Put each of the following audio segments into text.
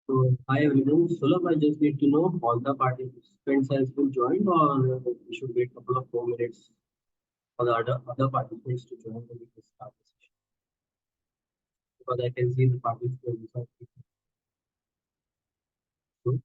So, hi everyone. Sulabh, I just need to know all the participants has been joined, or we should wait a couple of more minutes for the other participants to join and we can start the session. Because I can see the participants are good.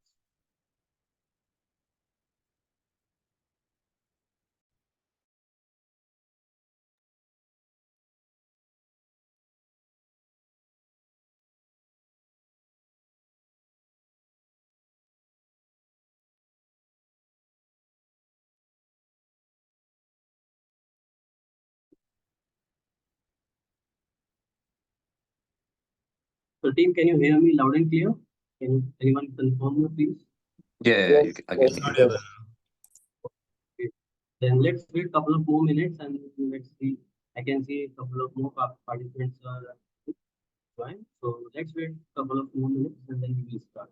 13, can you hear me loud and clear? Can anyone confirm me, please? Yeah, yeah, Yes, I can yes, hear you. yes. Okay. Then let's wait a couple of more minutes and let's see. I can see a couple of more participants are joined. So let's wait a couple of more minutes and then we will start.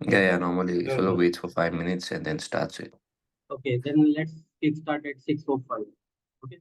Yeah, yeah, normally Sure, Solo sure. waits for 5 minutes and then starts it. Okay, then let's kick start at 6:05. Okay.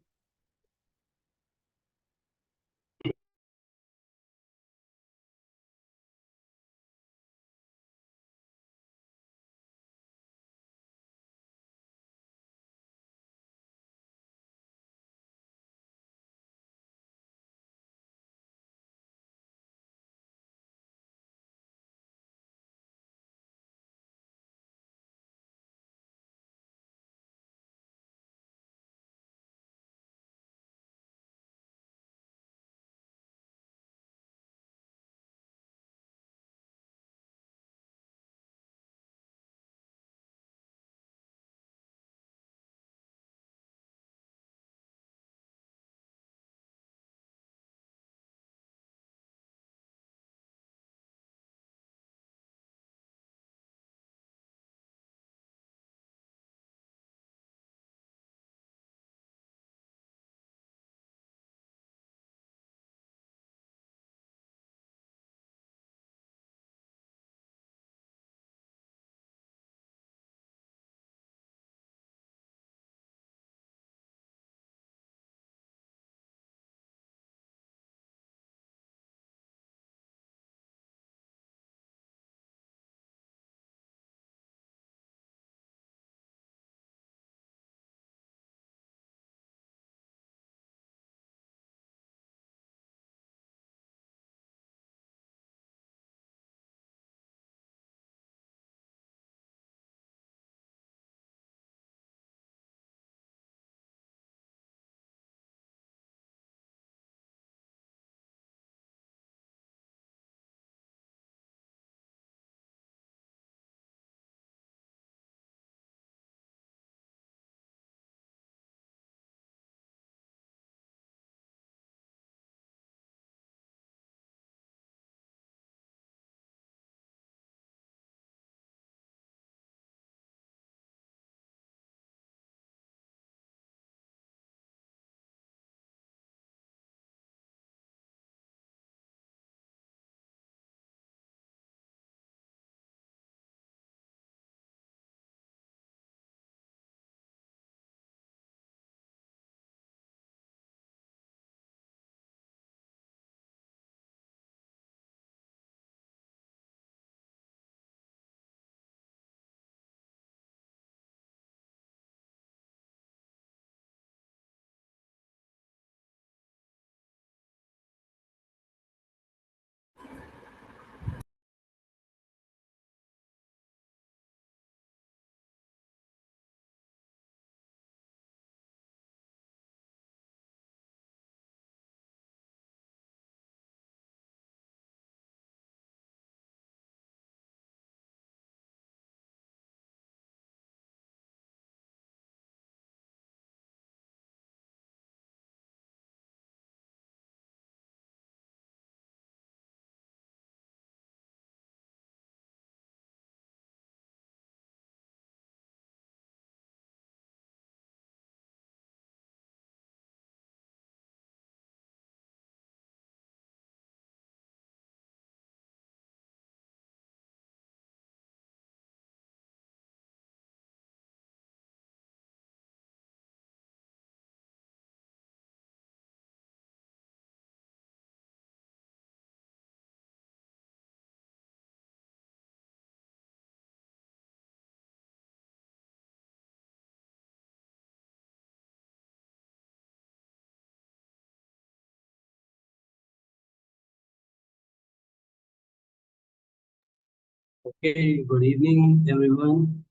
Okay, good evening, everyone.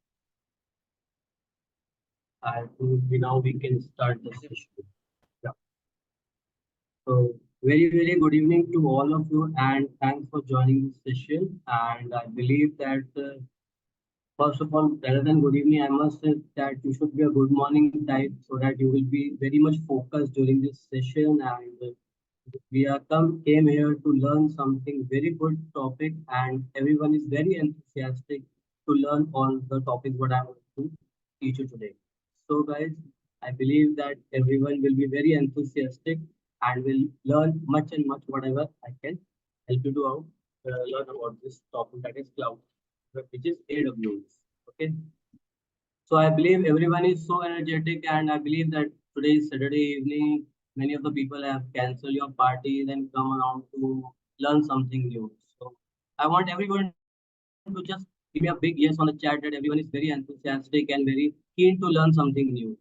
I think now we can start the session. Yeah. So, very good evening to all of you, and thanks for joining this session. And I believe that first of all, rather than good evening, I must say that you should be a good morning type so that you will be very much focused during this session. And we are came here to learn something very good topic, and everyone is very enthusiastic to learn all the topics what I want to teach you today. So, guys, I believe that everyone will be very enthusiastic and will learn much and much whatever I can help you to out, learn about this topic that is cloud, which is AWS. Okay. So I believe everyone is so energetic, and I believe that today is Saturday evening. Many of the people have canceled your parties and come around to learn something new. So I want everyone to just give me a big yes on the chat that everyone is very enthusiastic and very keen to learn something new.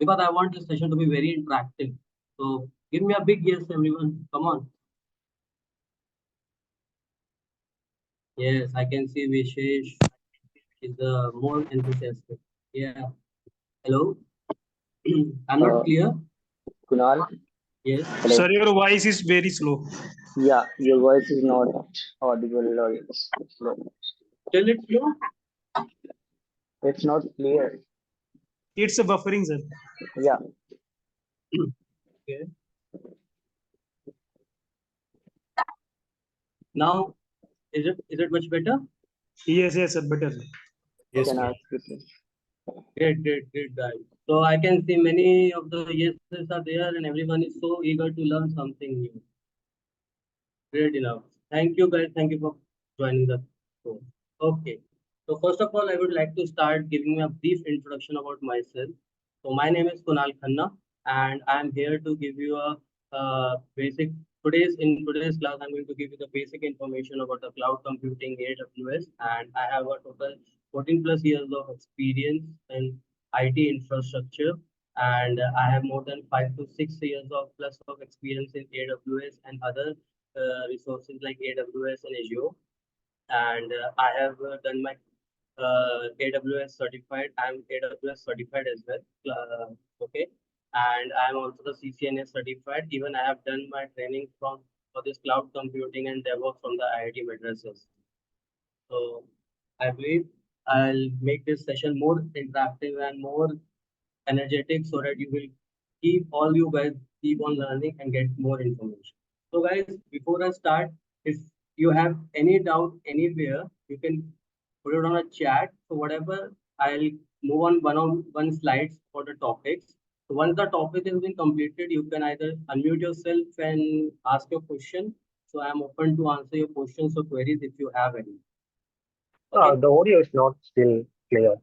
Because I want this session to be very interactive. So give me a big yes, everyone. Come on. Yes, I can see Vishesh is more enthusiastic. Yeah. Hello. I'm not Uh, clear. Kunal, Yes. hello. Sir, your voice is very slow. Yeah, your voice is not audible or it's slow. Tell it slow. It's not clear. It's a buffering, sir. Yeah, Okay. Now, is it much better? Yes, sir, better. you Okay. can ask it. Great, guys. So I can see many of the yeses are there, and everyone is so eager to learn something new. Great enough. Thank you, guys. Thank you for joining the show. Okay. So first of all, I would like to start giving a brief introduction about myself. So my name is Kunal Khanna, and I'm here to give you a basic. In today's class, I'm going to give you the basic information about the cloud computing AWS, and I have a total 14 plus years of experience in IT infrastructure, and I have more than 5 to 6 years of plus of experience in AWS and other resources like AWS and Azure. And I have done my AWS certified. I'm AWS certified as well. Okay. And I'm also the CCNA certified. Even I have done my training from for this cloud computing and DevOps from the IIT madrasas. So I believe I'll make this session more interactive and more energetic so that you will keep all you guys keep on learning and get more information. So guys, before I start, if you have any doubt anywhere, you can put it on a chat. So whatever, I'll move on one slides for the topics. So once the topic has been completed, you can either unmute yourself and ask your question. So I'm open to answer your questions or queries if you have any. Okay. The audio is not still clear.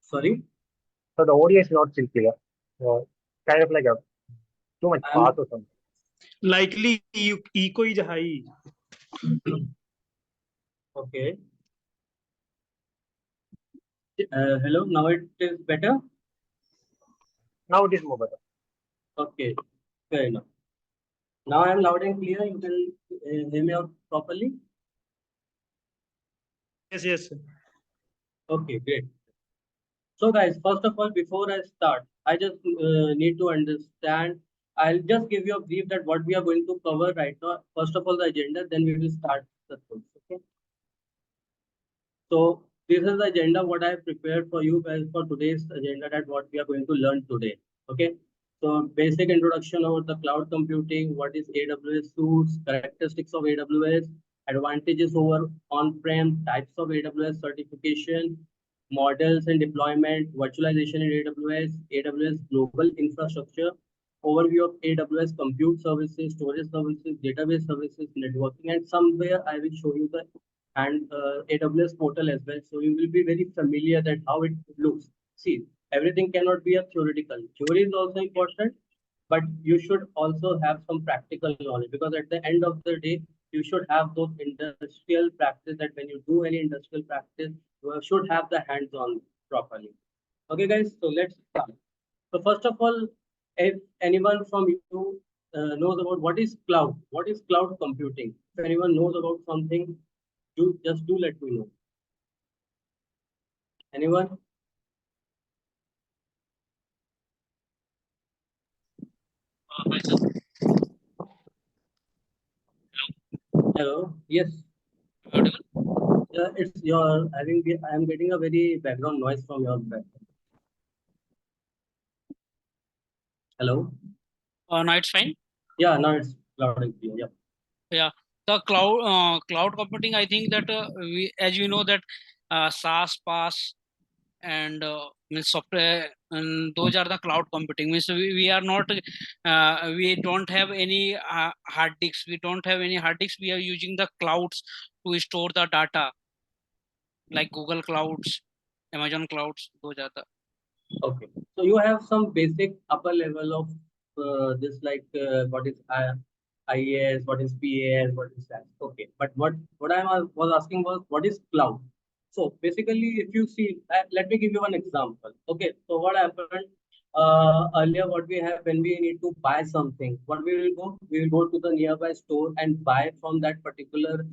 Sorry. So the audio is not still clear. Kind of like a too much I'm fast or something. Likely, echo is high. okay. Hello, now it is better. Now it is more better. Okay, fair enough. Now I am loud and clear. You can hear me out properly. Yes, sir. Okay, great. So, guys, first of all, before I start, I just need to understand. I'll just give you a brief that what we are going to cover right now. First of all, the agenda, then we will start the things. Okay. So this is the agenda what I have prepared for you guys for today's agenda that what we are going to learn today. Okay. So basic introduction about the cloud computing, what is AWS suits, characteristics of AWS, advantages over on-prem, types of AWS certification, models and deployment, virtualization in AWS, AWS global infrastructure, overview of AWS compute services, storage services, database services, networking, and somewhere I will show you the and AWS portal as well. So you will be very familiar that how it looks. See, everything cannot be a theoretical. Theory is also important, but you should also have some practical knowledge because at the end of the day, you should have those industrial practice that when you do any industrial practice, you should have the hands-on properly. Okay, guys, so let's start. So first of all, if anyone from you knows about what is cloud computing, if anyone knows about something, Just do let me know. Anyone? Hello. Yes. It's your. I am getting a very background noise from your background. Hello. No, it's fine. Yeah. Now it's loud and clear. Yeah. Yeah, the cloud computing. I think that we, as you know, that SaaS, PaaS, and means software, and those are the cloud computing. Means we are not, we don't have any hard disks. We don't have any hard disks. We are using the clouds to store the data, like Google Clouds, Amazon Clouds. Those are the. Okay. So you have some basic upper level of this, like what is IAS, what is PAS, what is that? Okay. But what I was asking was what is cloud? So basically, if you see, let me give you one example. Okay. So what happened earlier? What we have when we need to buy something, what we will go? We will go to the nearby store and buy from that particular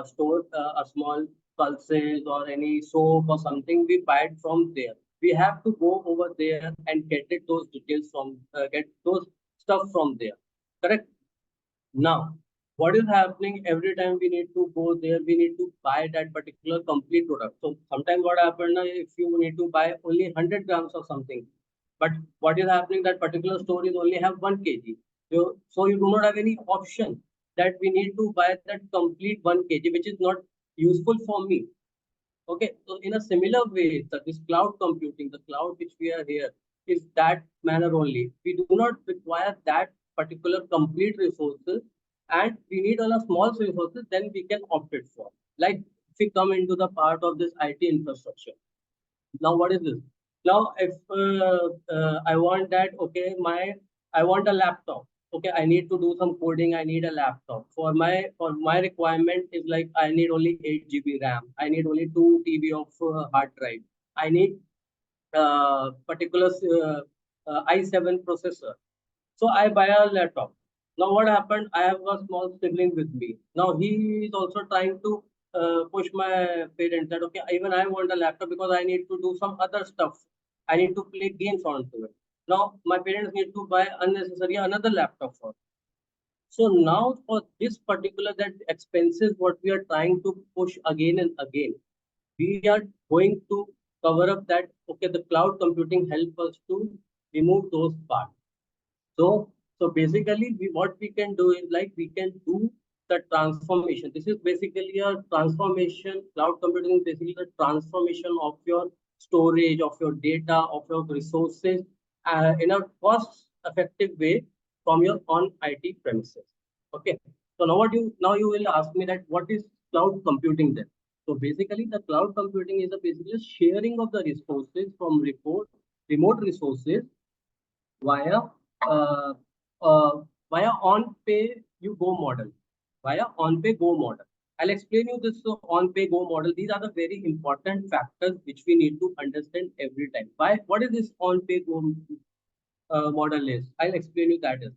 store a small pulses or any soap or something. We buy it from there. We have to go over there and those details from get those stuff from there. Correct. Now, what is happening every time we need to go there, we need to buy that particular complete product. So sometimes what happens if you need to buy only 100 grams of something, but what is happening that particular store is only have 1 kg. So you do not have any option that we need to buy that complete 1 kg, which is not useful for me. Okay, so in a similar way, this cloud computing, the cloud which we are here, is that manner only. We do not require that particular complete resources, and we need all a small resources, then we can opt it for. Like if we come into the part of this IT infrastructure. Now, what is this? Now, if I want that, okay, I want a laptop. Okay, I need to do some coding. I need a laptop. For my requirement is like I need only 8 GB RAM. I need only 2 TB of hard drive. I need particular i7 processor. So I buy a laptop. Now what happened? I have a small sibling with me. Now he is also trying to push my parents that okay, even I want a laptop because I need to do some other stuff. I need to play games onto it. Now my parents need to buy unnecessary another laptop for. So now for this particular that expenses, what we are trying to push again and again, we are going to cover up that okay, the cloud computing help us to remove those parts. So basically, what we can do is like we can do the transformation. This is basically a transformation. Cloud computing is basically the transformation of your storage, of your data, of your resources in a cost-effective way from your on IT premises. Okay. So now you will ask me that what is cloud computing then? So basically, the cloud computing is a basically sharing of the resources from remote resources via uh, via on-pay you go model. Via on-pay go model. I'll explain you this on-pay go model. These are the very important factors which we need to understand every time. Why? What is this on-pay go model is? I'll explain you that is.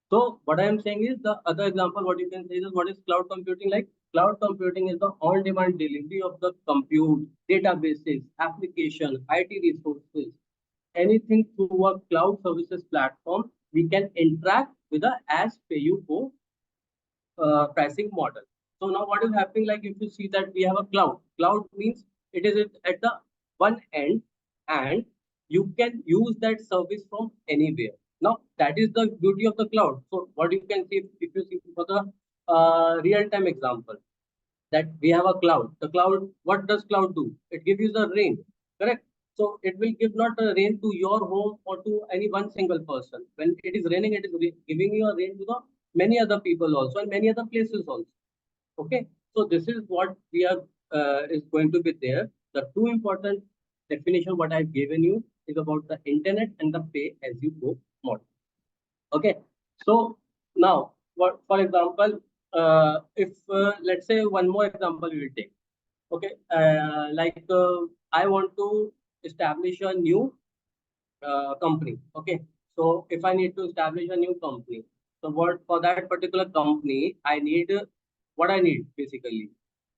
So what I am saying is the other example, what you can say is what is cloud computing like? Cloud computing is the on-demand delivery of the compute, databases, application, IT resources, anything through a cloud services platform. We can interact with a as pay you go pricing model. So now what is happening? Like if you see that we have a cloud means it is at the one end and you can use that service from anywhere. Now that is the beauty of the cloud. So what you can see if you see for the real-time example that we have a cloud. The cloud, what does cloud do? It gives you the rain, correct? So it will give not a rain to your home or to any one single person. When it is raining, it is giving you a rain to the many other people also and many other places also. Okay, so this is what we are is going to be there. The two important definition what I've given you is about the internet and the pay as you go model. Okay, so now what for example, if let's say one more example we will take. Okay, like I want to establish a new company. Okay, so if I need to establish a new company, so what for that particular company I need what I need basically.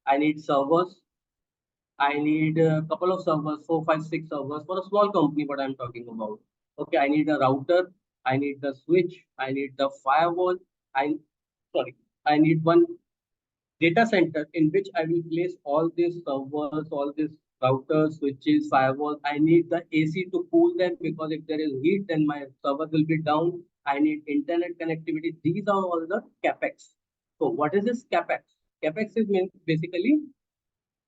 I need servers. I need a couple of servers, 4, 5, 6 servers for a small company, what I'm talking about. Okay, I need a router, I need the switch, I need the firewall, I sorry, I need one data center in which I will place all these servers, all these routers, switches, firewalls. I need the AC to cool them because if there is heat, then my server will be down. I need internet connectivity. These are all the capex. So what is this capex? Capex is basically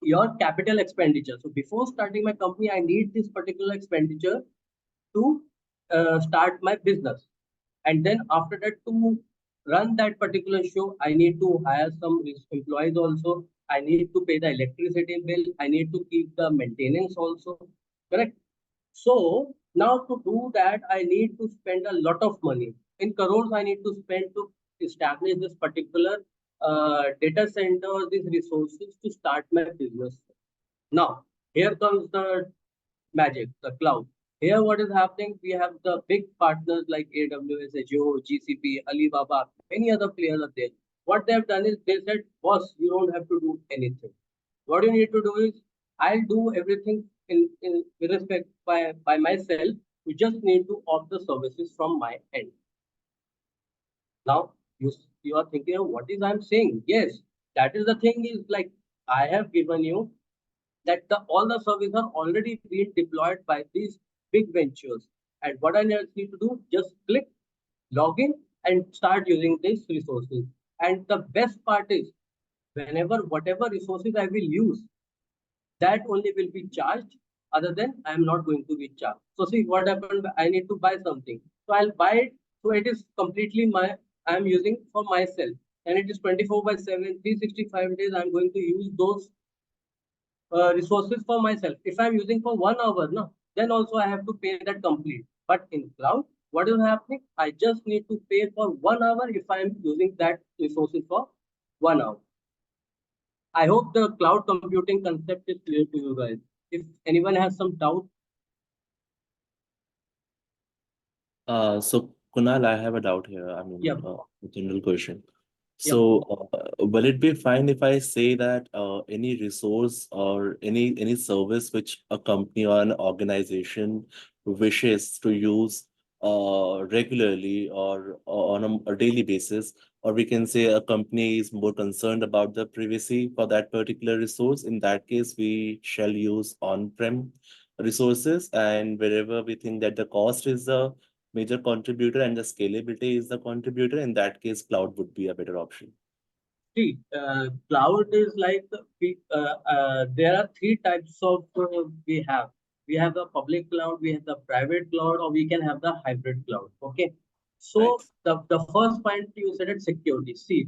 your capital expenditure. So before starting my company, I need this particular expenditure to start my business. And then after that, to run that particular show, I need to hire some employees also. I need to pay the electricity bill. I need to keep the maintenance also. Correct. So now to do that, I need to spend a lot of money. In crores, I need to spend to establish this particular data center or these resources to start my business. Now, here comes the magic, the cloud. Here, what is happening? We have the big partners like AWS, Azure, GCP, Alibaba, many other players are there. What they have done is they said, boss, you don't have to do anything. What you need to do is, I'll do everything in with respect by myself. You just need to opt the services from my end. Now, you are thinking of what is I'm saying. Yes, that is the thing is like I have given you that all the services are already being deployed by these big ventures. And what I need to do, just click, log in, and start using these resources. And the best part is, whatever resources I will use, that only will be charged. Other than I am not going to be charged. So see what happened. I need to buy something, so I'll buy it. So it is completely I am using for myself, and it is 24/7, 365 days. I'm going to use those resources for myself. If I'm using for 1 hour, no, then also I have to pay that complete. But in cloud, what is happening? I just need to pay for 1 hour if I'm using that resources for 1 hour. I hope the cloud computing concept is clear to you guys. If anyone has some doubt, So Kunal, I have a doubt here. I mean, yeah, a general question. yeah. So, will it be fine if I say that any resource or any service which a company or an organization wishes to use regularly or on a daily basis, or we can say a company is more concerned about the privacy for that particular resource. In that case, we shall use on-prem resources, and wherever we think that the cost is the major contributor and the scalability is the contributor, in that case, cloud would be a better option. See, cloud is like there are three types of we have. We have the public cloud, we have the private cloud, or we can have the hybrid cloud. Okay. So Right. the first point you said is security. See,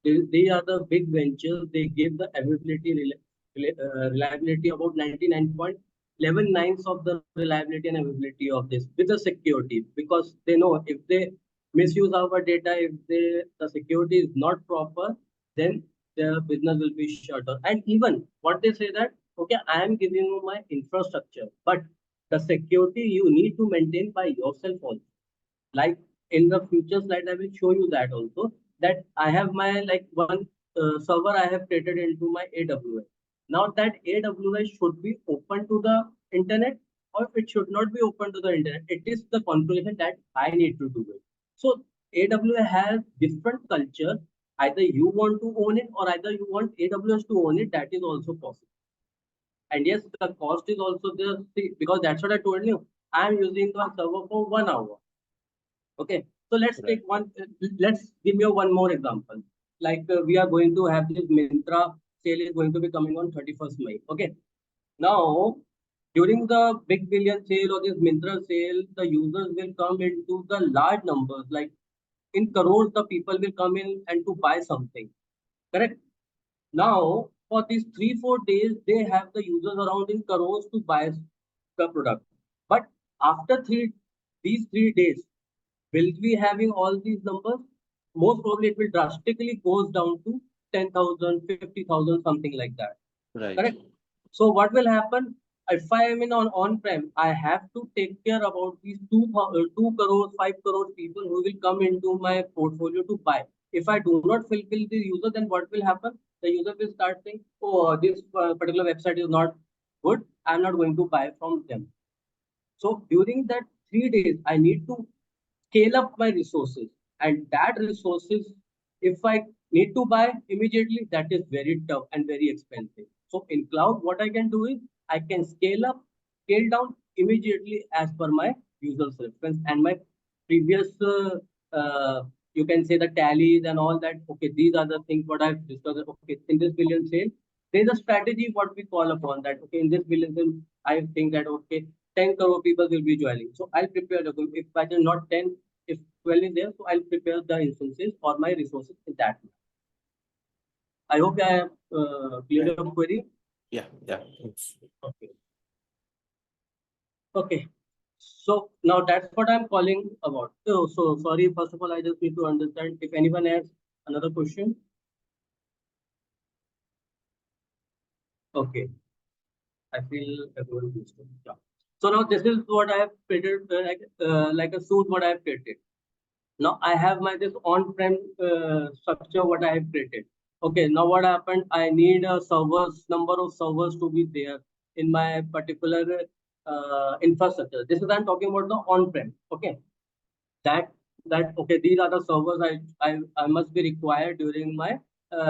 they are the big ventures. They give the availability reliability about 99.11 of the reliability and availability of this with the security, because they know if they misuse our data, if the security is not proper, then their business will be shut down. And even what they say that, okay, I am giving you my infrastructure, but the security you need to maintain by yourself also. Like in the future slide, I will show you that also, that I have my like one server I have created into my AWS. Now that AWS should be open to the internet or it should not be open to the internet. It is the configuration that I need to do it. So AWS has different culture. Either you want to own it or either you want AWS to own it. That is also possible. And yes, the cost is also there because that's what I told you. I am using the server for 1 hour. Okay, so let's Right. take one. Let's give you one more example. Like we are going to have this Myntra sale is going to be coming on 31st May. Okay, now during the big billion sale or this Myntra sale, the users will come into the large numbers, like in crores, the people will come in and to buy something. Correct. Now, for these 3, 4 days, they have the users around in crores to buy the product. But after these 3 days, will we having all these numbers? Most probably it will drastically goes down to 10,000, 50,000, something like that. Right. Correct. So what will happen? If I am in on-prem, I have to take care about these 2 crores, 5 crores people who will come into my portfolio to buy. If I do not fulfill the user, then what will happen? The user will start saying, oh, this particular website is not good. I'm not going to buy from them. So during that 3 days, I need to scale up my resources. And that resources, if I need to buy immediately, that is very tough and very expensive. So in cloud, what I can do is I can scale up, scale down immediately as per my user's reference and my previous, you can say the tallies and all that. Okay, these are the things what I've discussed. Okay, in this billion sale, there's a strategy what we call upon that. Okay, in this billion sale, I think that okay, 10 crore people will be joining. So I'll prepare the if I can not 10, if 12 is there, so I'll prepare the instances or my resources in that way. I hope I have cleared your query. Yeah, thanks. Okay. Okay. So now that's what I'm calling about. So sorry, first of all, I just need to understand if anyone has another question. Okay. I feel everyone is good. Yeah. So now this is what I have created, like a suit what I have created. Now I have my this on-prem structure what I have created. Okay, now what happened? I need a servers, number of servers to be there in my particular infrastructure. This is I'm talking about the on-prem. Okay, that okay, these are the servers I must be required during my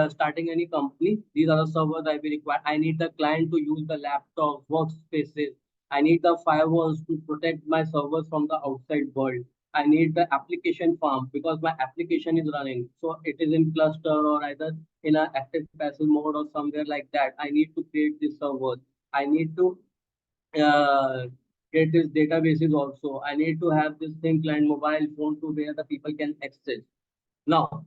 starting any company. These are the servers I will require. I need the client to use the laptops, workspaces. I need the firewalls to protect my servers from the outside world. I need the application farm because my application is running. So it is in cluster or either in a active passive mode or somewhere like that. I need to create this servers. I need to uh, get this databases also. I need to have this thing client mobile phone to where the people can access. Now,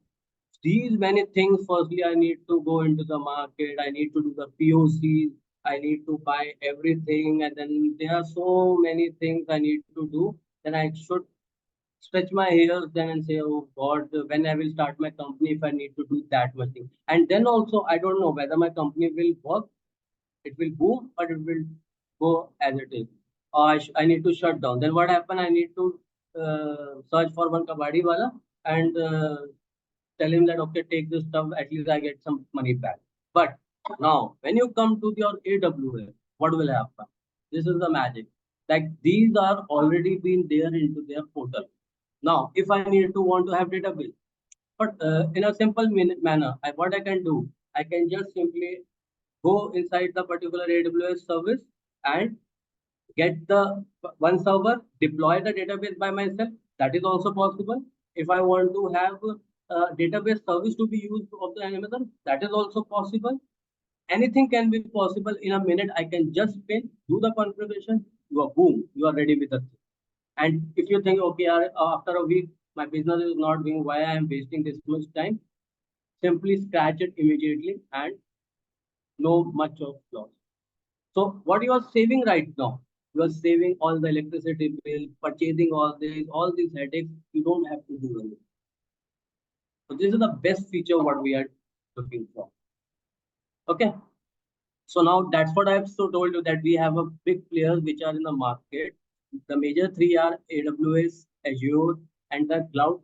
these many things, firstly, I need to go into the market. I need to do the POCs. I need to buy everything. And then there are so many things I need to do. Then I should stretch my hairs then and say, oh God, when I will start my company if I need to do that much thing. And then also, I don't know whether my company will work, it will boom, or it will go as it is. Or I need to shut down. Then what happen? I need to search for one kabadi wala and tell him that okay, take this stuff. At least I get some money back. But now, when you come to your AWS, what will happen? This is the magic. Like these are already been there into their portal. Now, if I need to want to have database, but in a simple manner, what I can do, I can just simply go inside the particular AWS service and get the one server, deploy the database by myself. That is also possible. If I want to have a database service to be used of the Amazon, that is also possible. Anything can be possible in a minute. I can just pin, do the configuration, you are boom, you are ready with it. And if you think, okay, after a week, my business is not doing, why I am wasting this much time, simply scratch it immediately and no much of loss. So what you are saving right now, you are saving all the electricity bill, purchasing all these headaches. You don't have to do anything. So this is the best feature what we are looking for. Okay. So now that's what I've so told you that we have a big players which are in the market. The major three are AWS, Azure, and the cloud,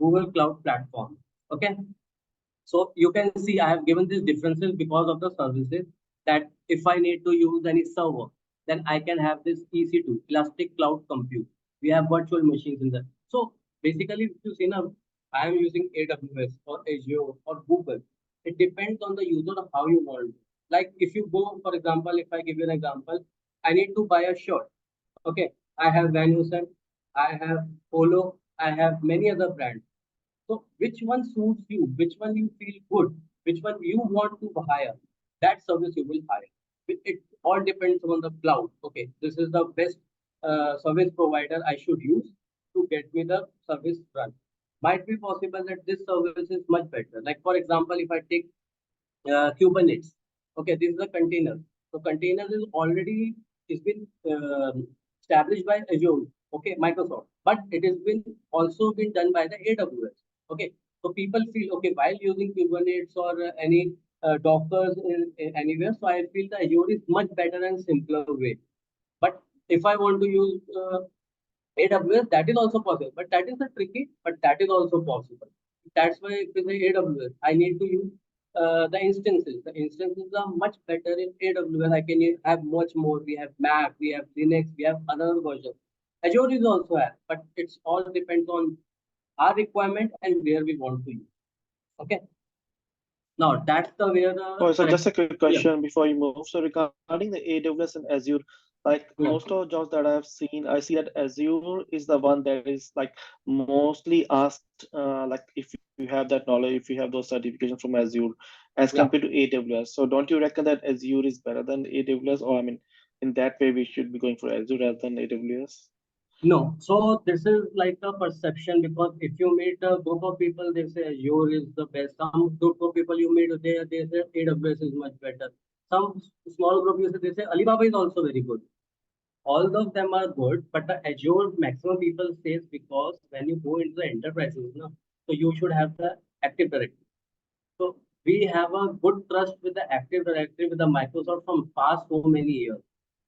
Google Cloud Platform. Okay. So you can see I have given these differences because of the services that if I need to use any server, then I can have this EC2, Elastic Cloud Compute. We have virtual machines in that. So basically, if you see now, I am using AWS or Azure or Google. It depends on the user of how you want. Like if you go, for example, if I give you an example, I need to buy a shirt. Okay, I have Van Heusen, I have Polo, I have many other brands. So which one suits you? Which one you feel good? Which one you want to hire? That service you will hire. It all depends on the cloud. Okay, this is the best service provider I should use to get me the service run. Might be possible that this service is much better. Like for example, if I take Kubernetes. Okay, this is a container. So containers is already is been established by Azure. Okay, Microsoft, but it has been also been done by the AWS. Okay, so people feel okay while using Kubernetes or any Dockers in anywhere. So I feel the Azure is much better and simpler way. But if I want to use AWS, that is also possible. But that is the tricky. But that is also possible. That's why if you say AWS, I need to use the instances. The instances are much better in AWS. I can have much more. We have Mac, we have Linux, we have another version. Azure is also have, but it's all depends on our requirement and where we want to use. Okay. Now that's the where the Oh, so just a quick yeah. question before you move. So regarding the AWS and Azure, like Yeah. most of the jobs that I've seen, I see that Azure is the one that is like mostly asked, like if you have that knowledge, if you have those certifications from Azure as Yeah. compared to AWS. So don't you reckon that Azure is better than AWS? Or I mean, in that way, we should be going for Azure rather than AWS? No, so this is like a perception because if you meet a group of people, they say Azure is the best. Some group of people you meet, they say AWS is much better. Some small group you say they say Alibaba is also very good. All of them are good, but the Azure maximum people says because when you go into the enterprises, no, so you should have the Active Directory. So we have a good trust with the Active Directory with the Microsoft from past so many years.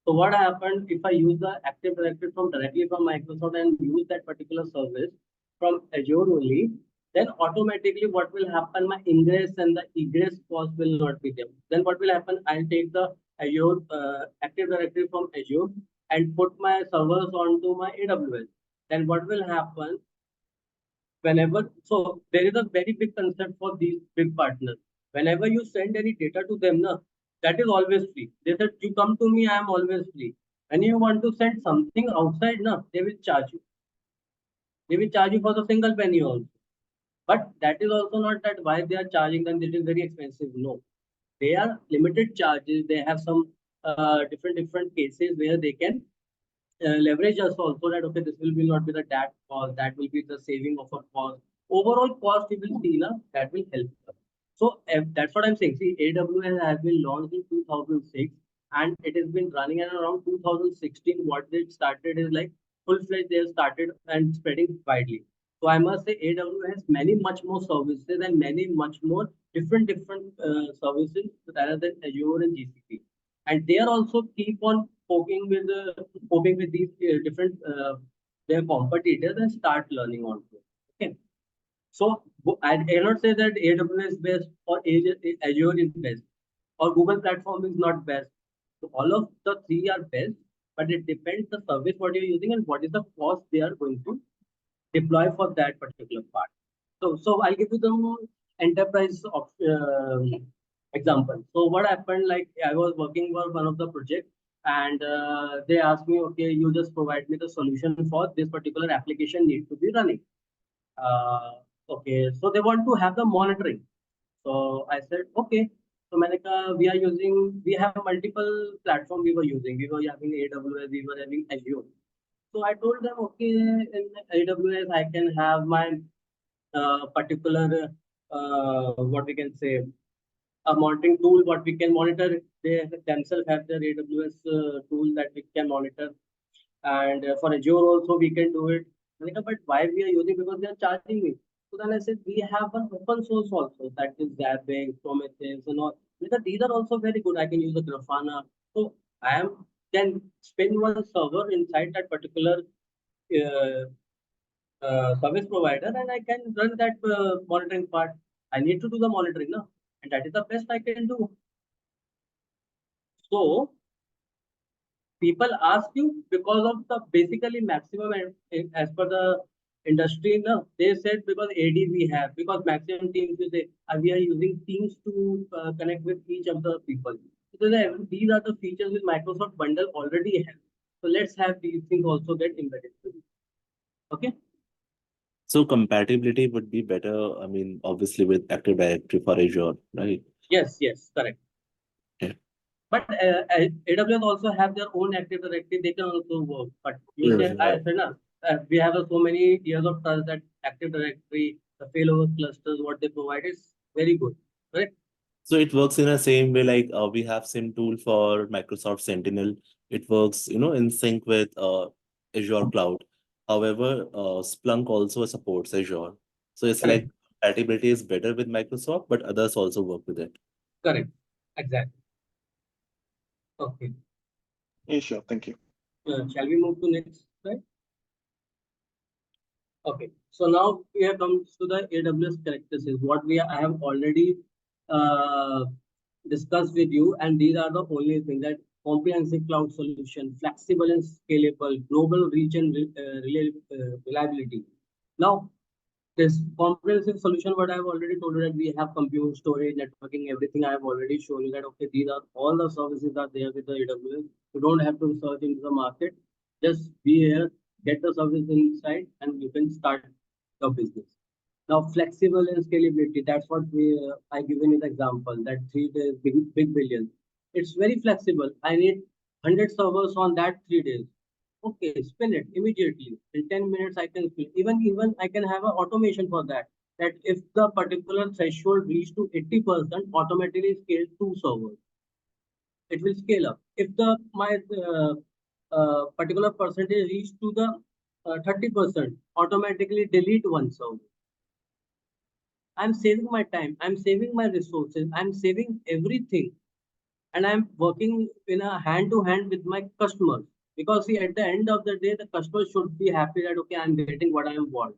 So what happened if I use the Active Directory from directly from Microsoft and use that particular service from Azure only, then automatically what will happen? My ingress and the egress cost will not be there. Then what will happen? I'll take the Azure Active Directory from Azure and put my servers onto my AWS. Then what will happen? Whenever so there is a very big concept for these big partners. Whenever you send any data to them, na, that is always free. They said you come to me, I am always free. When you want to send something outside, na, they will charge you. They will charge you for the single penny also. But that is also not that why they are charging them. It is very expensive. No, they are limited charges. They have some different cases where they can leverage us also that okay, this will not be the that cost, that will be the saving of a cost. Overall cost you will see na, that will help us. So that's what I'm saying. See, AWS has been launched in 2006 and it has been running at around 2016. What they started is like full-fledged, they have started and spreading widely. So I must say AWS has many much more services and many much more different services rather than Azure and GCP. And they are also keep on coping with these different their competitors and start learning on it. Okay. So I cannot say that AWS is best or Azure is best or Google platform is not best. So all of the three are best, but it depends the service what you're using and what is the cost they are going to deploy for that particular part. So I'll give you the enterprise of example. So what happened? Like I was working for one of the projects, and they asked me, okay, you just provide me the solution for this particular application need to be running. Uh, okay, so they want to have the monitoring. So I said, okay. So Manika, we have multiple platforms we were using. We were having AWS, we were having Azure. So I told them, okay, in AWS, I can have my particular, what we can say, a monitoring tool, what we can monitor. They themselves have their AWS tool that we can monitor. And for Azure also, we can do it. Like, but why we are using? Because they are charging me. So then I said, we have an open source also, that is Zabbing, Prometheus, and all. Because these are also very good. I can use the Grafana. So I am can spin one server inside that particular uh, service provider and I can run that monitoring part. I need to do the monitoring now, and that is the best I can do. So people ask you because of the basically maximum as per the industry. No, they said because AD we have because maximum teams you say we are using Teams to connect with each of the people. So these are the features with Microsoft bundle already have. So let's have these things also get embedded. Okay. So compatibility would be better, I mean, obviously with Active Directory for Azure, right? Yes. Correct. Yeah. But AWS also have their own Active Directory. They can also work. But you Yes, say, I said, na, we have so many years of trust that Active Directory, the failover clusters, what they provide is very good. Correct? So it works in the same way like we have SIM tool for Microsoft Sentinel. It works, in sync with Azure Cloud. However, Splunk also supports Azure. So it's Correct. like compatibility is better with Microsoft, but others also work with it. Correct. Exactly. Okay. Yeah, sure. Thank you. Shall we move to next slide? Okay, so now we have come to the AWS characteristics. What I have already uh, discussed with you, and these are the only things that comprehensive cloud solution, flexible and scalable, global reach and reliability. Now, this comprehensive solution, what I have already told you that we have compute, storage, networking, everything. I have already shown you that okay, these are all the services are there with the AWS. You don't have to search into the market. Just be here, get the service inside, and you can start your business. Now, flexible and scalability. That's what I given you the example that 3 days big billion. It's very flexible. I need 100 servers on that 3 days. Okay, spin it immediately. In 10 minutes, I can spin. Even I can have an automation for that. That if the particular threshold reach to 80%, automatically scale 2 servers. It will scale up. If the my particular percentage reach to the 30%, automatically delete 1 server. I'm saving my time. I'm saving my resources. I'm saving everything, and I'm working in a hand to hand with my customers. Because see, at the end of the day, the customer should be happy that okay, I'm getting what I am want,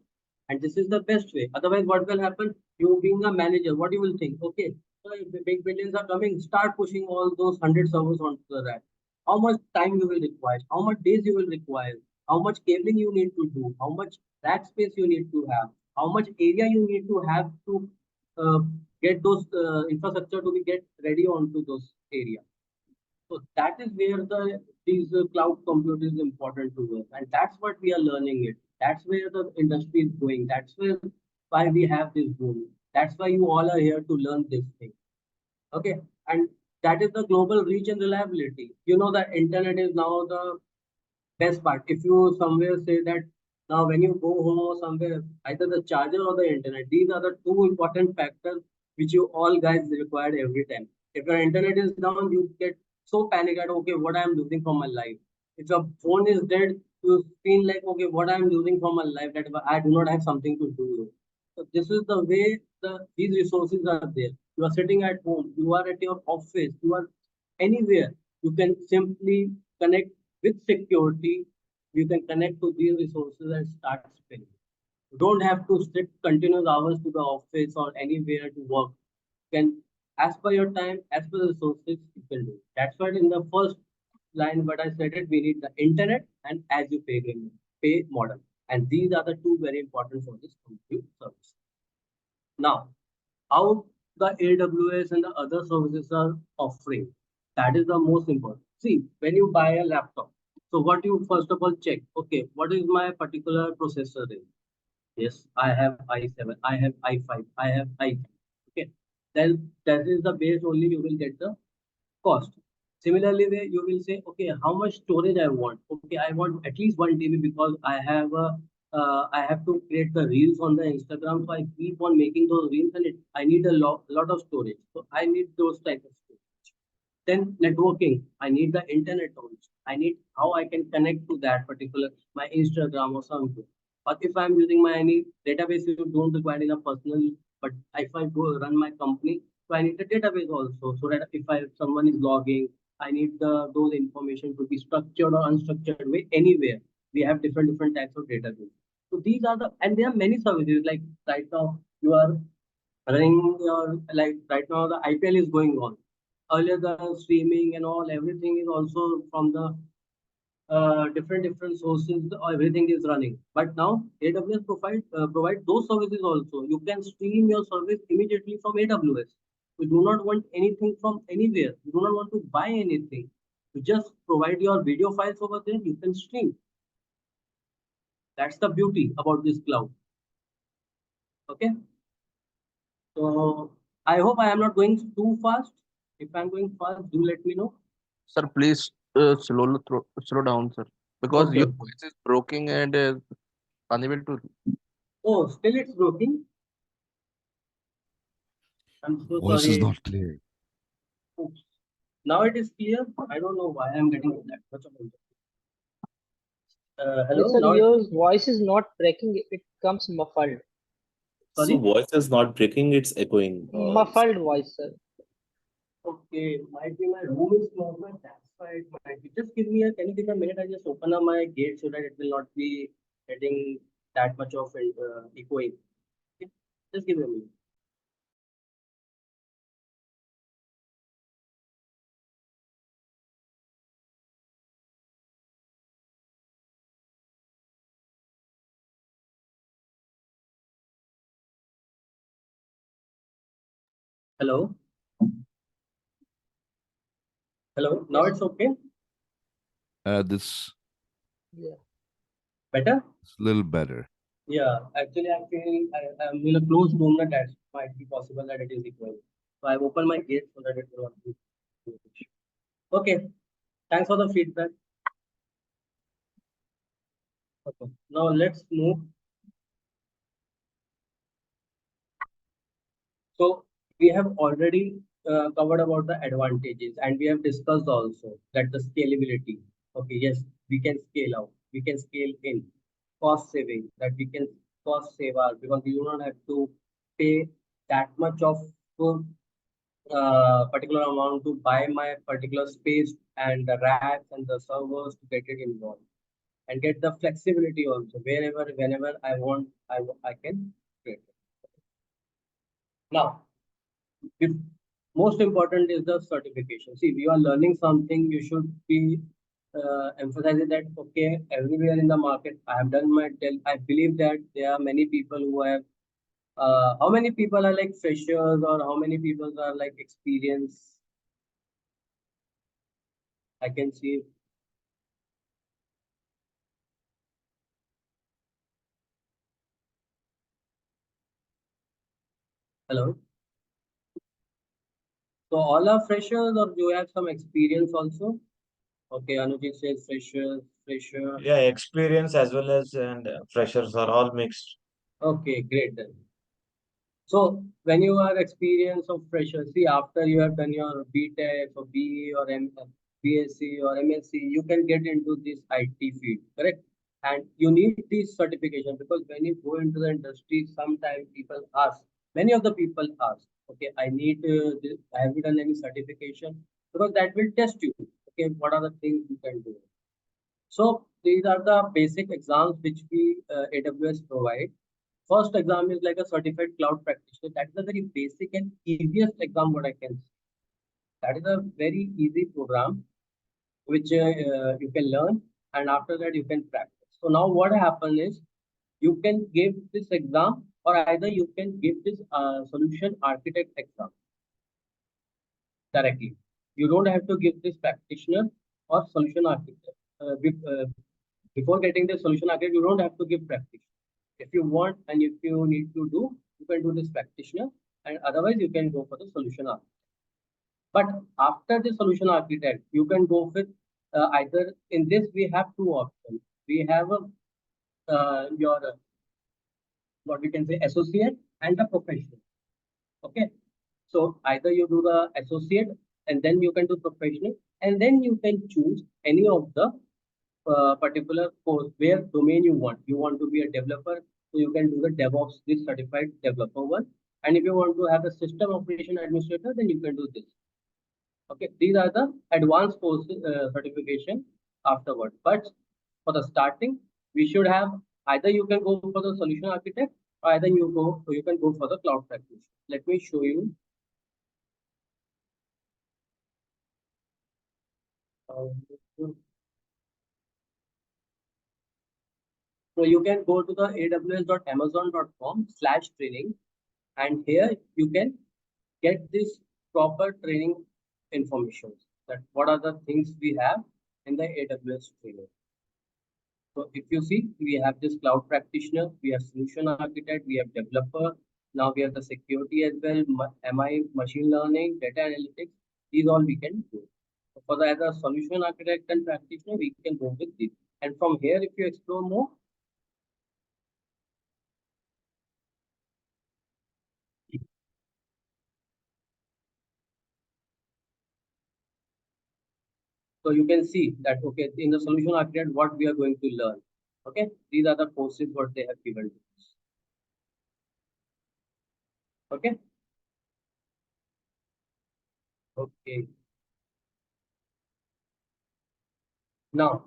and this is the best way. Otherwise, what will happen? You being a manager, what you will think? Okay, so if the big billions are coming, start pushing all those 100 servers onto the rack. How much time you will require? How much days you will require? How much cabling you need to do? How much rack space you need to have? How much area you need to have to uh, get those infrastructure to be get ready onto those areas. So that is where these cloud compute is important to us, and that's what we are learning it. That's where the industry is going. That's why we have this boom. That's why you all are here to learn this thing. Okay, and that is the global reach and reliability. You know that internet is now the best part. If you somewhere say that now when you go home or somewhere, either the charger or the internet, these are the two important factors which you all guys required every time. If your internet is down, you get so panicked that okay, what I am losing from my life. If your phone is dead, you feel like okay, what I am losing from my life that I do not have something to do. So this is the way these resources are there. You are sitting at home, you are at your office, you are anywhere. You can simply connect with security. You can connect to these resources and start spending. You don't have to sit continuous hours to the office or anywhere to work. You can, as per your time, as per the resources, you can do. That's why in the first line, what I said it, we need the internet and as you pay model. And these are the two very important for this compute service. Now, how the AWS and the other services are offering. That is the most important. See, when you buy a laptop, so what you first of all check, okay, what is my particular processor range? Yes, I have i7, I have i5, I have i3. Okay, then that is the base only you will get the cost. Similarly, where you will say, okay, how much storage I want? Okay, I want at least 1 TB because I have to create the reels on the Instagram, so I keep on making those reels, and I need a lot of storage. So I need those type of storage. Then networking, I need the internet also. I need how I can connect to that particular my Instagram or something. But if I'm using my any database, you don't require in a personal. But if I go run my company, so I need the database also, so that if someone is logging, I need those information to be structured or unstructured way anywhere. We have different types of database. So these are and there are many services like right now you are running your like right now the IPL is going on. Earlier the streaming and all everything is also from the different sources. Everything is running, but now AWS provide those services also. You can stream your service immediately from AWS. You do not want anything from anywhere. You do not want to buy anything. You just provide your video files over there. You can stream. That's the beauty about this cloud. Okay. So I hope I am not going too fast. If I'm going fast, do let me know. Sir, please slow down, sir, because Okay. your voice is broken and unable to. Oh, still it's working. I'm so Voice is sorry. not clear. Oops. Now it is clear. I don't know why I'm getting that much of it. Yes, Hello. sir, Now, your voice is not breaking, it comes muffled. So sorry. voice is not breaking, it's echoing. Muffled voice, sir. Okay, might be my room is closed. But that's why it might be. Just give me a. Can you give me a minute? I just open up my gate so that it will not be getting that much of echoing. Okay? Just give me a minute. Hello. Hello. Now it's okay. This Better. is a little better. Yeah. Actually, I feel I'm in a closed room. That might be possible that it is echoing. So I've opened my gate so that it will not be. Okay. Thanks for the feedback. Okay. Now let's move. So we have already covered about the advantages, and we have discussed also that the scalability. Okay, yes, we can scale out, we can scale in, cost saving, that we can cost save our, because we do not have to pay that much of particular amount to buy my particular space and the racks and the servers to get it involved, and get the flexibility also wherever, whenever I want, I can create it. Now, if most important is the certification. See, if you are learning something, you should be emphasizing that okay, everywhere in the market, I have done my tell. I believe that there are many people who have. How many people are like freshers, or how many people are like experienced? I can see. Hello. So all are freshers, or do you have some experience also? Okay, Anujit says freshers, fresher. Yeah, experience as well as and freshers are all mixed. Okay, great then. So when you are experienced of fresher, see after you have done your BTech or BE or BSc or MSc, you can get into this IT field, correct? And you need this certification because when you go into the industry, sometimes people ask, many of the people ask, okay, I need this, have you done any certification? Because that will test you. Okay, what are the things you can do? So these are the basic exams which we AWS provide. First exam is like a certified cloud practitioner. That is a very basic and easiest exam what I can say. That is a very easy program which you can learn, and after that you can practice. So now what happens is you can give this exam, or either you can give this solution architect exam directly. You don't have to give this practitioner or solution architect. Before getting the solution architect, you don't have to give practitioner. If you want and if you need to do, you can do this practitioner, and otherwise you can go for the solution architect. But after the solution architect, you can go with either in this we have two options. We have a your what we can say associate and the professional. Okay, so either you do the associate and then you can do professional, and then you can choose any of the particular course where domain you want. You want to be a developer, so you can do the DevOps, this certified developer one. And if you want to have a system operation administrator, then you can do this. Okay, these are the advanced courses certification afterward. But for the starting, we should have either you can go for the solution architect, or either you can go for the cloud practitioner. Let me show you. So you can go to the aws.amazon.com/training, and here you can get this proper training information, that what are the things we have in the AWS training. So if you see, we have this cloud practitioner, we have solution architect, we have developer, now we have the security as well, MI, machine learning, data analytics, these all we can do. So for the other solution architect and practitioner, we can go with this. And from here, if you explore more, so you can see that, okay, in the solution architect, what we are going to learn. Okay, these are the courses what they have given to us. Okay. Okay. Now,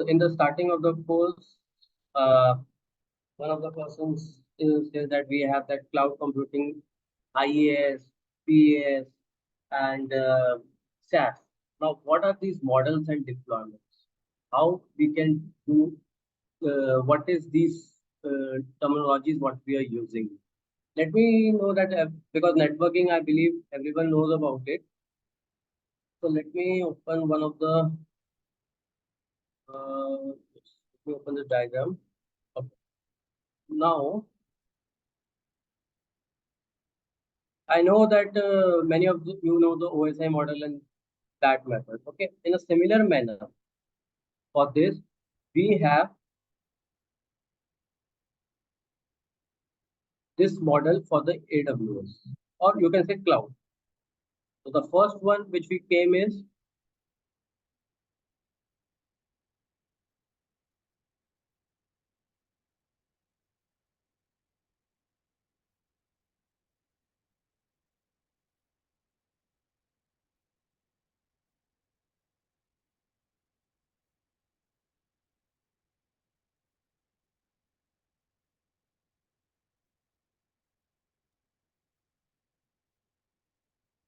in the starting of the course, uh, one of the persons says that we have that cloud computing, IaaS, PaaS, and SaaS. Now, what are these models and deployments? How we can do? What is these terminologies? What we are using? Let me know that because networking, I believe everyone knows about it. So let me open one of the. Let me open the diagram. Okay. Now, I know that many of you know the OSI model and that method. Okay, in a similar manner, for this, we have this model for the AWS, or you can say cloud. So the first one which we came is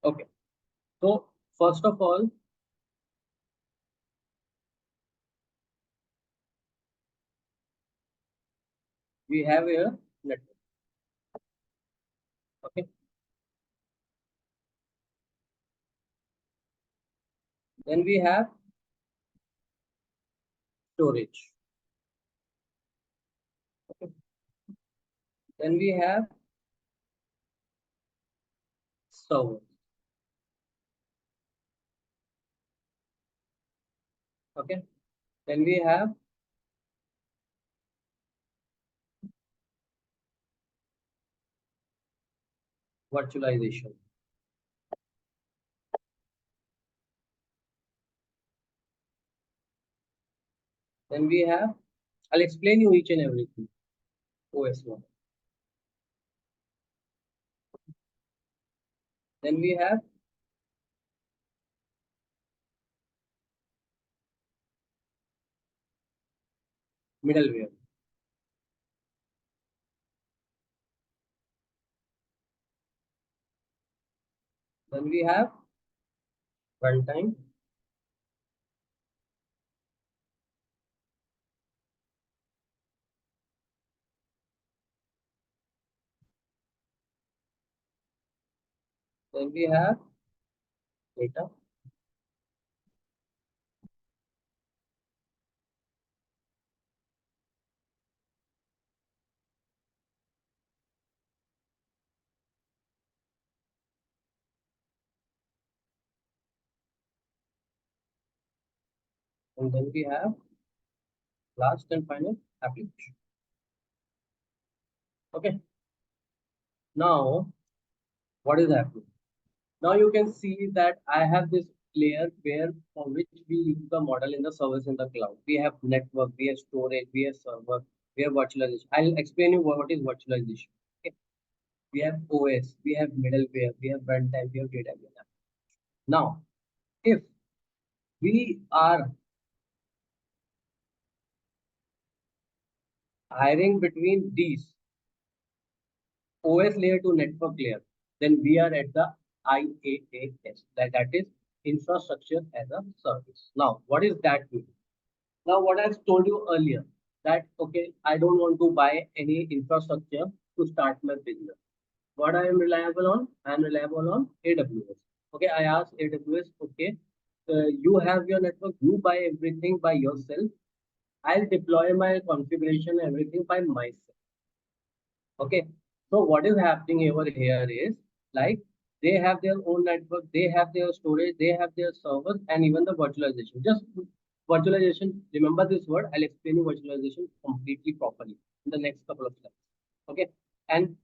okay. So first of all, we have a network. Okay. Then we have storage. Okay. Then we have server. Okay. Then we have virtualization. Then we have, I'll explain you each and everything. OS model. Then we have middleware. Then we have runtime. Then we have data. And then we have last and final application. Okay. Now, what is happening? Now you can see that I have this layer where for which we use the model in the service in the cloud. We have network, we have storage, we have server, we have virtualization. I'll explain you what is virtualization. Okay. We have OS, we have middleware, we have runtime, we have database. Now, if we are hiring between these OS layer to network layer, then we are at the IaaS, that is infrastructure as a service. Now, what is that mean? Now, what I've told you earlier, that okay, I don't want to buy any infrastructure to start my business. What I am reliable on? I am reliable on AWS. Okay, I asked AWS, okay, you have your network, you buy everything by yourself. I'll deploy my configuration, everything by myself. Okay, so what is happening over here is like they have their own network, they have their storage, they have their servers, and even the virtualization. Just virtualization, remember this word, I'll explain you virtualization completely properly in the next couple of slides. Okay, and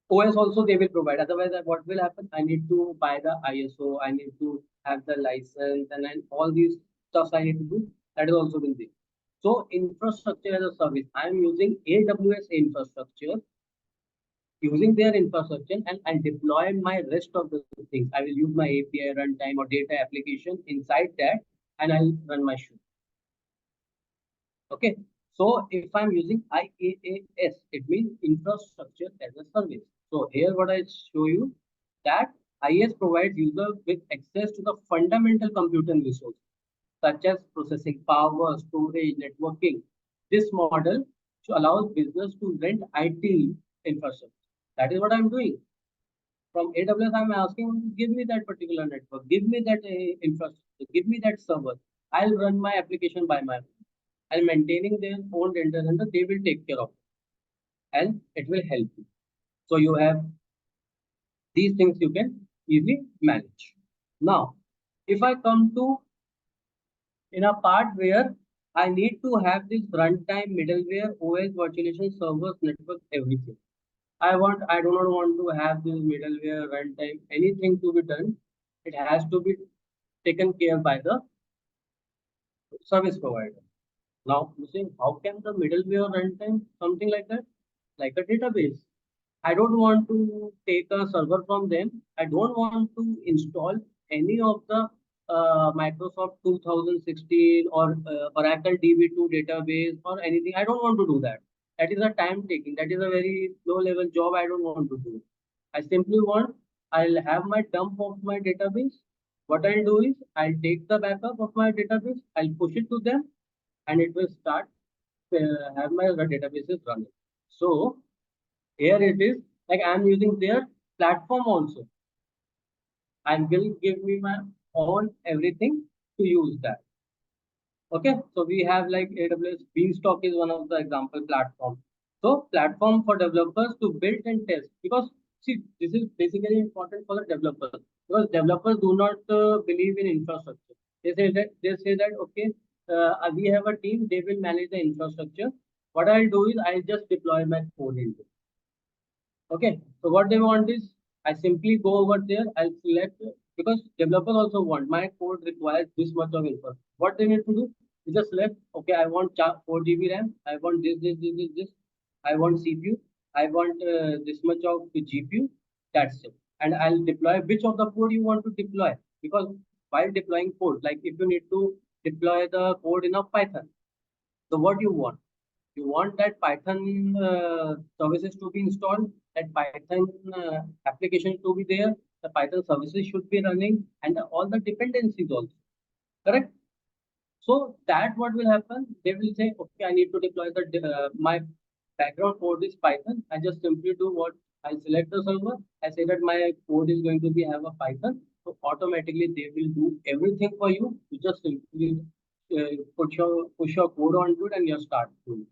OS also they will provide. Otherwise, what will happen? I need to buy the ISO, I need to have the license, and then all these stuff I need to do. That is also will be. So infrastructure as a service, I am using AWS infrastructure, using their infrastructure, and I deploy my rest of the things. I will use my API runtime or data application inside that, and I'll run my show. Okay. So if I'm using IaaS, it means infrastructure as a service. So here what I show you that IaaS provides user with access to the fundamental computing resources such as processing power, storage, networking. This model allows business to rent IT infrastructure. That is what I'm doing. From AWS, I'm asking, give me that particular network, give me that infrastructure, give me that server. I'll run my application by my own. I'm maintaining their own data center, they will take care of it and it will help you. So you have these things you can easily manage. Now, if I come to in a part where I need to have this runtime, middleware, OS, virtualization, servers, network, everything. I do not want to have this middleware, runtime, anything to be done. It has to be taken care by the service provider. Now, you say, how can the middleware runtime something like a database? I don't want to take a server from them. I don't want to install any of the Microsoft 2016 or Oracle DB2 database or anything. I don't want to do that. That is a time taking. That is a very low level job. I don't want to do. I simply want, I'll have my dump of my database. What I'll do is I'll take the backup of my database. I'll push it to them and it will start have my databases running. So here it is like I'm using their platform also and will give me my own everything to use that. Okay, so we have like AWS Beanstalk is one of the example platform. So platform for developers to build and test because see this is basically important for the developers because developers do not believe in infrastructure. They say that okay, we have a team, they will manage the infrastructure. What I'll do is I'll just deploy my code into it. Okay, so what they want is I simply go over there, I'll select because developers also want my code requires this much of info. What they need to do is just select, okay, I want 4 GB RAM, I want this, I want CPU, I want this much of GPU, that's it. And I'll deploy which of the code you want to deploy because while deploying code, like if you need to deploy the code in a Python, so what you want? You want that Python services to be installed, that Python application to be there, the Python services should be running, and all the dependencies also. Correct? So that what will happen? They will say, okay, I need to deploy the my background code is Python. I just simply do what I select the server. I say that my code is going to be have a Python. So automatically they will do everything for you. You just simply push your code onto it and you start doing.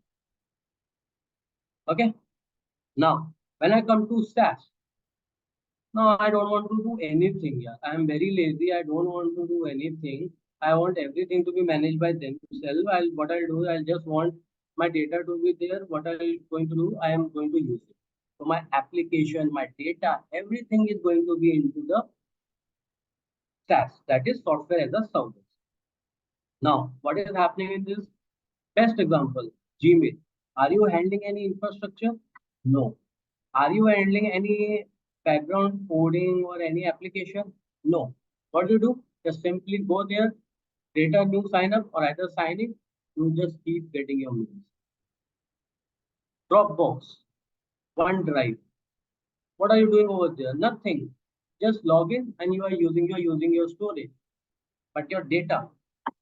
Okay. Now, when I come to SaaS, no, I don't want to do anything. Yeah, I am very lazy. I don't want to do anything. I want everything to be managed by themselves. What I'll do, I'll just want my data to be there. What I'm going to do, I am going to use it. So my application, my data, everything is going to be into the SaaS. That is software as a service. Now, what is happening in this? Best example, Gmail. Are you handling any infrastructure? No. Are you handling any background coding or any application? No. What do you do? Just simply go there, create a new sign up or either sign in, you just keep getting your mails. Dropbox, OneDrive. What are you doing over there? Nothing. Just log in and you are using your storage. But your data,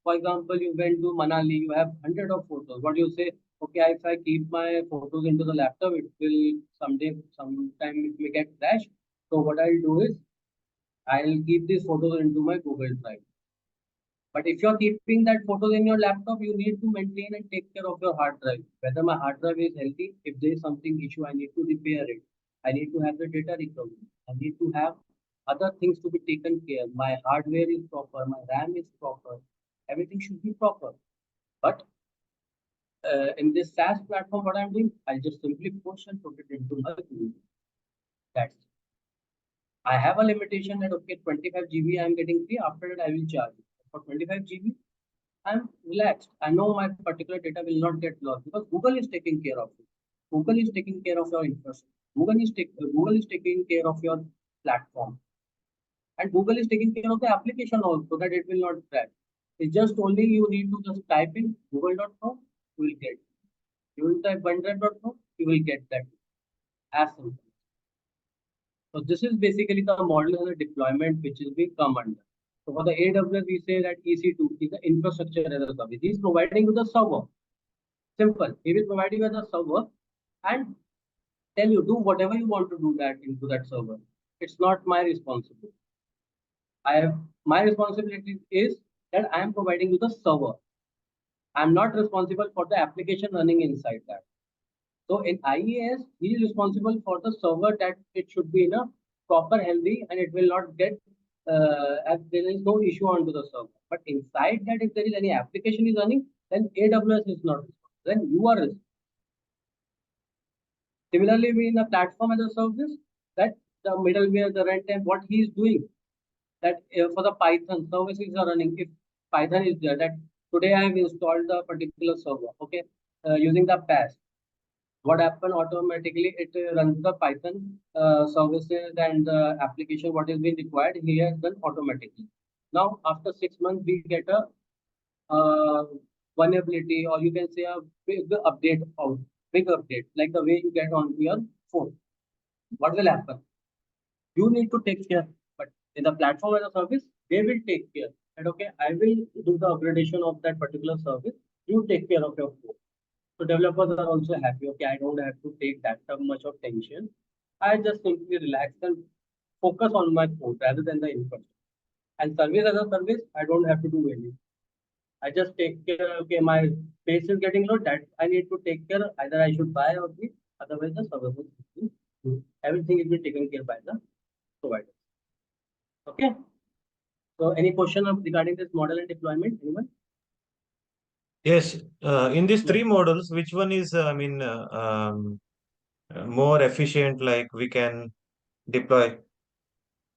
for example, you went to Manali, you have 100 of photos. What do you say? Okay, if I keep my photos into the laptop, it will sometime it may get crashed. So what I'll do is I'll keep these photos into my Google Drive. But if you're keeping that photos in your laptop, you need to maintain and take care of your hard drive. Whether my hard drive is healthy, if there is something issue, I need to repair it. I need to have the data recovery. I need to have other things to be taken care. My hardware is proper, my RAM is proper. Everything should be proper. But in this SaaS platform, what I'm doing, I just simply push and put it into my Google. That's it. I have a limitation that okay, 25 GB I'm getting free. After that, I will charge for 25 GB. I'm relaxed. I know my particular data will not get lost because Google is taking care of it. Google is taking care of your infrastructure. Google is taking care of your platform, and Google is taking care of the application also that it will not crash. It's just only you need to just type in google.com, you will get. type OneDrive.com, you will get that as simple. So this is basically the model and the deployment which is being come under. So for the AWS, we say that EC2 is the infrastructure as a service. He is providing you the server. Simple. He will provide you as a server and tell you do whatever you want to do that into that server. It's not my responsibility. My responsibility is that I am providing you the server. I'm not responsible for the application running inside that. So in IES, he is responsible for the server that it should be in a proper healthy and it will not get as there is no issue onto the server. But inside that, if there is any application is running, then AWS is not responsible. Then you are responsible. Similarly, we in the platform as a service, that the middleware, the runtime, what he is doing, that for the Python services are running. If Python is there, that today I have installed the particular server, okay, using the PaaS. What happen automatically? It runs the Python services and the application what is being required. He has done automatically. Now after 6 months, we get a vulnerability, or you can say a big update out, big update, like the way you get on your phone. What will happen? You need to take care, but in the platform as a service, they will take care. And okay, I will do the upgradation of that particular service. You take care of your phone. So developers are also happy. Okay, I don't have to take that much of tension. I just simply relax and focus on my phone rather than the infrastructure. And service as a service, I don't have to do anything. I just take care. Okay, my space is getting low. That I need to take care. Either I should buy or be. Otherwise, the services, everything is being taken care by the provider. Okay. So, any question regarding this model and deployment? Anyone? Yes, in these three models, which one is, more efficient, like we can deploy?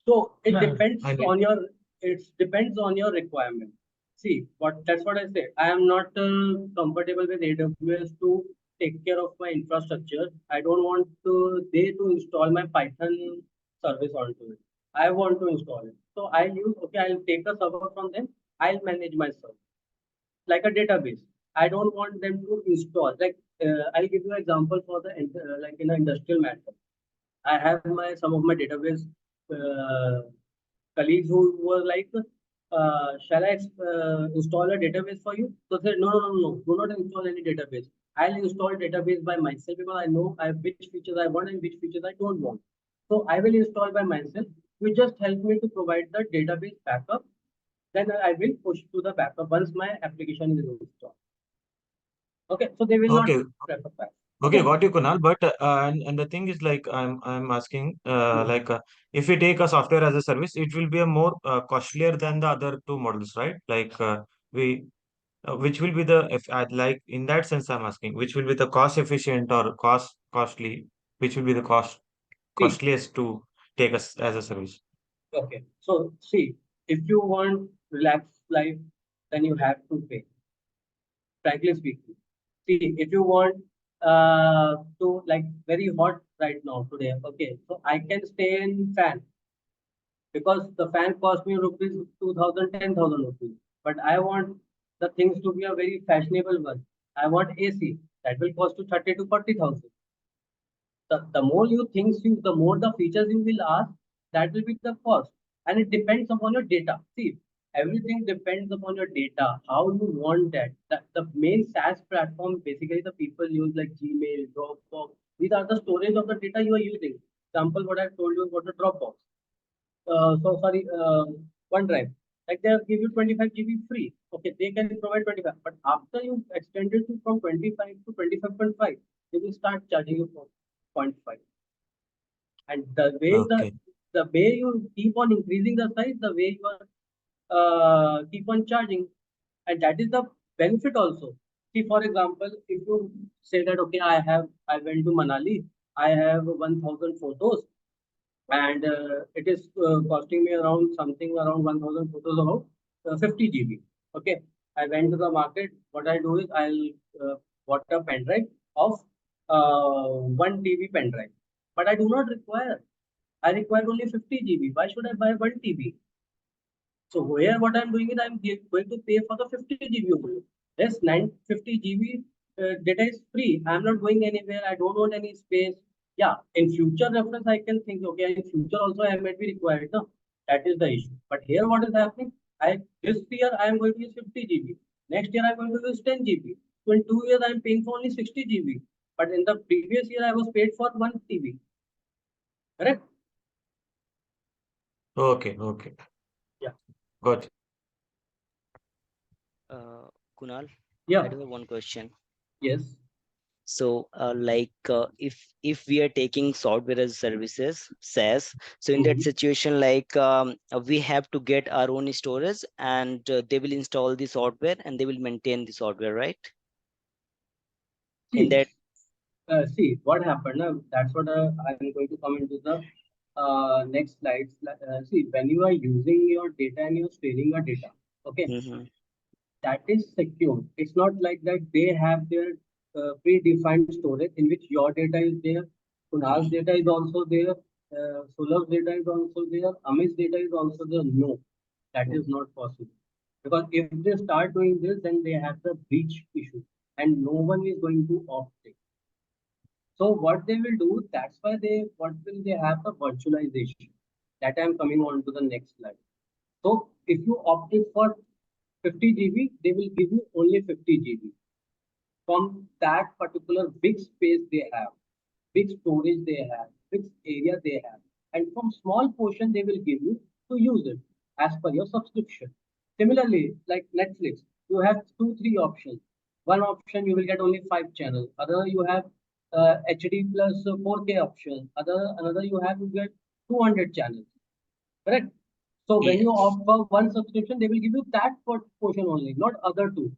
So it depends I mean- on your. It depends on your requirement. See, that's what I said. I am not comfortable with AWS to take care of my infrastructure. I don't want to install my Python service onto it. I want to install it. So I'll take a server from them. I'll manage my server like a database. I don't want them to install. Like I'll give you an example for the like in an industrial matter. I have some of my database colleagues who were like, "Shall I install a database for you?" So I said, no, do not install any database. I'll install database by myself because I know which features I want and which features I don't want. So I will install by myself. You just help me to provide the database backup. Then I will push to the backup once my application is installed. Okay, so they will Okay. not prefer that. Okay, got you, Kunal. But and the thing is, like, I'm asking, like, if we take a software as a service, it will be a more costlier than the other two models, right? Like, we which will be the if like in that sense, I'm asking, which will be the cost efficient or costly, which will be the See, costliest to take us as a service. okay, so see, if you want relaxed life, then you have to pay. Frankly speaking, see, if you want to like very hot right now today, okay, so I can stay in fan because the fan cost me rupees 2000, 10,000 rupees. But I want the things to be a very fashionable one. I want AC that will cost to 30 to 40,000. The more you things you, the more the features you will ask, that will be the cost. And it depends upon your data. See, everything depends upon your data, how you want that. The main SaaS platform, basically the people use like Gmail, Dropbox. These are the storage of the data you are using. Example, what I told you about the Dropbox. OneDrive. Like they give you 25 GB free. Okay, they can provide 25. But after you extend it from 25 to 25.5, they will start charging you for 0.5. And Okay. the way you keep on increasing the size, the way you are keep on charging, and that is the benefit also. See, for example, if you say that okay, I went to Manali, I have 1,000 photos, and it is costing me around something around 1,000 photos about 50 GB. Okay, I went to the market. What I do is I'll bought a pen drive of 1 TB pen drive, but I do not require. I require only 50 GB. Why should I buy 1 TB? So here what I'm doing is going to pay for the 50 GB only. Yes, 950 GB data is free. I'm not going anywhere. I don't want any space. Yeah, in future reference, I can think, okay, in future also I might be required. No, that is the issue. But here, what is happening? This year I am going to use 50 GB. Next year I'm going to use 10 GB. So in 2 years I'm paying for only 60 GB. But in the previous year I was paid for 1 TB. Correct? Okay, okay. Yeah. Got it. Kunal, I Yeah. do have one question. Yes. So, if we are taking software as services, SaaS, so in that Mhm. situation, we have to get our own storage, and they will install the software and they will maintain the software, right? In See, that, see what happened. That's what I'm going to come into the next slides. See, when you are using your data and you're storing your data, okay, Mhm. that is secure. It's not like that they have their predefined storage in which your data is there, Kunal's data is also there, Sulabh's data is also there, Amit's data is also there. No, that is not possible. Because if they start doing this, then they have the breach issue, and no one is going to opt it. So what they will do, that's why what will they have the virtualization. That I'm coming on to the next slide. So if you opted for 50 GB, they will give you only 50 GB from that particular big space they have, big storage they have, big area they have, and from small portion they will give you to use it as per your subscription. Similarly, like Netflix, you have 2, 3 options. One option you will get only 5 channels. Other you have HD plus 4K option. Another you have to get 200 channels. Correct. So when you Yes. opt for one subscription, they will give you that portion only, not other two,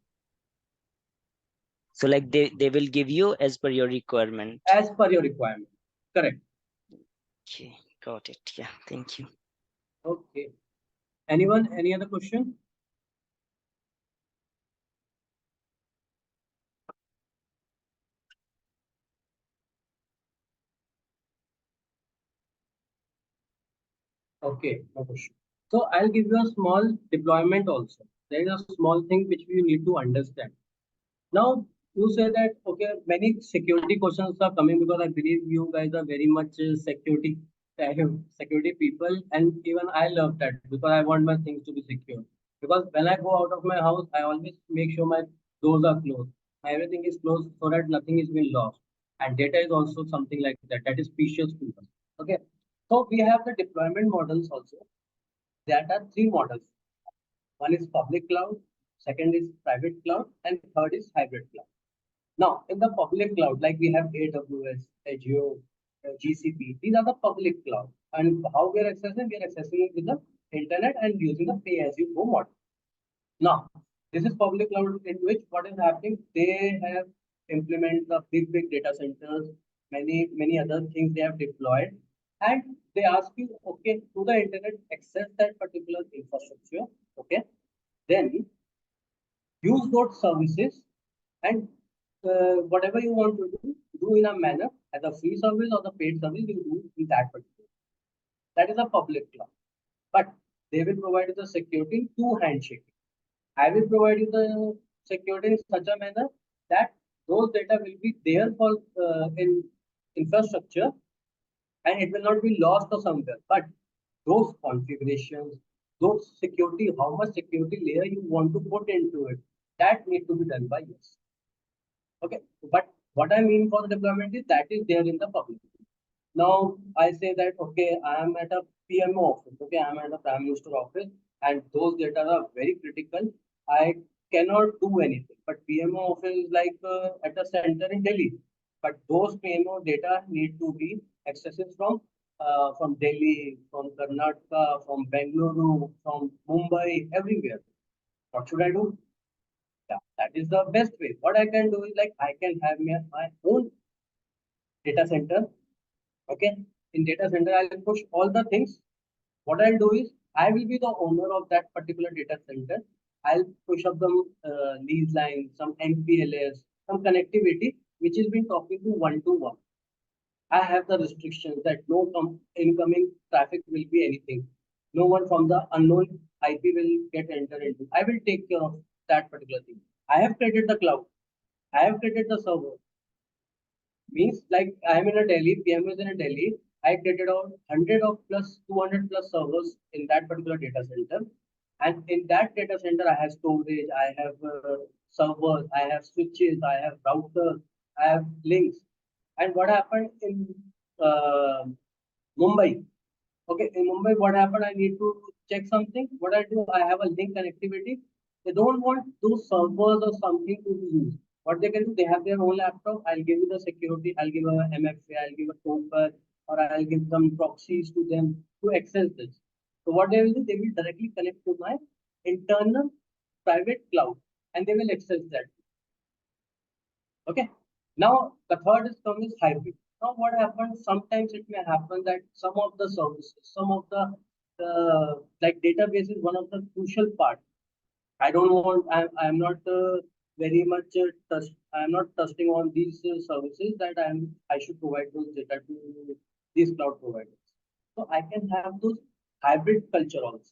So like they will give you as per your requirement. as per your requirement. Correct. Okay, got it. Yeah, thank you. Okay. Anyone? Any other question? Okay, no question. So I'll give you a small deployment also. There is a small thing which we need to understand. Now, you say that, okay, many security questions are coming because I believe you guys are very much security people, and even I love that because I want my things to be secure. Because when I go out of my house, I always make sure my doors are closed. Everything is closed so that nothing is being lost. And data is also something like that. That is precious to us. Okay. So we have the deployment models also. There are 3 models. One is public cloud, second is private cloud, and third is hybrid cloud. Now, in the public cloud, like we have AWS, Azure, GCP, these are the public cloud. And how we are accessing? We are accessing it with the internet and using the pay-as-you-go model. Now, this is public cloud in which what is happening? They have implemented the big data centers, many other things they have deployed, and they ask you, okay, to the internet, access that particular infrastructure, okay, then use those services and whatever you want to do in a manner as a free service or the paid service, you do in that particular. That is a public cloud. But they will provide you the security to handshake. I will provide you the security in such a manner that those data will be there for in infrastructure and it will not be lost or somewhere. But those configurations, those security, how much security layer you want to put into it, that need to be done by you. Okay, but what I mean for the deployment is that is there in the public. Now I say that okay, I am at a PMO office. Okay, I am at a Prime Minister office, and those data are very critical. I cannot do anything. But PMO office is like at a center in Delhi. But those PMO data need to be accessed from Delhi, from Karnataka, from Bengaluru, from Mumbai, everywhere. What should I do? Yeah, that is the best way. What I can do is like I can have my own data center. Okay, in data center, I'll push all the things. What I'll do is I will be the owner of that particular data center. I'll push up some lease lines, some MPLS, some connectivity, which has been talking to one. I have the restrictions that no incoming traffic will be anything. No one from the unknown IP will get entered into. I will take care of that particular thing. I have created the cloud. I have created the server. Means like I am in a Delhi, PM is in a Delhi. I created out 100 of plus 200 plus servers in that particular data center. And in that data center, I have storage, I have servers, I have switches, I have routers, I have links. And what happened in Mumbai? Okay, in Mumbai, what happened? I need to check something. What I do, I have a link connectivity. They don't want those servers or something to be used. What they can do, they have their own laptop. I'll give you the security. I'll give a MFA. I'll give a token, or I'll give some proxies to them to access this. So what they will do, they will directly connect to my internal private cloud, and they will access that. Okay. Now the third is come is hybrid. Now what happens? Sometimes it may happen that some of the services, some of the like database is one of the crucial part. I don't want. I'm not very much trust. I'm not trusting on these services that I should provide those data to these cloud providers. So I can have those hybrid culture also.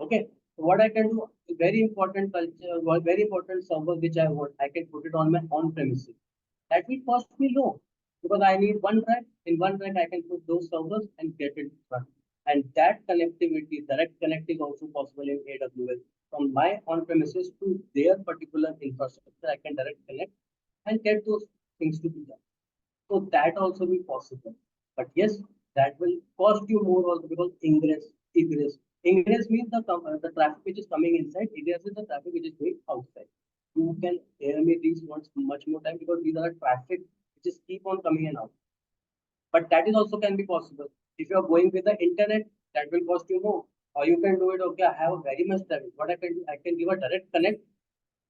Okay. So what I can do, very important culture, very important server which I want, I can put it on my on premises. That will cost me low because I need one rack. In one rack, I can put those servers and get it run. And that connectivity, direct connect is also possible in AWS. From my on premises to their particular infrastructure, I can direct connect and get those things to be done. So that also be possible. But yes, that will cost you more also because ingress, egress. Ingress means the traffic which is coming inside. Egress is the traffic which is going outside. You can hear me these words much more time because these are the traffic which is keep on coming in out. But that is also can be possible. If you are going with the internet, that will cost you more. Or you can do it, okay, I have a very much traffic. What I can do, I can give a direct connect,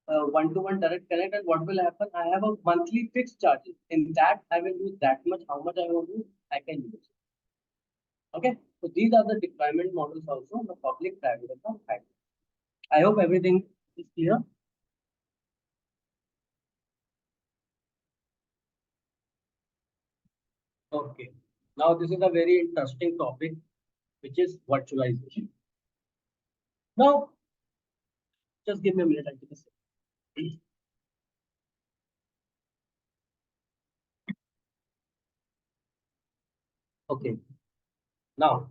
one-to-one direct connect, and what will happen? I have a monthly fixed charges. In that, I will use that much. How much I want to, I can use. Okay, so these are the deployment models also, the public, private, and the private. I hope everything is clear. Okay, now this is a very interesting topic, which is virtualization. Now, just give me a minute, I'll take a second. Okay, now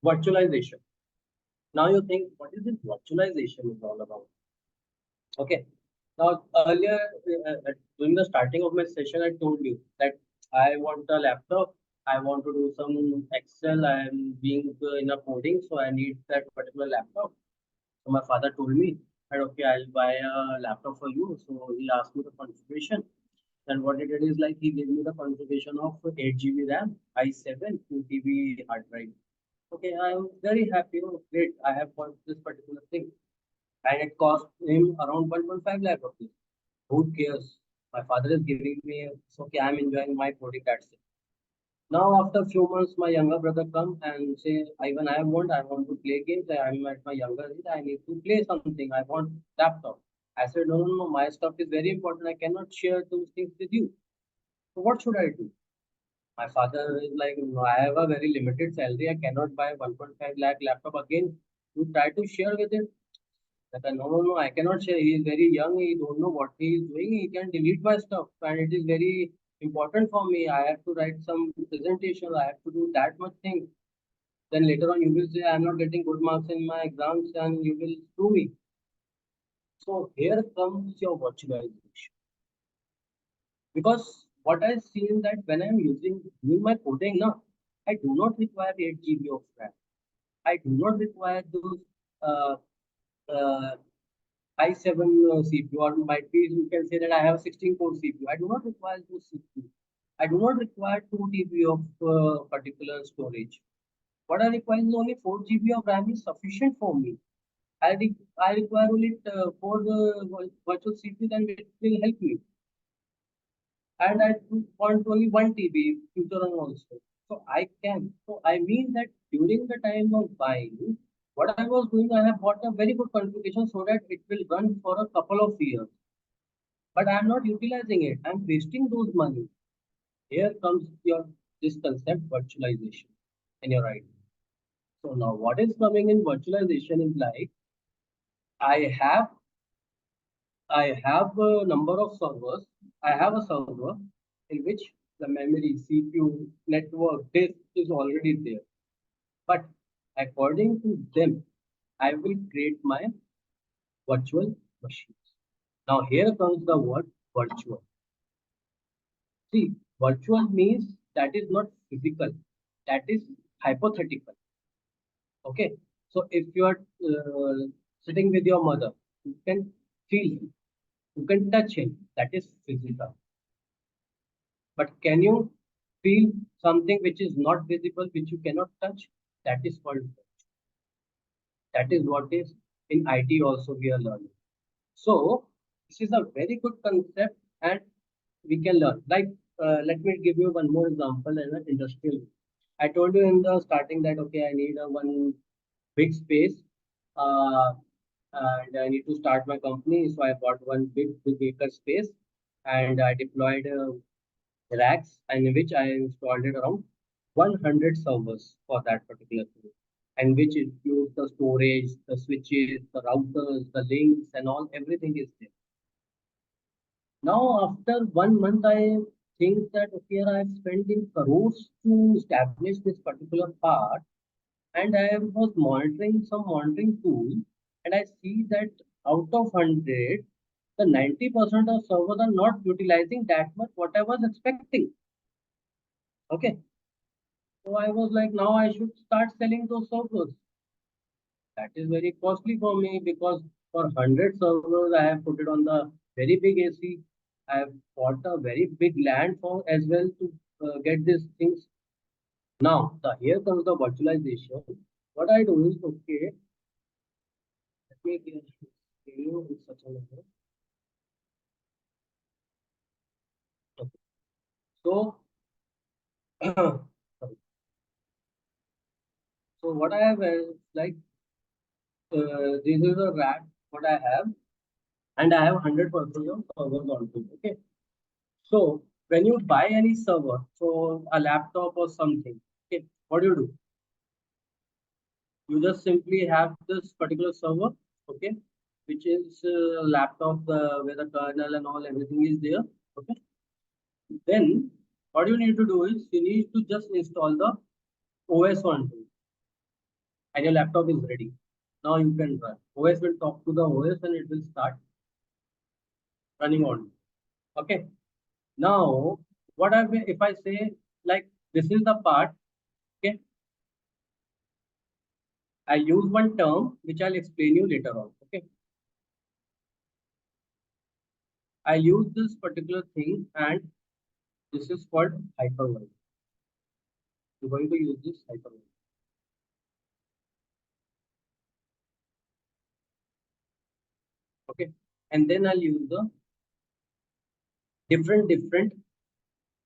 virtualization. Now you think, what is this virtualization is all about? Okay. Now earlier, during the starting of my session, I told you that I want a laptop. I want to do some Excel. I am being in a coding, so I need that particular laptop. So my father told me that okay, I'll buy a laptop for you. So he asked me the configuration. And what he did is like he gave me the configuration of 8 GB RAM, i7, 2 TB hard drive. Okay, I'm very happy. Oh, great. I have got this particular thing. And it cost him around 1.5 lakh rupees. Who cares? My father is giving me, it's okay, I'm enjoying my 40 cats. Now, after a few months, my younger brother come and say, Ivan, I want to play games. I'm at my younger age. I need to play something. I want laptop. I said, no, no, no, my stuff is very important. I cannot share those things with you. So what should I do? My father is like, no, I have a very limited salary. I cannot buy 1.5 lakh laptop again. You try to share with him. Like, no, no, no, I cannot share. He is very young. He don't know what he is doing. He can delete my stuff. And it is very important for me. I have to write some presentation. I have to do that much thing. Then later on, you will say, I'm not getting good marks in my exams and you will sue me. So here comes your virtualization. Because what I see is that when I'm using my coding now, I do not require 8 GB of RAM. I do not require those uh, uh, i7 CPU, or might be you can say that I have a 16 core CPU. I do not require those CPU. I do not require 2 TB of particular storage. What I require is only 4 GB of RAM is sufficient for me. I require only 4 virtual CPU, then it will help me. And I want only 1 TB future on also. So I can. So I mean that during the time of buying, what I was doing, I have bought a very good configuration so that it will run for a couple of years. But I'm not utilizing it. I'm wasting those money. Here comes your this concept virtualization in your idea. So now what is coming in virtualization is like I have I have a number of servers. I have a server in which the memory, CPU, network, disk is already there. But according to them, I will create my virtual machines. Now here comes the word virtual. See, virtual means that is not physical, that is hypothetical. Okay, so if you are sitting with your mother, you can feel him, you can touch him, that is physical. But can you feel something which is not visible, which you cannot touch? That is called virtual. That is what is in IT also we are learning. So this is a very good concept and we can learn. Like let me give you one more example in an industrial. I told you in the starting that okay, I need a one big space uh, and I need to start my company. So I bought one big acre space and I deployed racks in which I installed it around 100 servers for that particular thing, and which includes the storage, the switches, the routers, the links, and all everything is there. Now, after 1 month, I think that okay, I have spent in crores to establish this particular part, and I was monitoring some monitoring tool, and I see that out of 100, the 90% of servers are not utilizing that much what I was expecting. Okay, so I was like, now I should start selling those servers. That is very costly for me because for 100 servers, I have put it on the very big AC. I have bought a very big land for as well to get these things. Now, here comes the virtualization. What I do is, okay, let me give you in such a manner. Okay. So, sorry. So what I have is like, this is a rack, what I have, and I have 100% of servers on it. Okay. So when you buy any server, so a laptop or something, okay, what do? You just simply have this particular server, okay, which is a laptop where the kernel and all everything is there, okay. Then what you need to do is you need to just install the OS onto it, and your laptop is ready. Now you can run. OS will talk to the OS and it will start running on. Okay. Now, what if I say like this is the part, okay, I use one term which I'll explain you later on. Okay. I use this particular thing and this is called hypervisor. You're going to use this hypervisor. Okay. And then I'll use the different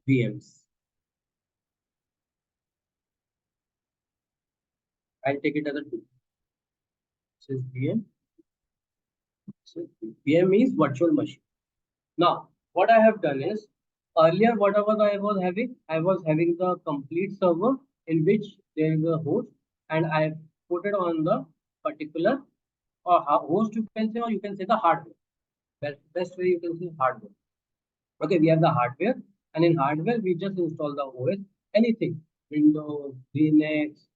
VMs. I'll take it as a two. This is VM. VM means virtual machine. Now, what I have done is earlier, whatever I was having the complete server in which there is a host, and I put it on the particular or host you can say, or you can say the hardware. Best way you can say hardware. Okay, we have the hardware, and in hardware we just install the OS, anything, Windows, Linux,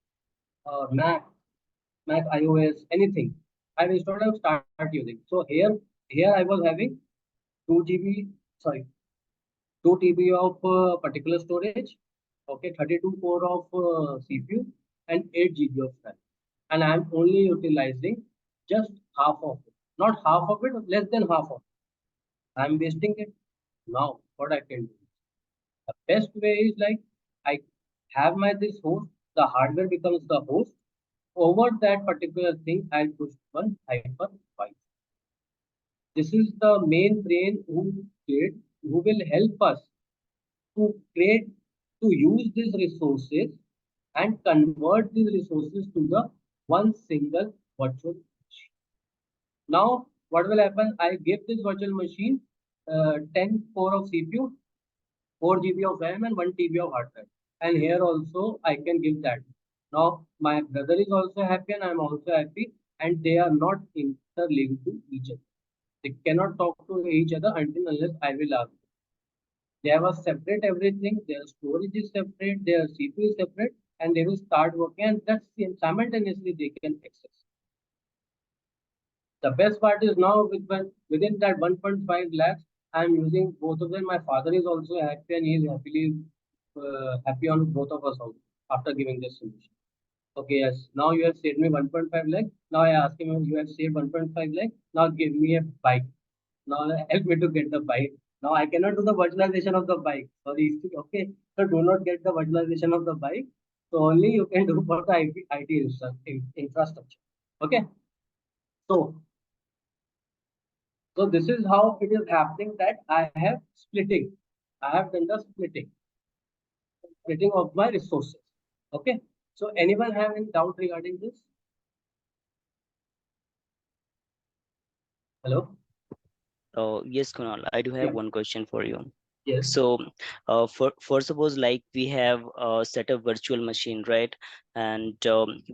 Mac, iOS, anything. I've installed and start using. So here I was having 2 GB, sorry, 2 TB of particular storage, okay, 32 core of CPU, and 8 GB of RAM. And I'm only utilizing just half of it, not half of it, less than half of it. I'm wasting it. Now, what I can do? The best way is like I have my this host, the hardware becomes the host. Over that particular thing, I push one hypervisor. This is the main brain who will help us to create, to use these resources and convert these resources to the one single virtual machine. Now, what will happen? I give this virtual machine 10 core of CPU, 4 GB of RAM, and 1 TB of hard drive. And here also I can give that. Now, my brother is also happy and I'm also happy, and they are not interlinked to each other. They cannot talk to each other until unless I will ask. They have a separate everything. Their storage is separate. Their CPU is separate, and they will start working, and that's simultaneously they can access. The best part is now within that 1.5 lakhs, I'm using both of them. My father is also happy, and he's happily happy on both of us also after giving this solution. Okay, yes. Now you have saved me 1.5 lakh. Now I ask him, you have saved 1.5 lakh. Now give me a bike. Now help me to get the bike. Now I cannot do the virtualization of the bike. Sorry. Okay. So do not get the virtualization of the bike. So only you can do for the IT infrastructure. Okay. So this is how it is happening that I have splitting. I have done the splitting of my resources. Okay. So anyone have any doubt regarding this? Hello? Yes, Kunal, I do have Yeah. one question for you. Yes. So, for suppose like we have a set of virtual machine, right? And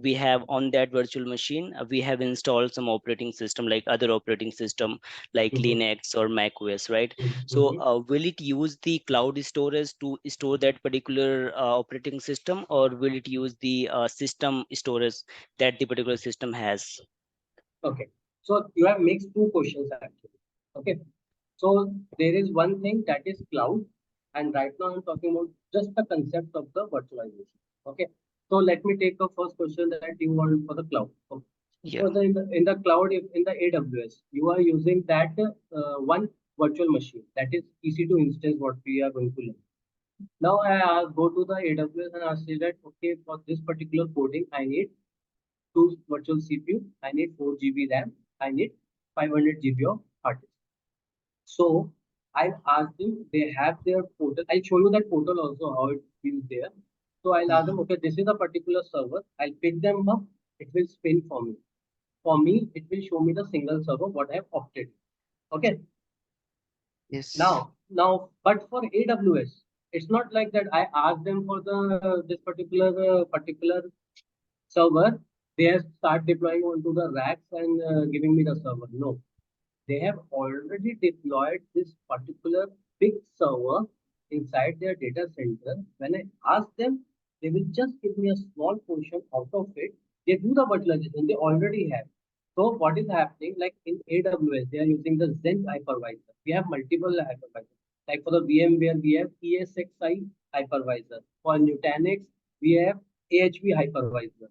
we have on that virtual machine, we have installed some operating system like other operating system like Mhm. Linux or Mac OS, right? So, Mhm. will it use the cloud storage to store that particular operating system, or will it use the system storage that the particular system has? Okay. So you have mixed two questions actually. Okay. So there is one thing that is cloud, and right now I'm talking about just the concept of the virtualization. Okay. So let me take the first question that you want for the cloud. Okay. Yeah. So in the cloud, if in the AWS, you are using that one virtual machine, that is EC2 instance, what we are going to learn. Now I go to the AWS and I say that okay, for this particular coding, I need two virtual CPU, I need 4 GB RAM, I need 500 GB of hard disk. So I'll ask them, they have their portal. I'll show you that portal also, how it feels there. So I'll ask them, okay, this is a particular server. I'll pick them up. It will spin for me. For me, it will show me the single server, what I have opted. Okay. Yes. But for AWS, it's not like that. I ask them for the this particular server. They have start deploying onto the racks and giving me the server. No, they have already deployed this particular big server inside their data center. When I ask them, they will just give me a small portion out of it. They do the virtualization, they already have. So what is happening, like in AWS, they are using the Zen hypervisor. We have multiple hypervisors. Like for the VMware, we have ESXi hypervisor. For Nutanix, we have AHV hypervisor.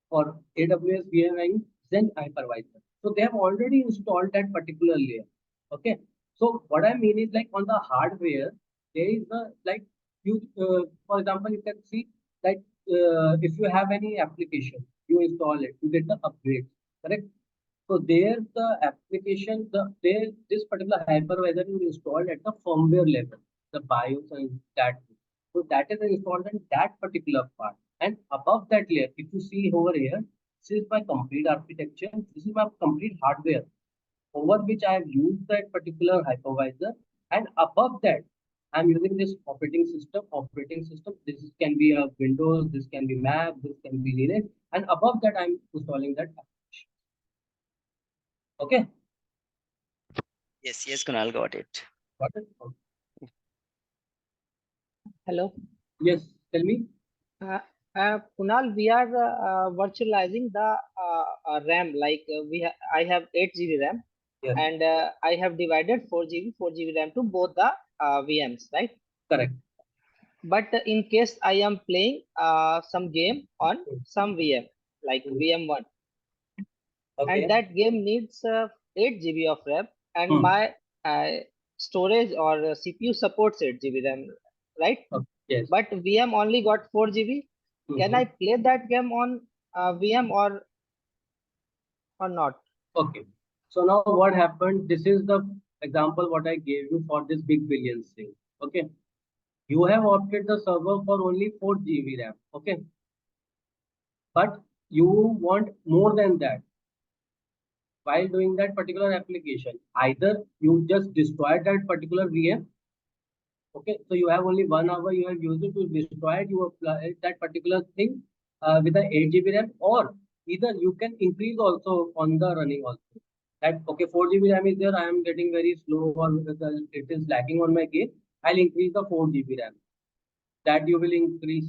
For AWS, we are having Zen hypervisor. So they have already installed that particular layer. Okay. So what I mean is like on the hardware, there is a like you, for example, you can see that if you have any application, you install it, you get the upgrades, correct? So there the application, this particular hypervisor is installed at the firmware level, the BIOS and that. So that is installed in that particular part. And above that layer, if you see over here, this is my complete architecture. This is my complete hardware over which I have used that particular hypervisor. And above that, I'm using this operating system. Operating system. This can be a Windows. This can be Mac. This can be Linux. And above that, I'm installing that application. Okay. Yes, Kunal, got it. Got it? Hello. Yes. Tell me. Kunal, we are virtualizing the RAM. Like I have 8 GB RAM, Yes. and I have divided 4 GB RAM to both the VMs, right? Correct. But in case I am playing some game on some VM, like VM1, Okay. and that game needs 8 GB of RAM, and Hmm. my storage or CPU supports 8 GB RAM, right? Yes. But VM only got 4 GB. Can I play that game on VM or not? Okay. So now what happened? This is the example what I gave you for this big billions thing. Okay. You have opted the server for only 4 GB RAM. Okay. But you want more than that while doing that particular application. Either you just destroy that particular VM. Okay. So you have only 1 hour you have used it to destroy it. You apply that particular thing with the 8 GB RAM, or either you can increase also on the running also. That okay, 4 GB RAM is there, I am getting very slow or it is lacking on my game, I'll increase the 4 GB RAM. That you will increase.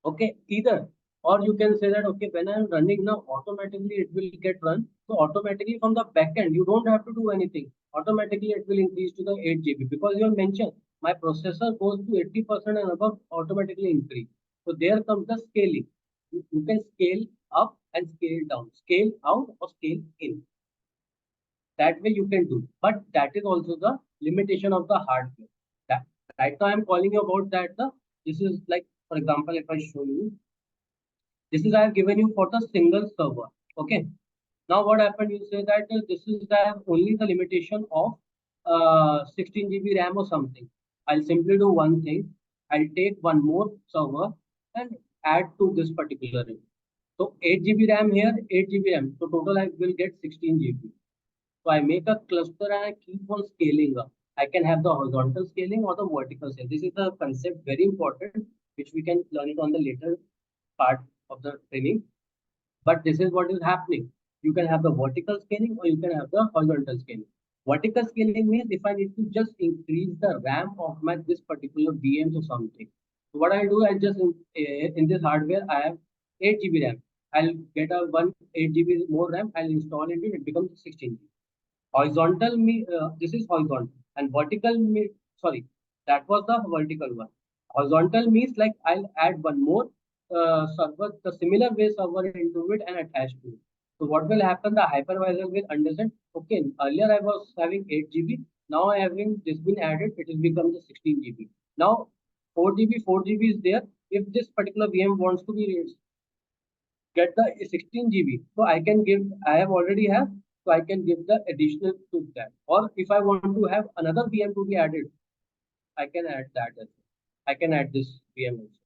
Okay, either. Or you can say that okay, when I'm running now, automatically it will get run. So automatically from the backend, you don't have to do anything. Automatically it will increase to the 8 GB because you have mentioned my processor goes to 80% and above, automatically increase. So there comes the scaling. You can scale up and scale down, scale out or scale in. That way you can do, but that is also the limitation of the hardware. That right now I'm calling you about that. This is like, for example, if I show you, this is I have given you for the single server. Okay. Now what happened? You say that this is the only the limitation of 16 GB RAM or something. I'll simply do one thing. I'll take one more server and add to this particular ring. So 8 GB RAM here, 8 GB RAM. So total I will get 16 GB. So I make a cluster and I keep on scaling up. I can have the horizontal scaling or the vertical scaling. This is the concept very important, which we can learn it on the later part of the training. But this is what is happening. You can have the vertical scaling or you can have the horizontal scaling. Vertical scaling means if I need to just increase the RAM of my this particular VMs or something. So what I do, I just in this hardware I have 8 GB RAM. I'll get a 8 GB more RAM. I'll install it. It becomes 16 GB. Horizontal this is horizontal and vertical sorry, that was the vertical one. Horizontal means like I'll add one more server, the similar way server into it and attach to it. So what will happen? The hypervisor will understand. Okay, earlier I was having 8 GB. Now I having this been added. It has become the 16 GB. Now 4 GB is there. If this particular VM wants to be get the 16 GB. So I can give, I have already have, so I can give the additional to that. Or if I want to have another VM to be added, I can add that as well. I can add this VM also.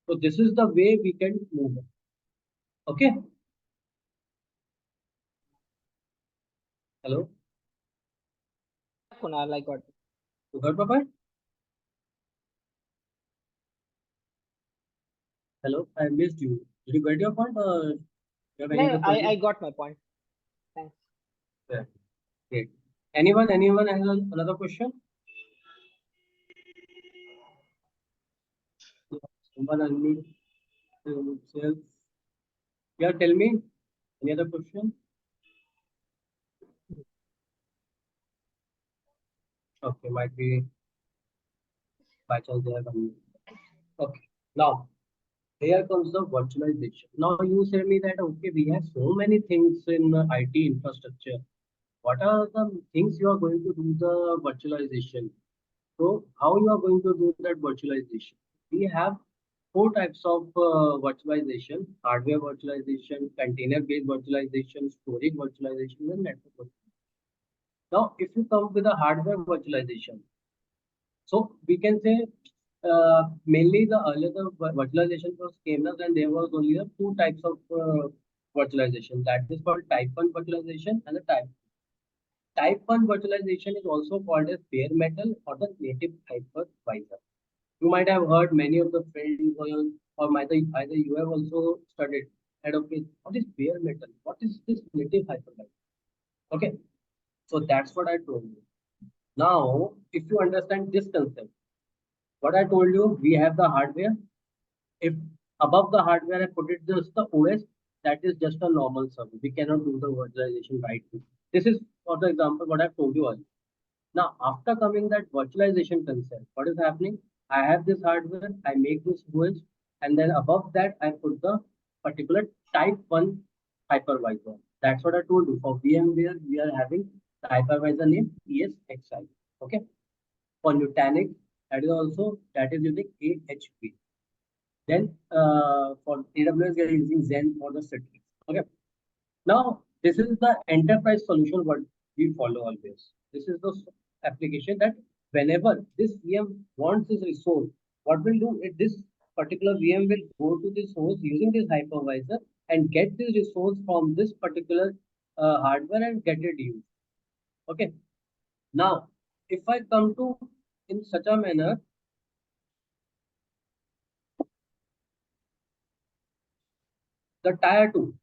So this is the way we can move it. Okay. Hello. Kunal, I got it. You got my point? Hello, I missed you. Did you get your point or you have any No, other question? I got my point. Thanks. Yeah. Great. Anyone has another question? Someone unmute himself. Yeah, tell me. Any other question? Okay, might be by chance they have unmuted. Okay. Now, here comes the virtualization. Now you say me that okay, we have so many things in IT infrastructure. What are the things you are going to do the virtualization? So how you are going to do that virtualization? We have four types of virtualization: hardware virtualization, container-based virtualization, storage virtualization, and network virtualization. Now, if you come with a hardware virtualization, so we can say mainly the earlier the virtualization was came up and there was only two types of virtualization. That is called type 1 virtualization and the type 1 virtualization is also called as bare metal or the native hypervisor. You might have heard many of the friends or either you have also studied that okay, what is bare metal? What is this native hypervisor? Okay, so that's what I told you. Now, if you understand this concept, what I told you, we have the hardware. If above the hardware I put it just the OS, that is just a normal server. We cannot do the virtualization right now. This is for the example what I've told you earlier. Now, after coming that virtualization concept, what is happening? I have this hardware, I make this OS, and then above that I put the particular type 1 hypervisor. That's what I told you. For VMware, we are having the hypervisor name ESXi. Okay. For Nutanix, that is using AHV. Then for AWS, we are using Zen for the cities. Okay. Now, this is the enterprise solution what we follow always. This is the application that whenever this VM wants this resource, what will do is this particular VM will go to this source using this hypervisor and get this resource from this particular hardware and get it used. Okay. Now, if I come to in such a manner, the tier 2.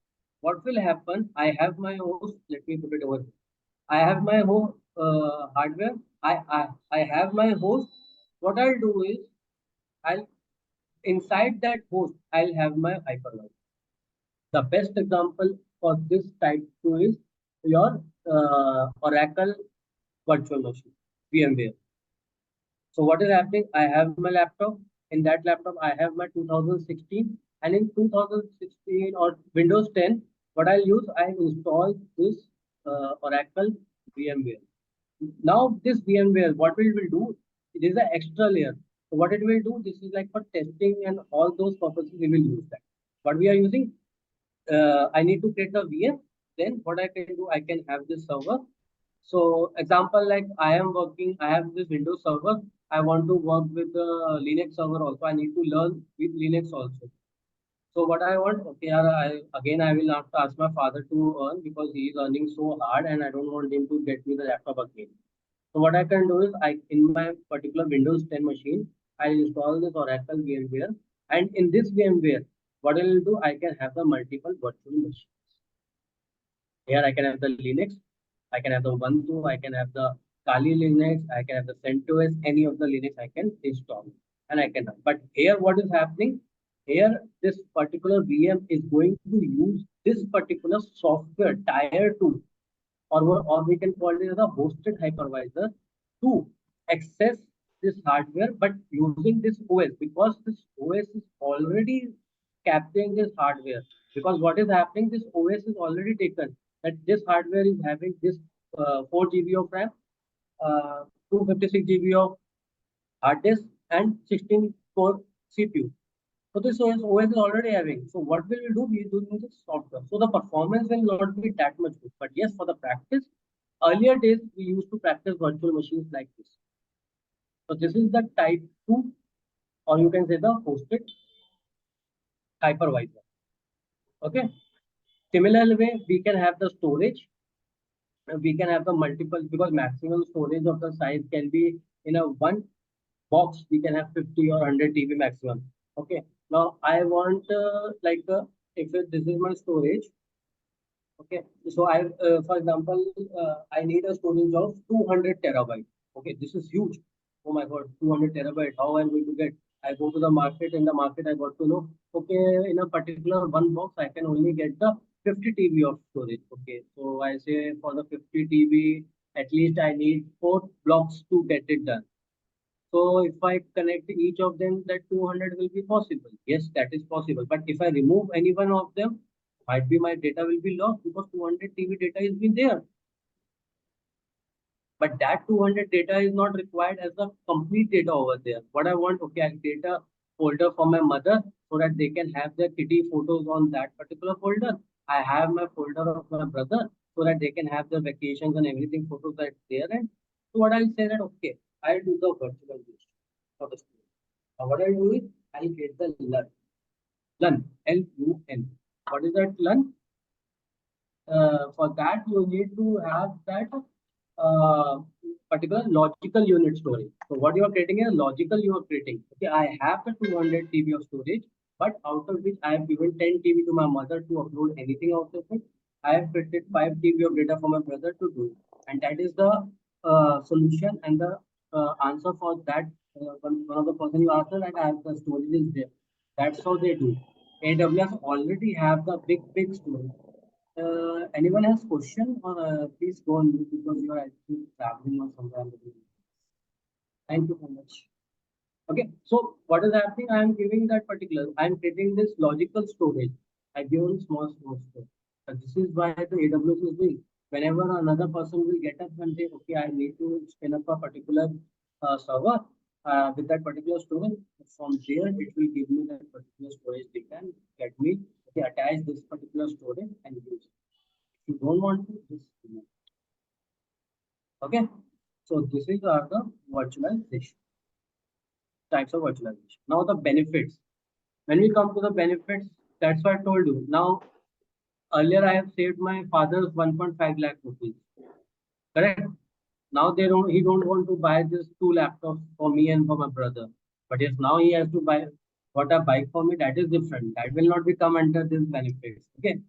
what will happen? I have my host. Let me put it over here. I have my home hardware. I have my host. What I'll do is I'll inside that host I'll have my hypervisor. The best example for this type 2 is your Oracle virtual machine, VMware. So what is happening? I have my laptop. In that laptop, I have my 2016, and in 2016 or Windows 10, what I'll use, I install this Oracle VMware. Now this VMware, what we will do? It is an extra layer. So what it will do? This is like for testing and all those purposes. We will use that. What we are using? I need to create a VM. Then what I can do? I can have this server. So example like I am working, I have this Windows server. I want to work with the Linux server also. I need to learn with Linux also. So what I want, okay, I will have to ask my father to earn because he is earning so hard and I don't want him to get me the laptop again. So what I can do is in my particular Windows 10 machine, I install this Oracle VMware, and in this VMware, what I will do, I can have the multiple virtual machines. Here I can have the Linux, I can have the Ubuntu, I can have the Kali Linux, I can have the CentOS, any of the Linux I can install and I can have. But here what is happening? Here this particular VM is going to use this particular software tier 2, or we can call it as a hosted hypervisor to access this hardware, but using this OS, because this OS is already capturing this hardware. Because what is happening, this OS is already taken that this hardware is having this 4 GB of RAM, 256 GB of hard disk, and 16 core CPU. So this OS is already having. So what will we do? We do use the software. So the performance will not be that much good. But yes, for the practice, earlier days we used to practice virtual machines like this. So this is the type 2, or you can say the hosted hypervisor. Okay. Similar way, we can have the storage. We can have the multiple, because maximum storage of the size can be in a one box. We can have 50 or 100 TB maximum. Okay. Now I want if this is my storage. Okay, so for example, I need a storage of 200 terabyte. Okay, this is huge. Oh my God, 200 terabyte. How I'm going to get? I go to the market. In the market, I got to know. Okay, in a particular one box, I can only get the 50 TB of storage. Okay, so I say for the 50 TB, at least I need 4 blocks to get it done. So if I connect each of them, that 200 will be possible. Yes, that is possible. But if I remove any one of them, might be my data will be lost because 200 TB data is been there. But that 200 data is not required as the complete data over there. What I want, okay, I'll create a folder for my mother so that they can have their kitty photos on that particular folder. I have my folder of my brother so that they can have their vacations and everything photos that there. And so what I'll say that, okay, I'll do the virtualization for the student. Now what I'll do is I'll get the LUN, LUN. What is that LUN? For that you need to have that uh, particular logical unit storage. So what you are creating is logical you are creating. Okay, I have the 200 TB of storage, but out of which I have given 10 TB to my mother to upload anything out of it. I have created 5 TB of data for my brother to do, and that is the solution and the answer for that. One of the person you asked that I have the storage is there. That's how they do. AWS already have the big storage. Anyone has question, or please go on mute because you are actually traveling or somewhere. Thank you so much. Okay, so what is happening? I am giving that particular. I am creating this logical storage. I given small storage. This is why the AWS is doing. Whenever another person will get up and say, okay, I need to spin up a particular server with that particular storage. From there, it will give me that particular storage. They can get me, okay, attach this particular storage and use it. If you don't want to, just remove. Okay, so this is the virtualization, types of virtualization. Now the benefits. When we come to the benefits, that's what I told you. Now, earlier I have saved my father's 1.5 lakh rupees. Correct? Now he don't want to buy this 2 laptops for me and for my brother. But yes, now he has to buy what a bike for me. That is different. That will not become under this benefits. Okay.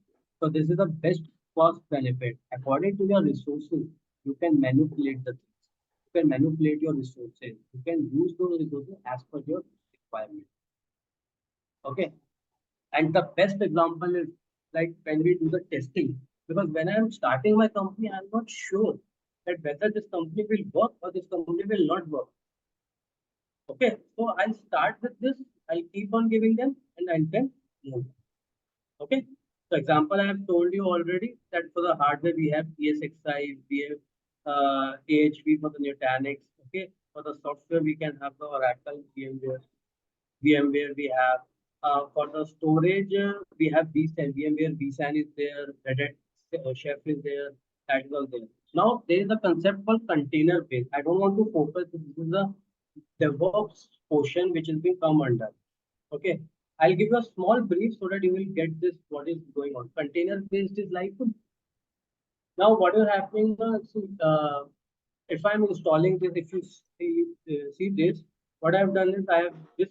So this is the best cost benefit. According to your resources, you can manipulate the things. You can manipulate your resources. You can use those resources as per your requirement. Okay. And the best example is like when we do the testing. Because when I'm starting my company, I'm not sure that whether this company will work or this company will not work. Okay, so I'll start with this. I'll keep on giving them and I'll then move. Okay. So example I have told you already that for the hardware we have ESXi, we have AHV for the Nutanix. Okay. For the software we can have the Oracle, VMware we have. For the storage, we have vSAN. VMware vSAN is there. Red Hat Chef is there. That is all there. Now there is a concept called container based. I don't want to focus. This is the DevOps portion which is being come under. Okay. I'll give you a small brief so that you will get this what is going on. Container based is like now what is happening. If I'm installing this, if you see this, what I've done is I have this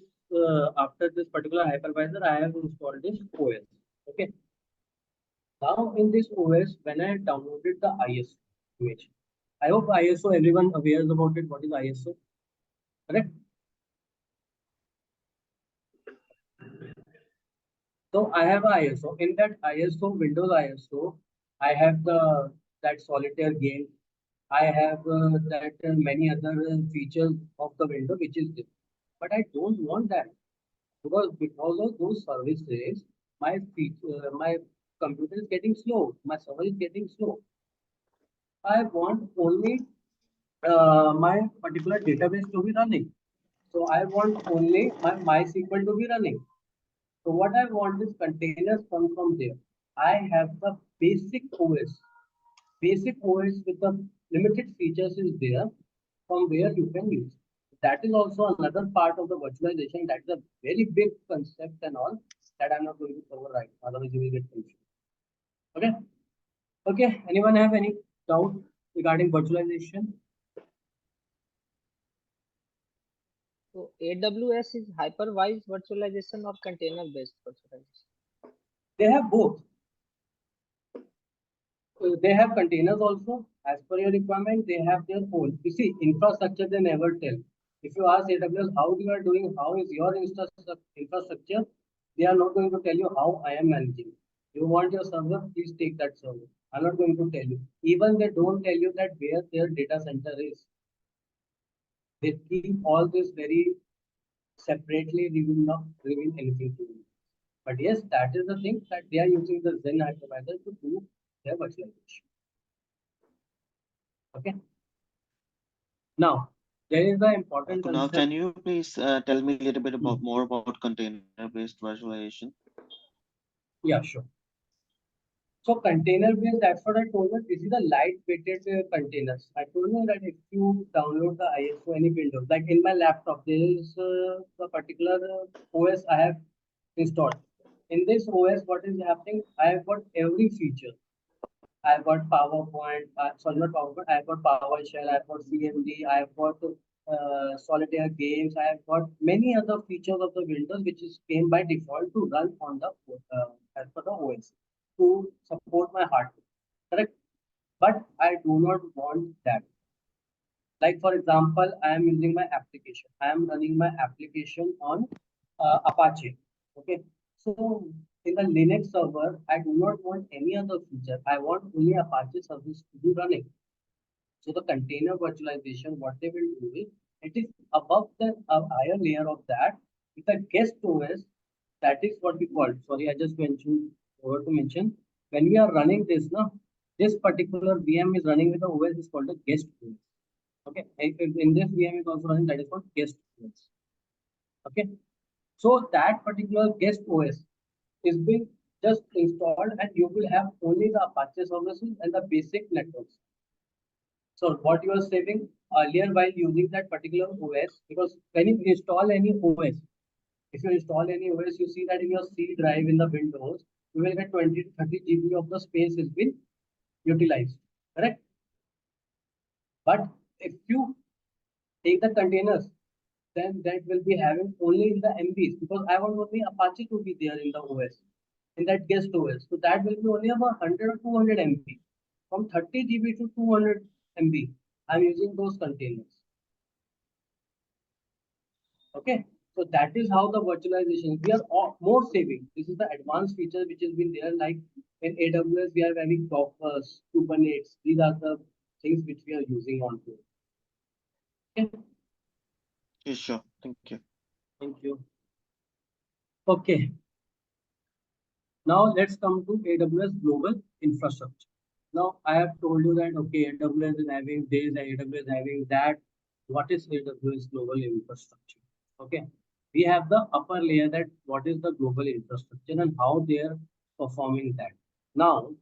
after this particular hypervisor, I have installed this OS. Okay. Now in this OS, when I downloaded the ISO image, I hope ISO everyone aware about it. What is ISO? Correct. So I have a ISO. In that ISO, Windows ISO, I have the that solitaire game. I have that many other features of the window which is there. But I don't want that because of those services, my computer is getting slow. My server is getting slow. I want only my particular database to be running. So I want only my MySQL to be running. So what I want is containers come from there. I have the basic OS. Basic OS with the limited features is there from where you can use. That is also another part of the virtualization. That's a very big concept and all that I'm not going to cover right. Otherwise you will get confused. Okay. Okay. Anyone have any doubt regarding virtualization? So AWS is hypervised virtualization or container-based virtualization? They have both. They have containers also. As per your requirement, they have their own. You see, infrastructure they never tell. If you ask AWS how you are doing, how is your infrastructure, they are not going to tell you how I am managing. You want your server, please take that server. I'm not going to tell you. Even they don't tell you that where their data center is. They keep all this very separately. They will not reveal anything to you. But yes, that is the thing that they are using the Zen hypervisor to do their virtualization. Okay. Now, there is the important Kunal, concept. can you please tell me a little bit about more about container-based virtualization? Yeah, sure. So container-based, that's what I told you. This is a light-weighted containers. I told you that if you download the ISO any Windows, like in my laptop, there is a particular OS I have installed. In this OS, what is happening? I have got every feature. I've got PowerPoint, sorry, not PowerPoint, I've got PowerShell, I've got CMD, I've got solitaire games, I've got many other features of the Windows which is came by default to run on the as per the OS to support my hardware. Correct? But I do not want that. Like for example, I am using my application. I am running my application on Apache. Okay. So in the Linux server, I do not want any other feature. I want only Apache service to be running. So the container virtualization, what they will do is, it is above the higher layer of that. It's a guest OS. That is what we call. Sorry, I just mentioned over to mention. When we are running this, now this particular VM is running with the OS is called a guest OS. Okay, in this VM is also running, that is called guest OS. Okay, so that particular guest OS is being just installed, and you will have only the Apache services and the basic networks. So what you are saving earlier while using that particular OS, because when you install any OS, if you install any OS, you see that in your C drive in the Windows, you will get 20 to 30 GB of the space has been utilized. Correct? But if you take the containers, then that will be having only in the MBs because I want only Apache to be there in the OS. in that guest OS. So that will be only about 100 or 200 MB. From 30 GB to 200 MB, I'm using those containers. Okay, so that is how the virtualization, we are more saving. This is the advanced feature which has been there. Like in AWS, we are having Dockers, Kubernetes. These are the things which we are using on to. Okay. Yeah, sure. Thank you. Thank you. Okay. Now let's come to AWS global infrastructure. Now I have told you that okay, AWS is having this, AWS is having that. What is AWS global infrastructure? Okay, we have the upper layer, that what is the global infrastructure and how they are performing that. Now,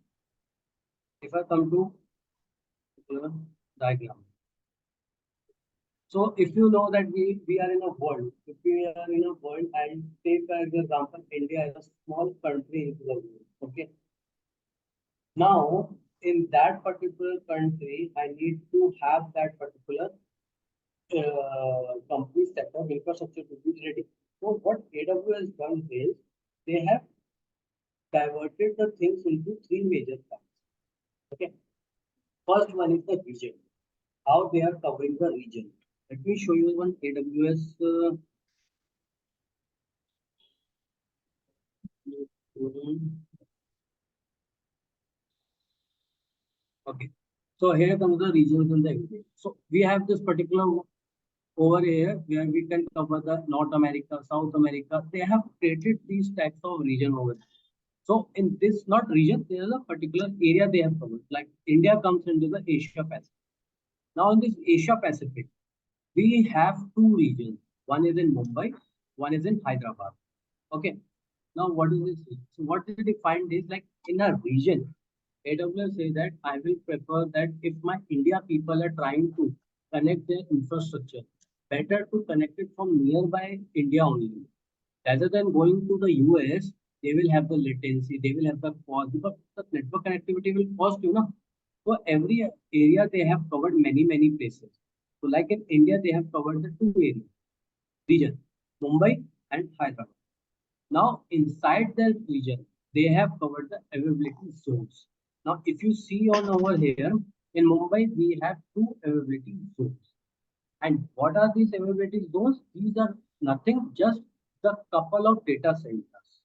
if I come to the diagram. So if you know that we are in a world, if we are in a world, I take as example India as a small country into the world. Okay. Now, in that particular country, I need to have that particular company setup infrastructure to be ready. So what AWS done is they have diverted the things into three major parts. Okay. First one is the region. How they are covering the region. Let me show you one AWS. Okay. So here comes the regions and the everything. So we have this particular over here where we can cover the North America, South America. They have created these types of region over there. So in this not region, there is a particular area they have covered. Like India comes into the Asia Pacific. Now in this Asia Pacific, we have two regions. One is in Mumbai, one is in Hyderabad. Okay. Now what is this? So what they find is like in a region, AWS say that I will prefer that if my India people are trying to connect their infrastructure, better to connect it from nearby India only. Rather than going to the US, they will have the latency, they will have the cost, because the network connectivity will cost you know. For every area they have covered many places. So like in India, they have covered the two areas, region, Mumbai and Hyderabad. Now, inside that region, they have covered the availability zones. Now, if you see on over here, in Mumbai, we have two availability zones. And what are these availability zones? These are nothing, just the couple of data centers.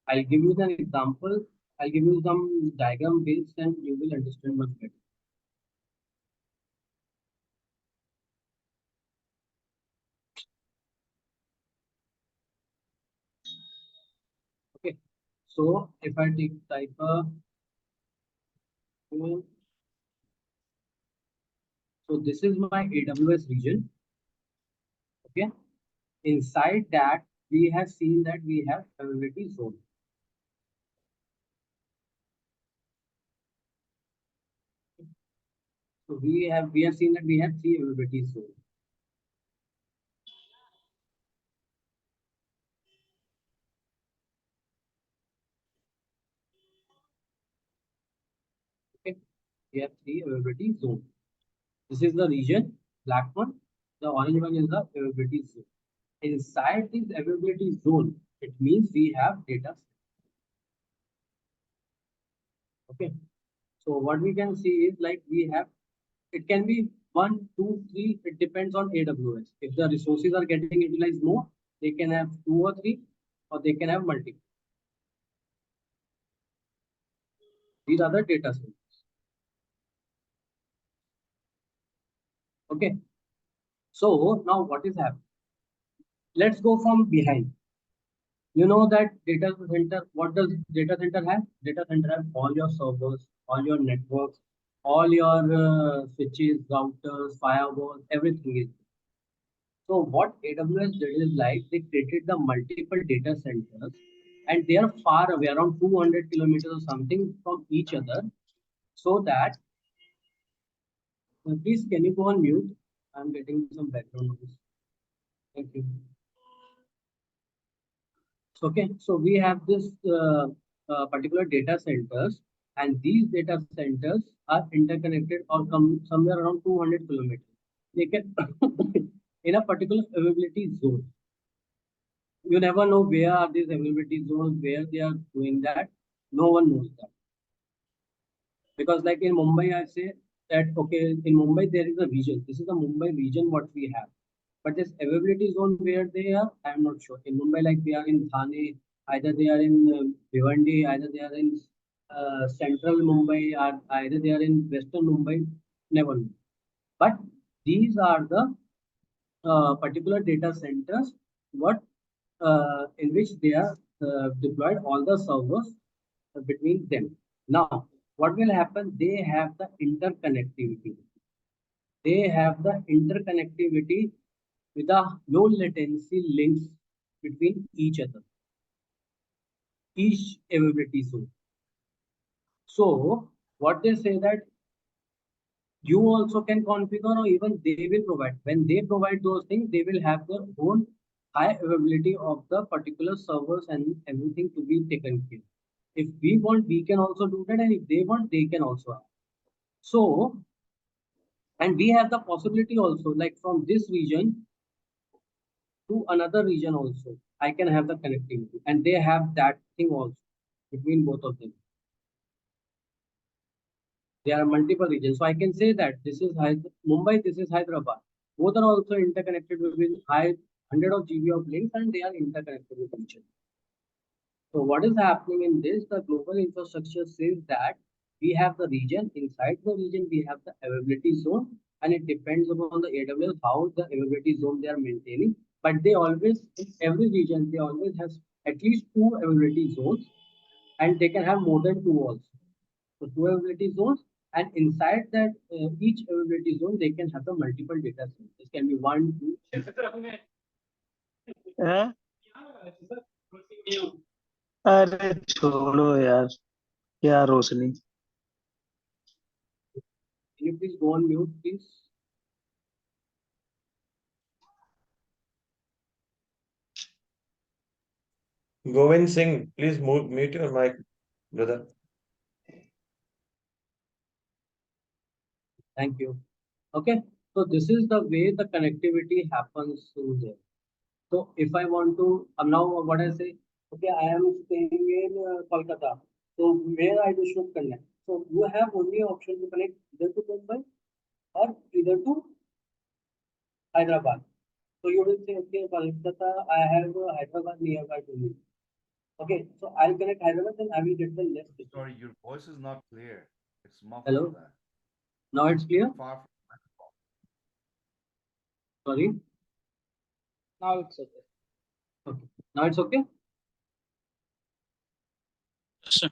I'll give you an example. I'll give you some diagram based and you will understand much better. Okay. So if I take type so this is my AWS region. Okay. Inside that, we have seen that we have availability zone. So we have seen that we have three availability zones. Okay. We have three availability zones. This is the region, black one. The orange one is the availability zone. Inside this availability zone, it means we have data. Okay. So what we can see is like we have, it can be 1, 2, 3. It depends on AWS. If the resources are getting utilized more, they can have 2 or 3, or they can have multiple. These are the data centers. Okay. So now what is happening? Let's go from behind. You know that data center, what does data center have? Data center have all your servers, all your networks, all your switches, routers, firewalls, everything is. So what AWS did is like they created the multiple data centers and they are far away, around 200 kilometers or something from each other. So that, please can you go on mute? I'm getting some background noise. Thank you. Okay, so we have this particular data centers, and these data centers are interconnected or come somewhere around 200 kilometers. They can in a particular availability zone. You never know where are these availability zones, where they are doing that. No one knows that. Because like in Mumbai, I say that, okay, in Mumbai, there is a region. This is the Mumbai region, what we have. But this availability zone where they are, I am not sure. In Mumbai, like they are in Thane, either they are in Bhiwandi, either they are in central Mumbai, or either they are in western Mumbai, never know. But these are the particular data centers, what in which they are deployed all the servers between them. Now, what will happen? They have the interconnectivity. They have the interconnectivity with the low latency links between each other, each availability zone. So, what they say that you also can configure, or even they will provide. When they provide those things, they will have their own high availability of the particular servers and everything to be taken care. If we want, we can also do that, and if they want, they can also have. So, and we have the possibility also, like from this region to another region also, I can have the connectivity, and they have that thing also between both of them. There are multiple regions. So I can say that this is Mumbai, this is Hyderabad. Both are also interconnected with high 100 of GB of links, and they are interconnected with each other. So what is happening in this? The global infrastructure says that we have the region. Inside the region, we have the availability zone, and it depends upon the AWS how the availability zone they are maintaining. But they always, in every region, they always have at least two availability zones, and they can have more than two also. So two availability zones, and inside that each availability zone, they can have the multiple data sets. This can be one, two. हाँ? अरे छोड़ो यार, क्या रोशनी. Can you please go on mute, please? Govind Singh, please mute your mic, brother. Thank you. Okay, so this is the way the connectivity happens through there. So if I want to, now what I say, okay, I am staying in Kolkata. So where I should connect? So you have only option to connect either to Mumbai or either to Hyderabad. So you will say, okay, Kolkata, I have Hyderabad nearby to me. Okay, so I'll connect Hyderabad and I will get the less. Sorry, your voice is not clear. It's muffled. Hello? Now it's clear? Far Sorry? Now it's okay. Okay. Now it's okay? Sir.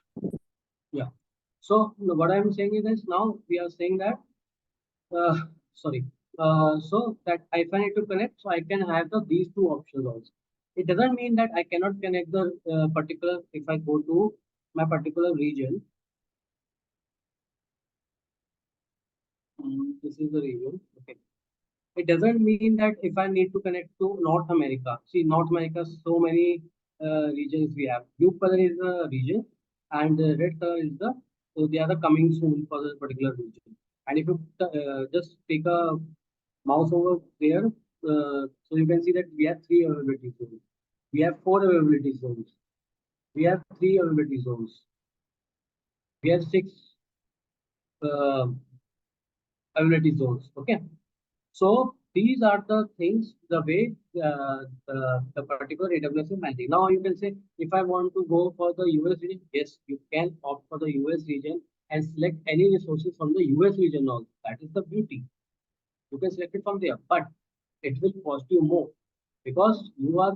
Yeah. So what I'm saying is this, now we are saying that sorry. So that if I need to connect, so I can have these two options also. It doesn't mean that I cannot connect the particular, if I go to my particular region. This is the region. Okay. It doesn't mean that if I need to connect to North America. See, North America, so many regions we have. Blue color is the region, and red color is the, so they are the coming soon for the particular region. And if you just take a mouse over there, so you can see that we have three availability zones. We have four availability zones. We have three availability zones. We have six uh, availability zones. Okay. So these are the things, the way the particular AWS is managing. Now you can say, if I want to go for the US region, yes, you can opt for the US region and select any resources from the US region also. That is the beauty. You can select it from there, but it will cost you more because you are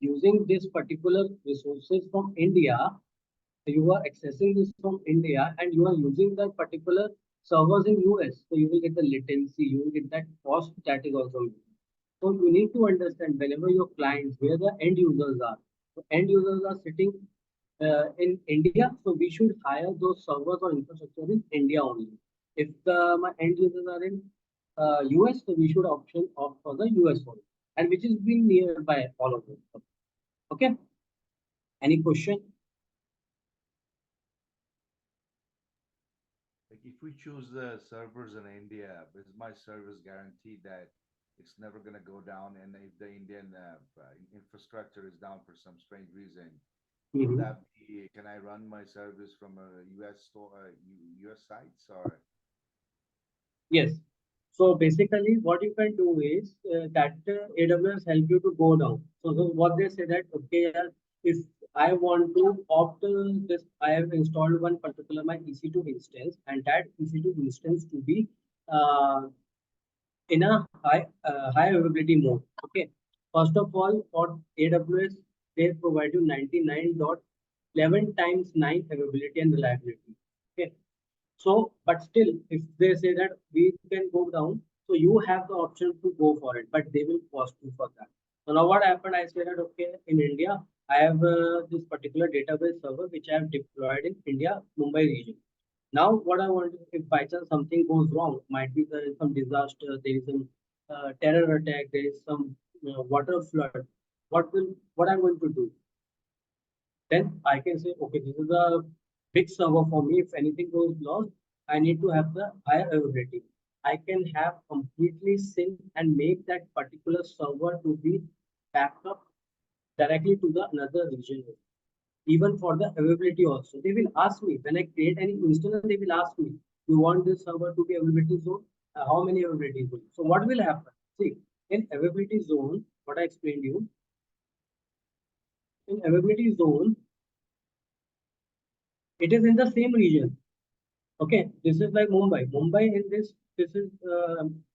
using this particular resources from India. You are accessing this from India and you are using the particular servers in US. So you will get the latency, you will get that cost that is also. So you need to understand whenever your clients, where the end users are. So end users are sitting in India, so we should hire those servers or infrastructure in India only. If my end users are in US, so we should opt for the US one, and which is being nearby all of them. Okay. Any question? Like if we choose the servers in India, is my service guaranteed that it's never going to go down. And if the Indian infrastructure is down for some strange reason, would that be, can I run my service from a US store, US sites, or? Yes. So basically, what you can do is that AWS help you to go down. So what they say that, okay, if I want to opt this, I have installed one particular my EC2 instance, and that EC2 instance to be uh, in a high availability mode. Okay. First of all, for AWS, they provide you 99.11 times 9 availability and reliability. Okay. So, but still, if they say that we can go down, so you have the option to go for it, but they will cost you for that. So now what happened? I said that okay, in India, I have this particular database server which I have deployed in India, Mumbai region. Now, what I want is, if by chance something goes wrong, might be there is some disaster, there is some terror attack, there is some water flood. What I'm going to do? Then I can say, okay, this is a big server for me. If anything goes lost, I need to have the higher availability. I can have completely sync and make that particular server to be backed up directly to the another region. Even for the availability also, they will ask me when I create any instance. They will ask me, you want this server to be availability zone? How many availability zones? So what will happen? See, in availability zone, what I explained you, in availability zone, it is in the same region. Okay, this is like Mumbai. Mumbai in this is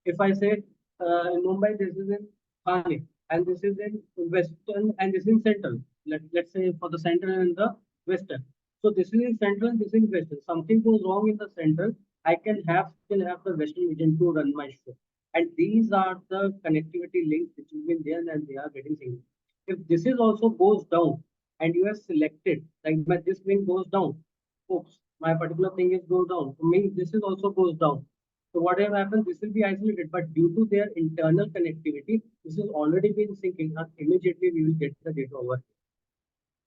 if I say in Mumbai, this is in Thane, and this is in Western, and this is in Central. Let's say for the Central and the Western. So this is in Central, this is in Western. Something goes wrong in the Central, I can still have the Western region to run my show. And these are the connectivity links which have been there and they are getting synced. If this is also goes down and you have selected, like this link goes down, folks, my particular thing is goes down. So means this is also goes down. So whatever happens, this will be isolated. But due to their internal connectivity, this has already been syncing. And immediately we will get the data over.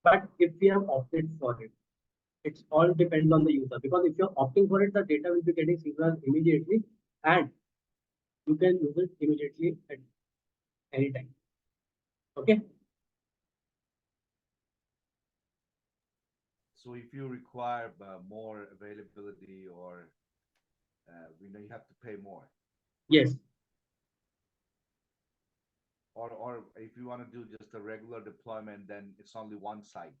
But if we have opted for it, it's all depends on the user. Because if you're opting for it, the data will be getting synchronized immediately, and you can use it immediately at any time. Okay. So if you require more availability, or we know you have to pay more. Yes. Or if you want to do just a regular deployment, then it's only one site.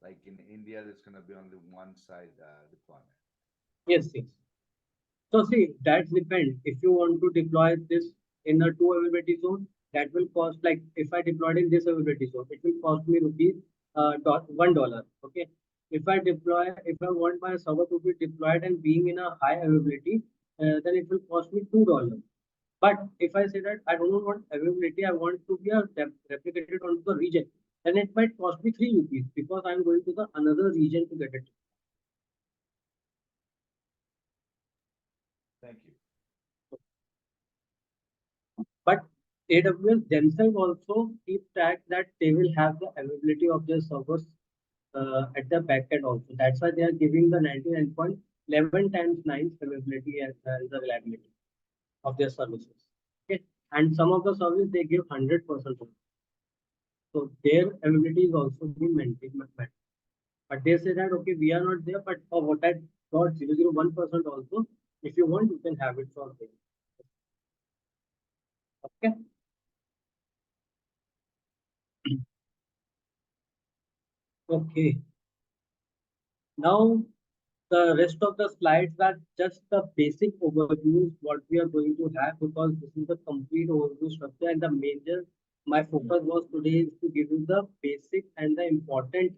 Like in India, there's going to be only one site deployment. Yes, yes. So see, that depends. If you want to deploy this in a 2 availability zone, that will cost, like if I deployed in this availability zone, it will cost me rupees $1. Okay. If I want my server to be deployed and being in a high availability, then it will cost me $2. But if I say that I don't want availability, I want to be replicated onto the region, then it might cost me 3 rupees because I'm going to the another region to get it. Thank you. But AWS themselves also keep track that they will have the availability of their servers at the backend also. That's why they are giving the 99.11 times 9 availability as the reliability of their services. Okay, and some of the services they give 100%. So their availability is also being maintained. But they say that okay, we are not there, but for what I got 0.001% also, if you want, you can have it for them. Okay. Okay. Now the rest of the slides are just the basic overviews what we are going to have, because this is the complete overview structure, and the major my focus was today is to give you the basic and the important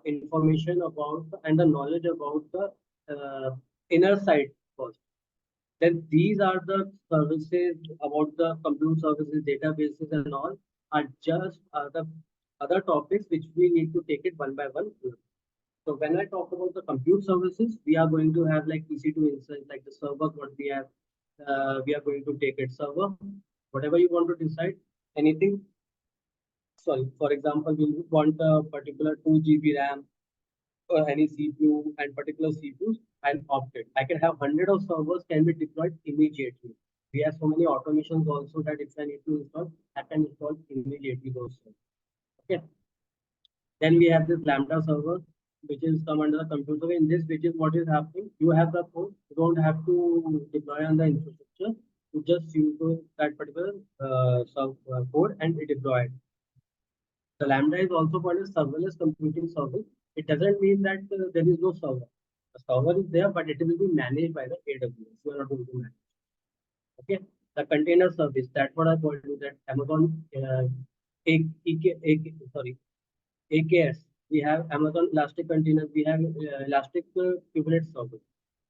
information about and the knowledge about the inner side first. Then these are the services about the compute services, databases, and all are just the other topics which we need to take it one by one. So when I talk about the compute services, we are going to have like EC2 instance, like the server, what we are going to take it server, whatever you want to decide, anything. Sorry, for example, we want a particular 2 GB RAM or any CPU and particular CPUs and opt it. I can have 100 of servers can be deployed immediately. We have so many automations also that if I need to install, I can install immediately those servers. Okay. Then we have this Lambda server, which is come under the computer. In this, which is what is happening. You have the code. You don't have to deploy on the infrastructure. You just use that particular code and it deploy it. The Lambda is also called a serverless computing service. It doesn't mean that there is no server. The server is there, but it will be managed by the AWS. You are not going to manage. Okay. The container service, that's what I told you that Amazon AKS. We have Amazon Elastic Containers. We have Elastic Kubernetes Service.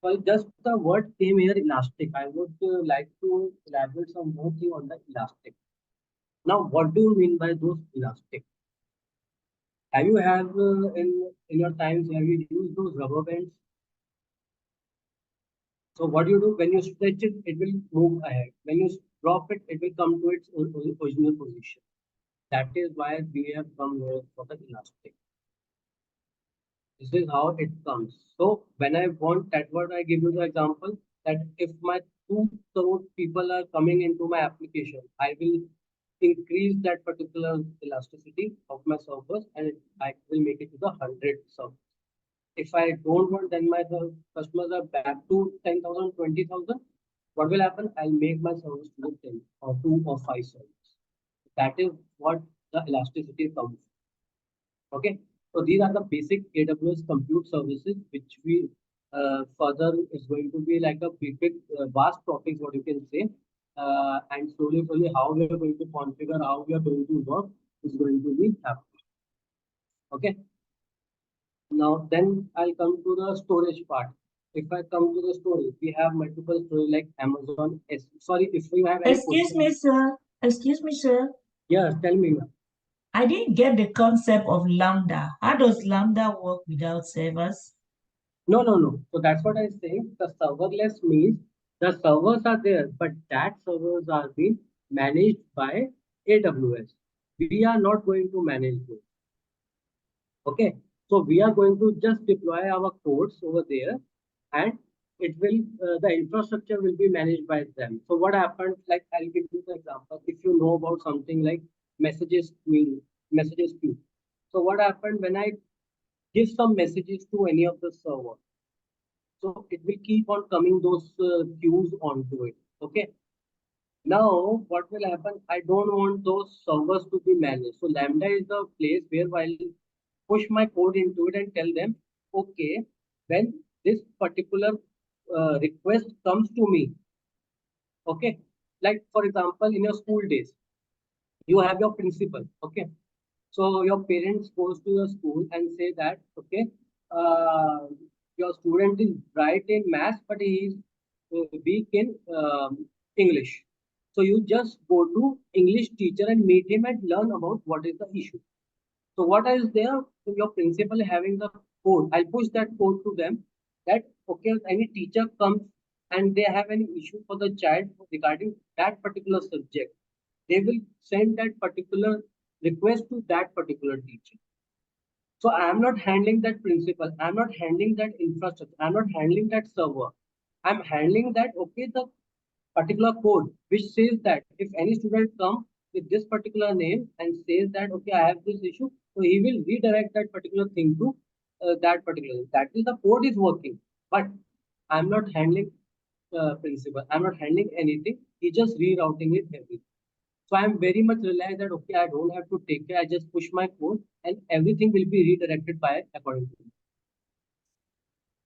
Well, just the word came here, Elastic. I would like to elaborate some more thing on the Elastic. Now, what do you mean by those Elastic? Have you in your times have you used those rubber bands? So what do you do when you stretch it? It will move ahead. When you drop it, it will come to its original position. That is why we have come here for the Elastic. This is how it comes. So when I want that, what I give you the example that if my 2 crore people are coming into my application, I will increase that particular elasticity of my servers and I will make it to the 100 servers. If I don't want, then my customers are back to 10,000, 20,000. What will happen? I'll make my service to 10 or 2 or 5 servers. That is what the elasticity comes. Okay. So these are the basic AWS compute services, which we further is going to be like a big vast topic, what you can say. And slowly, how we are going to configure, how we are going to work is going to be happening. Okay. Now, then I'll come to the storage part. If I come to the storage, we have multiple storage like Amazon. Sorry, if you have any Excuse me, sir. Excuse me, sir. Yes, tell me, ma'am. I didn't get the concept of Lambda. How does Lambda work without servers? No. So that's what I say. The serverless means the servers are there, but that servers are being managed by AWS. We are not going to manage those. Okay. So we are going to just deploy our codes over there and it will, the infrastructure will be managed by them. So what happens, like I'll give you the example. If you know about something like messages queue. So what happened when I give some messages to any of the server? So it will keep on coming those queues onto it. Okay. Now what will happen? I don't want those servers to be managed. So Lambda is the place where I'll push my code into it and tell them, okay, when this particular request comes to me, okay, like for example, in your school days, you have your principal, okay. So your parents goes to your school and say that, okay, your student is bright in maths, but he is weak in English. So you just go to English teacher and meet him and learn about what is the issue. So what is there? So your principal having the code. I'll push that code to them that, okay, any teacher comes and they have any issue for the child regarding that particular subject, they will send that particular request to that particular teacher. So I am not handling that principal. I'm not handling that infrastructure. I'm not handling that server. I'm handling that, okay, the particular code which says that if any student comes with this particular name and says that, okay, I have this issue, so he will redirect that particular thing to that particular. That is the code is working, but I'm not handling principal. I'm not handling anything. He's just rerouting it everything. So I'm very much realized that, okay, I don't have to take care. I just push my code and everything will be redirected by according to me.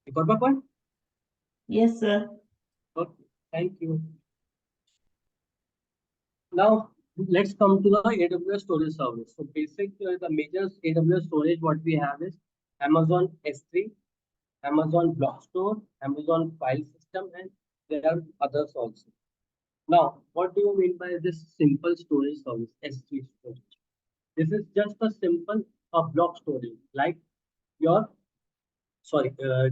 You got my point? Yes, sir. Okay, thank you. Now let's come to the AWS storage service. So the major AWS storage what we have is Amazon S3, Amazon Block Store, Amazon File System, and there are others also. Now, what do you mean by this simple storage service, S3 storage? This is just a simple block storage, like your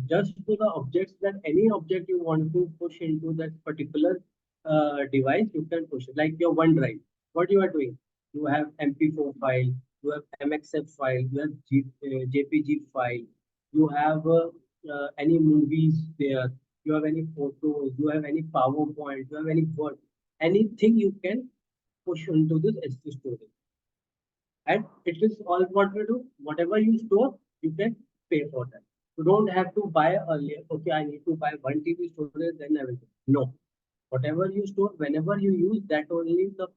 just to the objects that any object you want to push into that particular device, you can push it. Like your OneDrive, what you are doing? You have MP4 file, you have MXF file, you have JPG file, you have any movies there, you have any photos, you have any PowerPoint, you have any Word. anything you can push into this S3 storage. And it is all what we do. Whatever you store, you can pay for that. You don't have to buy earlier. Okay, I need to buy 1 TB storage, then everything. No. Whatever you store, whenever you use, that only the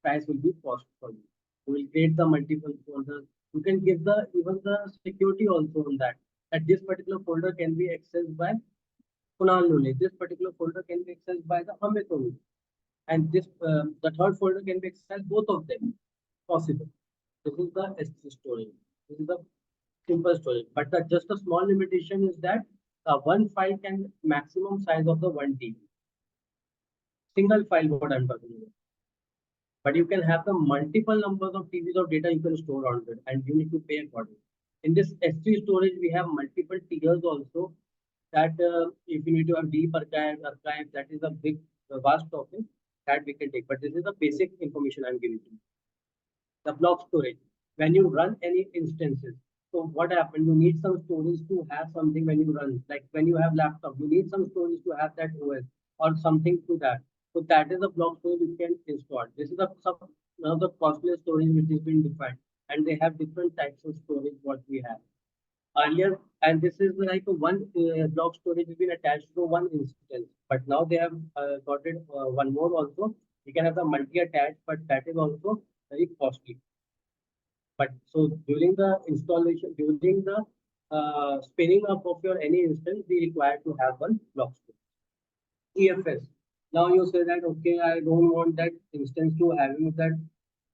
price will be cost for you. You will create the multiple folders. You can give the even the security also on that. That this particular folder can be accessed by Kunal only. This particular folder can be accessed by the Amit only. And this the third folder can be accessed both of them. Possible. This is the S3 storage. This is the simple storage. But just a small limitation is that one file can maximum size of the 1 TB. Single file what I'm talking about. But you can have the multiple numbers of TBs of data you can store on it, and you need to pay accordingly. In this S3 storage, we have multiple tiers also. That if you need to have deep archive, that is a big, vast topic that we can take. But this is the basic information I'm giving to you. The block storage. When you run any instances, so what happens? You need some storage to have something when you run. Like when you have laptop, you need some storage to have that OS or something to that. So that is the block storage you can install. This is one of the costly storage which has been defined, and they have different types of storage what we have earlier. And this is like a one block storage has been attached to one instance, but now they have got it one more also. You can have the multi-attached, but that is also very costly. But so during the installation, during the spinning up of your any instance, we require to have one block storage. EFS. Now you say that okay, I don't want that instance to having that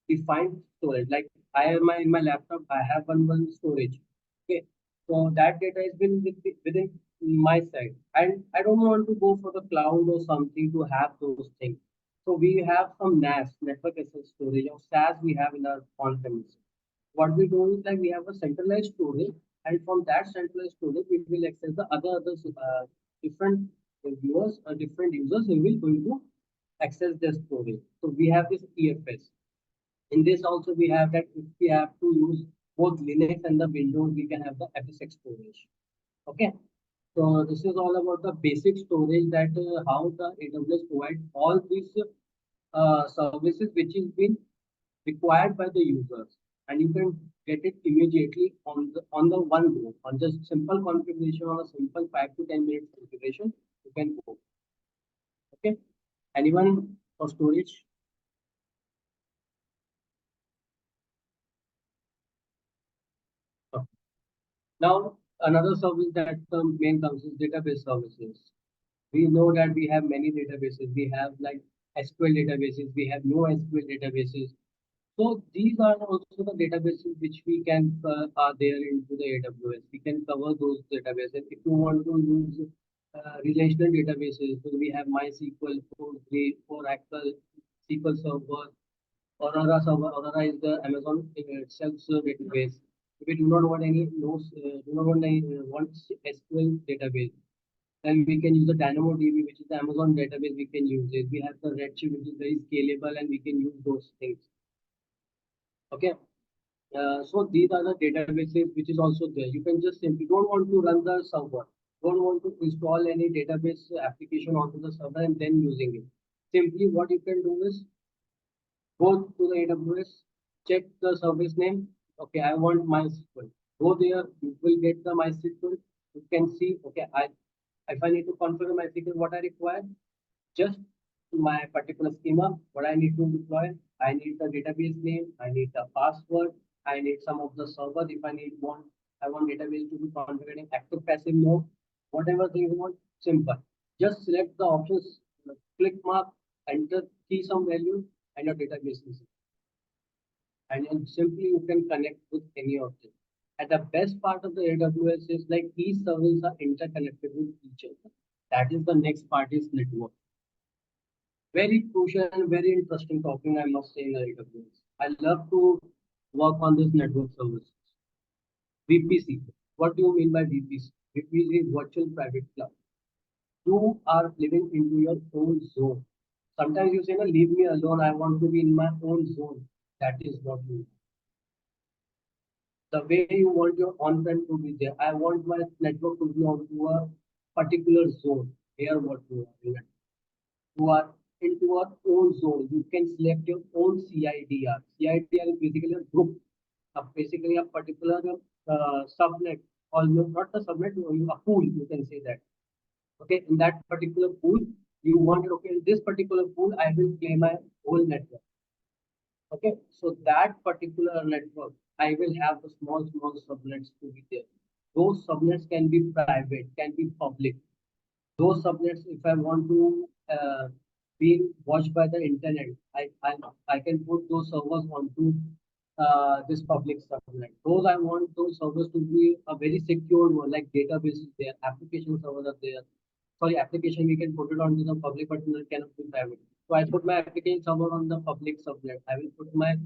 defined storage. Like I have in my laptop, I have one storage. Okay, so that data has been within my side, and I don't want to go for the cloud or something to have those things. So we have some NAS, network access storage, or SAS we have in our on-premise. What we do is like we have a centralized storage, and from that centralized storage, we will access the other different viewers or different users who will going to access their storage. So we have this EFS. In this also we have that if we have to use both Linux and the Windows, we can have the FSX storage. Okay. So this is all about the basic storage that how the AWS provide all these services which is been required by the users, and you can get it immediately on the one go on just simple configuration on a simple 5 to 10 minutes configuration. You can go. Okay. Anyone for storage? Okay. Now another service that the main comes is database services. We know that we have many databases. We have like SQL databases. We have NoSQL databases. So these are also the databases which we can are there into the AWS. We can cover those databases. If you want to use relational databases, so we have MySQL, Postgre, Oracle, SQL Server, Aurora Server. Aurora is the Amazon itself database. If we do not want do not want any want SQL database, then we can use the DynamoDB, which is the Amazon database. We can use it. We have the Redshift, which is very scalable, and we can use those things. Okay. So these are the databases which is also there. You can just simply don't want to run the server, don't want to install any database application onto the server and then using it. Simply what you can do is go to the AWS, check the service name. Okay, I want MySQL. Go there, you will get the MySQL. You can see, okay, if I need to configure MySQL, what I require, just my particular schema, what I need to deploy. I need the database name, I need the password, I need some of the servers. If I want database to be configured in active passive mode, whatever thing you want, simple. Just select the options, click mark, enter, key some value, and your database is. And then simply you can connect with any of them. And the best part of the AWS is like each services are interconnected with each other. That is the next part is network. Very crucial and very interesting topic, I must say, in the AWS. I love to work on this network services. VPC. What do you mean by VPC? VPC is virtual private cloud. You are living into your own zone. Sometimes you say, no, leave me alone. I want to be in my own zone. That is what you. The way you want your on-prem to be there. I want my network to be onto a particular zone. Here, what you are. You are into our own zone. You can select your own CIDR. CIDR is basically a group, basically a particular subnet, or not a subnet, a pool, you can say that. Okay, in that particular pool, you want, okay, in this particular pool, I will play my whole network. Okay, so that particular network, I will have the small subnets to be there. Those subnets can be private, can be public. Those subnets, if I want to be watched by the internet, I can put those servers onto this public subnet. Those I want those servers to be a very secure one, like databases there, application servers are there. Sorry, application we can put it onto the public, but it cannot be private. So I put my application server on the public subnet. I will put my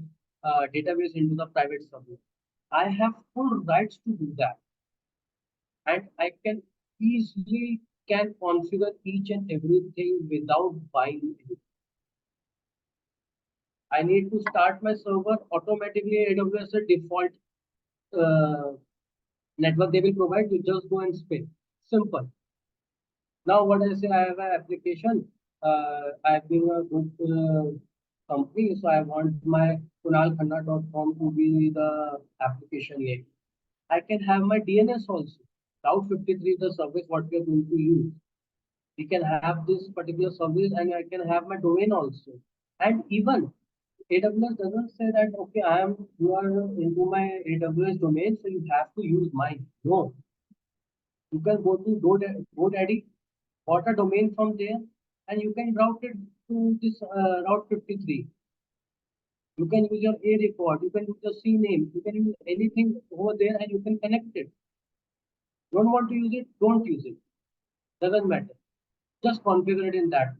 database into the private subnet. I have full rights to do that, and I can easily can configure each and everything without buying anything. I need to start my server automatically. AWS a default network they will provide. You just go and spin. Simple. Now, what I say, I have an application. I've been a good company, so I want my kunalkhanna.com to be the application name. I can have my DNS also. Route 53 is the service what we are going to use. We can have this particular service, and I can have my domain also. And even AWS doesn't say that, okay, you are into my AWS domain, so you have to use mine. No, you can go to GoDaddy, bought a domain from there, and you can route it to this Route 53. You can use your A record, you can use your C name, you can use anything over there, and you can connect it. Don't want to use it, don't use it. Doesn't matter. Just configure it in that.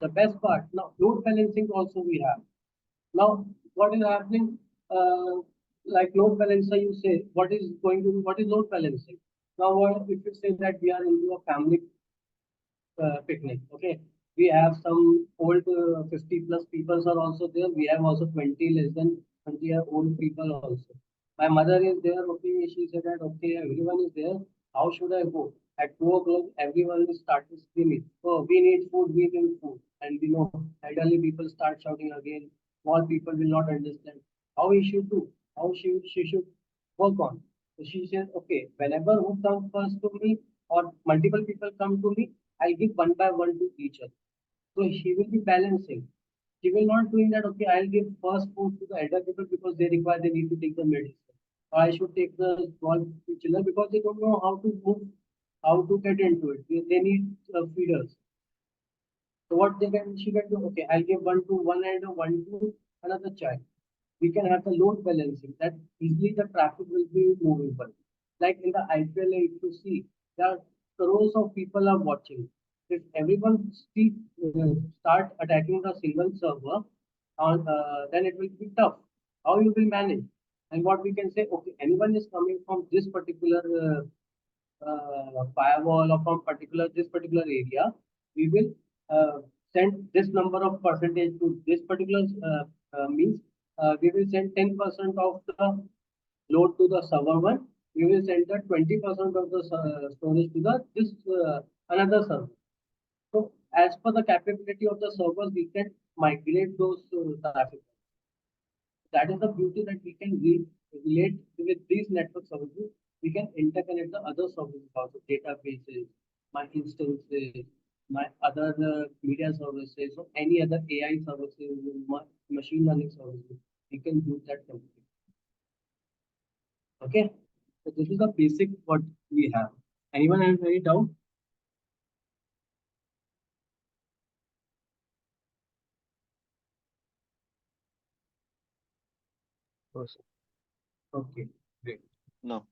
The best part, now load balancing also we have. Now, what is happening? Like load balancer, you say, what is load balancing? Now, what if you say that we are into a family picnic? Okay, we have some old 50 plus people are also there. We have also 20 less than 20-year-old people also. My mother is there. Okay, she said that okay, everyone is there. How should I go? At 2 o'clock, everyone will start to screaming. Oh, we need food, we need food. And we know elderly people start shouting again. Small people will not understand. How he should do? How she should work on? So she said, okay, whenever who comes first to me or multiple people come to me, I'll give one by one to each other. So she will be balancing. She will not doing that, okay, I'll give first food to the elder people because they need to take the medicine. Or I should take the small children because they don't know how to move, how to get into it. They need feeders. So what she can do, okay, I'll give one to one and one to another child. We can have the load balancing that easily the traffic will be movable. Like in the IPL, if you see, there are crores of people are watching. If everyone start attacking the single server, then it will be tough. How you will manage? And what we can say, okay, anyone is coming from this particular firewall or from this particular area, we will send this number of percentage to this particular means we will send 10% of the load to the server one. We will send the 20% of the storage to the this another server. So as per the capability of the servers, we can migrate those traffic. That is the beauty that we can relate with these network services. We can interconnect the other services also, databases, my instances, my other media services, or any other AI services, machine learning services. We can use that completely. Okay, so this is the basic what we have. Anyone has any doubt? Okay, great. No.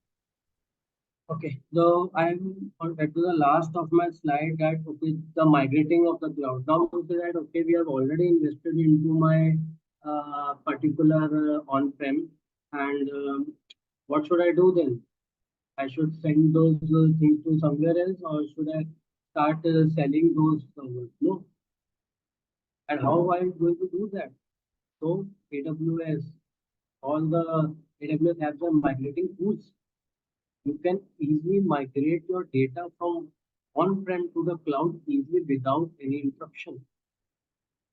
Okay, so I'm at the last of my slide that okay, the migrating of the cloud. Now to say that okay, we have already invested into my particular on-prem, and what should I do then? I should send those things to somewhere else, or should I start selling those servers? No, and how I am going to do that? So AWS, all the AWS have the migrating tools. You can easily migrate your data from on-prem to the cloud easily without any interruption.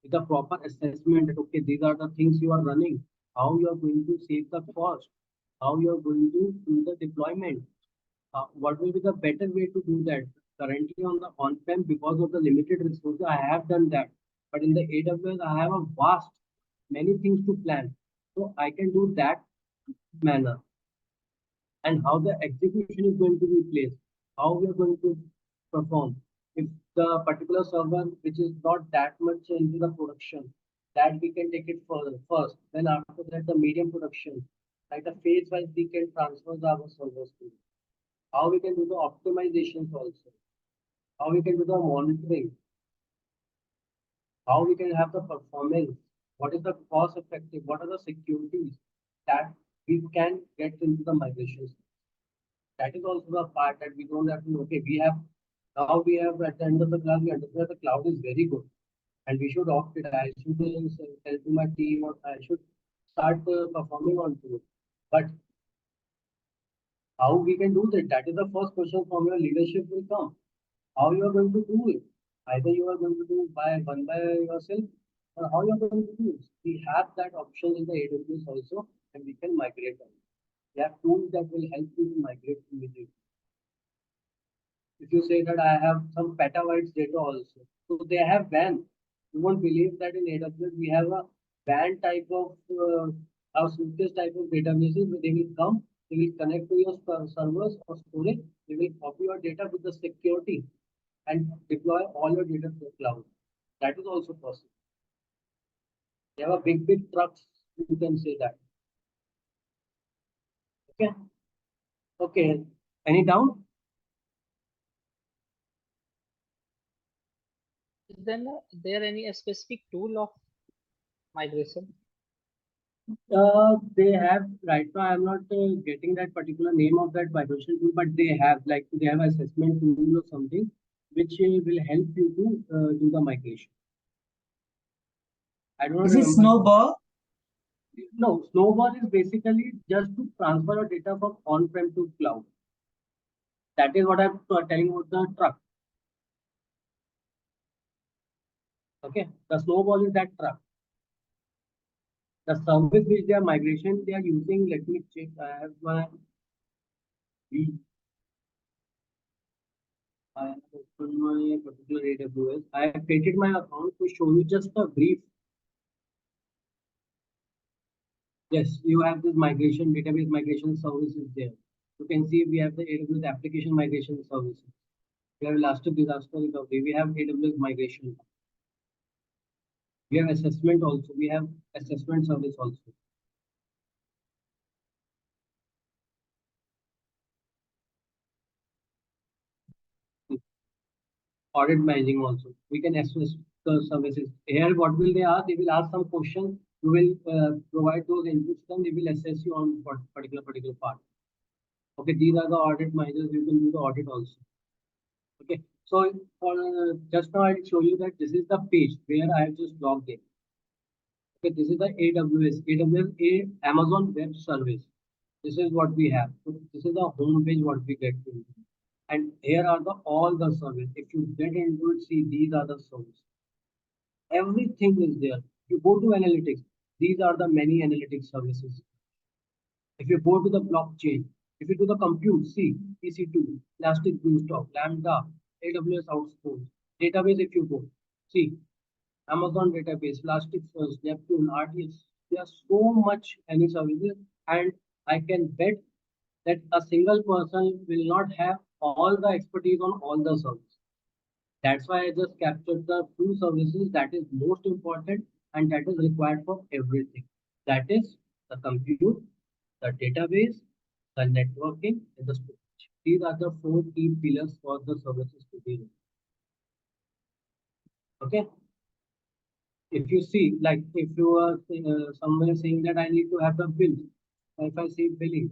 With a proper assessment that okay, these are the things you are running, how you are going to save the cost, how you are going to do the deployment, what will be the better way to do that. Currently on the on-prem, because of the limited resources, I have done that. But in the AWS, I have a vast, many things to plan. So I can do that manner. And how the execution is going to be placed, how we are going to perform. If the particular server, which is not that much into the production, that we can take it further first. Then after that, the medium production, like the phase wise, we can transfer our servers to. How we can do the optimizations also, how we can do the monitoring, how we can have the performance, what is the cost effective, what are the securities that we can get into the migrations. That is also the part that we don't have to, okay, we have at the end of the class, we understand the cloud is very good and we should opt it. I should tell to my team or I should start performing onto it. But how we can do that? That is the first question from your leadership will come. How you are going to do it? Either you are going to do by one by yourself, or how you are going to do it. We have that option in the AWS also, and we can migrate them. We have tools that will help you to migrate immediately. If you say that I have some petabytes data also, so they have WAN. You won't believe that in AWS we have a WAN type of our suitcase type of databases where they will come, they will connect to your servers or storage, they will copy your data with the security and deploy all your data to the cloud. That is also possible. They have a big trucks, you can say that. Okay. Okay. Any doubt? Is there any specific tool of migration? They have right now. I'm not getting that particular name of that migration tool, but they have assessment tool or something which will help you to do the migration. I don't Is it remember. Snowball? No, Snowball is basically just to transfer your data from on-prem to cloud. That is what I'm telling about the truck. Okay, the Snowball is that truck. The service which they are migration, they are using, let me check. I have my I have opened my particular AWS. I have created my account to show you just a brief. Yes, you have this migration, database migration services there. You can see we have the AWS application migration services. We have Elastic Disaster Recovery. We have AWS migration. We have assessment also. We have assessment service also. Audit managing also. We can assess the services. Here, what will they ask? They will ask some questions. You will provide those inputs, then they will assess you on what particular part. Okay, these are the audit managers. You can do the audit also. Okay, so for just now I'll show you that this is the page where I have just logged in. Okay, this is the AWS Amazon Web Service. This is what we have. So this is the home page what we get to. And here are all the services. If you get into it, see these are the services. Everything is there. You go to analytics. These are the many analytics services. If you go to the blockchain, if you do the compute, see EC2, Elastic Beanstalk, Lambda, AWS Outsource, database. If you go, see Amazon database, Elasticsearch, Neptune, RDS. There are so much any services, and I can bet that a single person will not have all the expertise on all the services. That's why I just captured the two services that is most important and that is required for everything. That is the compute, the database, the networking, and the storage. These are the four key pillars for the services to be. Okay. If you see, like if you are somewhere saying that I need to have the bill, if I see billing,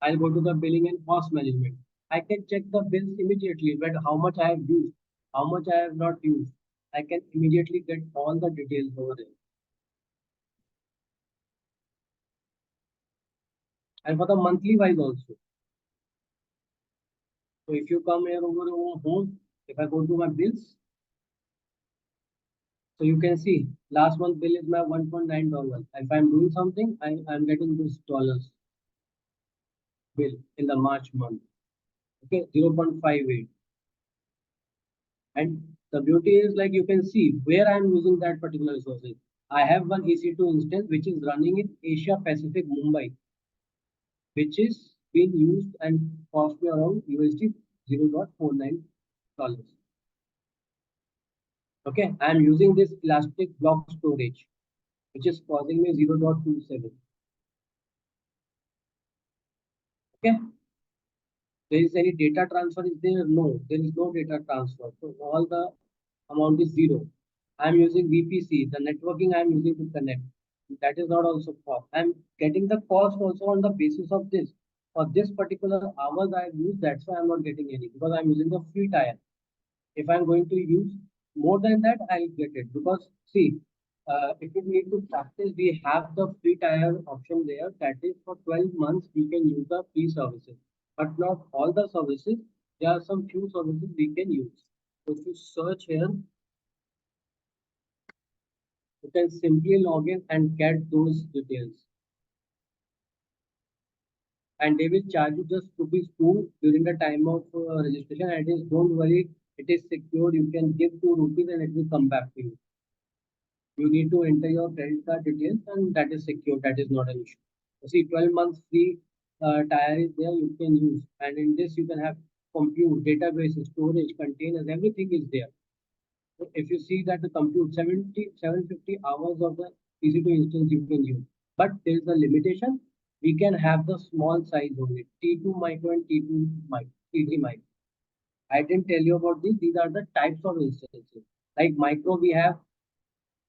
I'll go to the billing and cost management. I can check the bills immediately, but how much I have used, how much I have not used. I can immediately get all the details over there. And for the monthly wise also, So if you come here over home, if I go to my bills, so you can see last month bill is my $1.9. If I'm doing something, I'm getting this dollars bill in the March month. Okay, 0.58. And the beauty is like you can see where I'm using that particular resources. I have one EC2 instance which is running in Asia Pacific Mumbai, which is being used and cost me around USD $0.49. Okay, I'm using this elastic block storage, which is causing me 0.27. Okay, there is any data transfer is there? No, there is no data transfer. So all the amount is zero. I'm using VPC, the networking I'm using to connect. That is not also cost. I'm getting the cost also on the basis of this. For this particular hours I use, that's why I'm not getting any because I'm using the free tier. If I'm going to use more than that, I'll get it because see, if you need to practice, we have the free tier option there. That is for 12 months, we can use the free services, but not all the services. There are some few services we can use. So if you search here, you can simply log in and get those details. And they will charge you just ₹2 during the time of registration. And it is, don't worry, it is secured. You can give ₹2 and it will come back to you. You need to enter your credit card details and that is secure. That is not an issue. You see, 12 months free tier is there you can use. And in this, you can have compute, database, storage, containers, everything is there. So if you see that the compute 750 hours of the EC2 instance you can use. But there is a limitation. We can have the small size only, T2 micro and T3 micro. I didn't tell you about these. These are the types of instances. Like micro, we have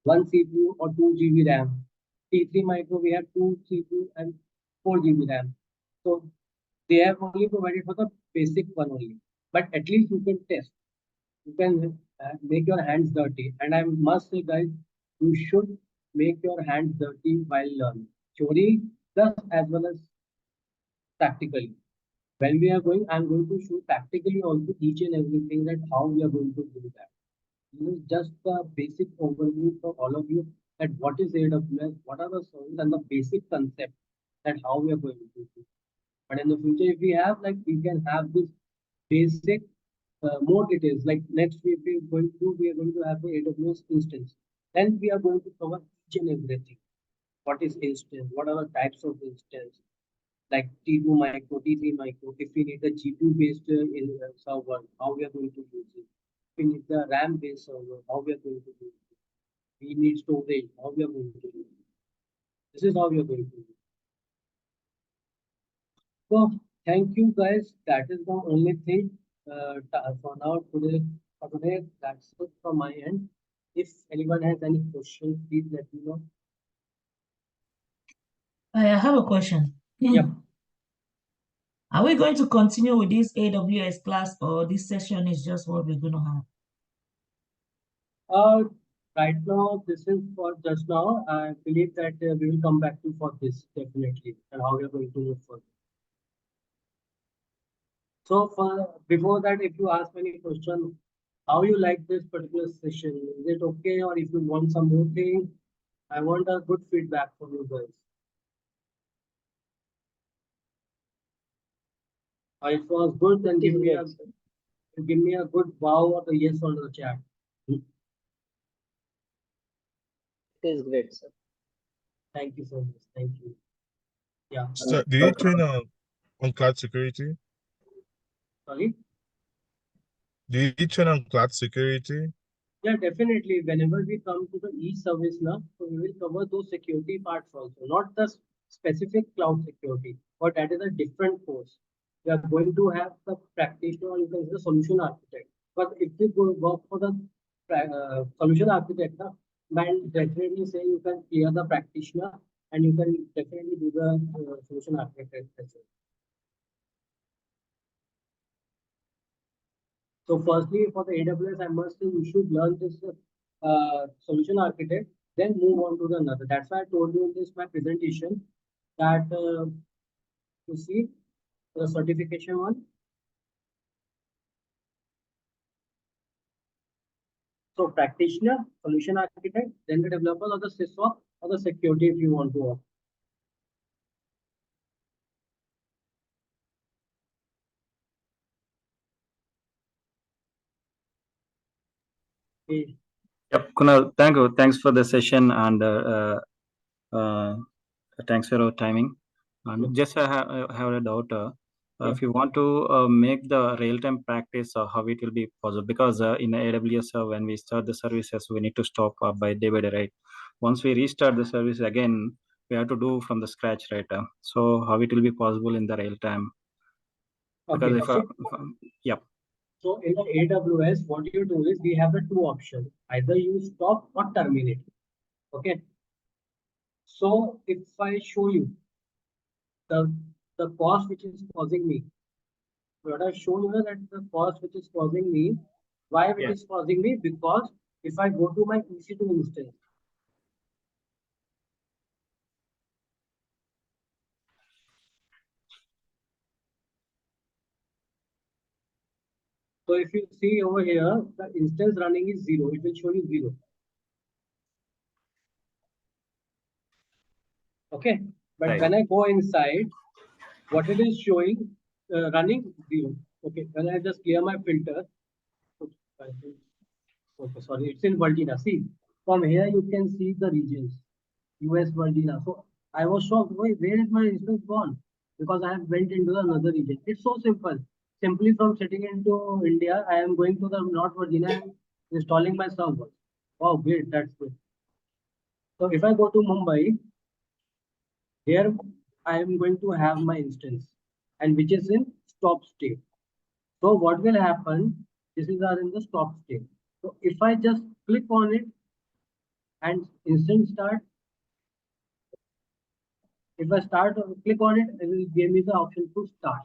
one CPU or 2 GB RAM. T3 micro, we have two CPU and 4 GB RAM. So they have only provided for the basic one only. But at least you can test. You can make your hands dirty. And I must say, guys, you should make your hands dirty while learning. Theory plus as well as practically. When we are going, I'm going to show practically also each and everything that how we are going to do that. This is just the basic overview for all of you that what is AWS, what are the services and the basic concept that how we are going to do it. But in the future, if we have like we can have this basic more details. Like next week we are going to have the AWS instance. Then we are going to cover each and everything. What is instance? What are the types of instance? Like T2 micro, T3 micro. If we need the GPU based in server, how we are going to use it. If we need the RAM based server, how we are going to use it. We need storage, how we are going to use it. This is how we are going to use it. So thank you guys. That is the only thing for now today. For today, that's it from my end. If anyone has any questions, please let me know. I have a question. Yep. Are we going to continue with this AWS class or this session is just what we're going to have? Right now, this is for just now. I believe that we will come back to for this definitely and how we are going to move forward. So for before that, if you ask any question, how you like this particular session? Is it okay, or if you want some more thing, I want a good feedback from you guys. If it was good, then give me a good wow or a yes on the chat. It is great, sir. Thank you so much. Thank you. Yeah. So, do you train on cloud security? Sorry. Do you train on cloud security? Yeah, definitely. Whenever we come to the e-service now, so we will cover those security parts also, not the specific cloud security, but that is a different course. We are going to have the practitioner, or you can say the solution architect. But if you go work for the solution architect, then definitely say you can clear the practitioner and you can definitely do the solution architect as well. So firstly, for the AWS, I must say you should learn this solution architect, then move on to the another. That's why I told you in this my presentation that you see the certification one. So practitioner, solution architect, then the developer or the SysOps or the security if you want to opt. Okay. Yep, Kunal, thank you. Thanks for the session and thanks for your timing. And just I have a doubt. If you want to make the real-time practice, how it will be possible? Because in AWS, when we start the services, we need to stop by day, right? Once we restart the service again, we have to do from the scratch, right? So how it will be possible in the real time? Because Okay. Yep. So in the AWS, what you do is we have the two options. Either you stop or terminate. Okay. So if I show you the cost which is causing me, what I've shown you that the cost which is causing me, why it is causing me? Because if I go to my EC2 instance, so if you see over here, the instance running is 0. It will show you 0. Okay. But when I go inside, what it is showing running 0. Okay. When I just clear my filter, okay, sorry, it's in Virginia. See, from here you can see the regions, US Virginia. So I was shocked, wait, where is my instance gone? Because I have went into another region. It's so simple. Simply from sitting into India, I am going to the North Virginia and installing my server. Wow, great, that's good. So if I go to Mumbai, here I am going to have my instance and which is in stop state. So what will happen? This is in the stop state. So if I just click on it and instant start, if I start click on it, it will give me the option to start.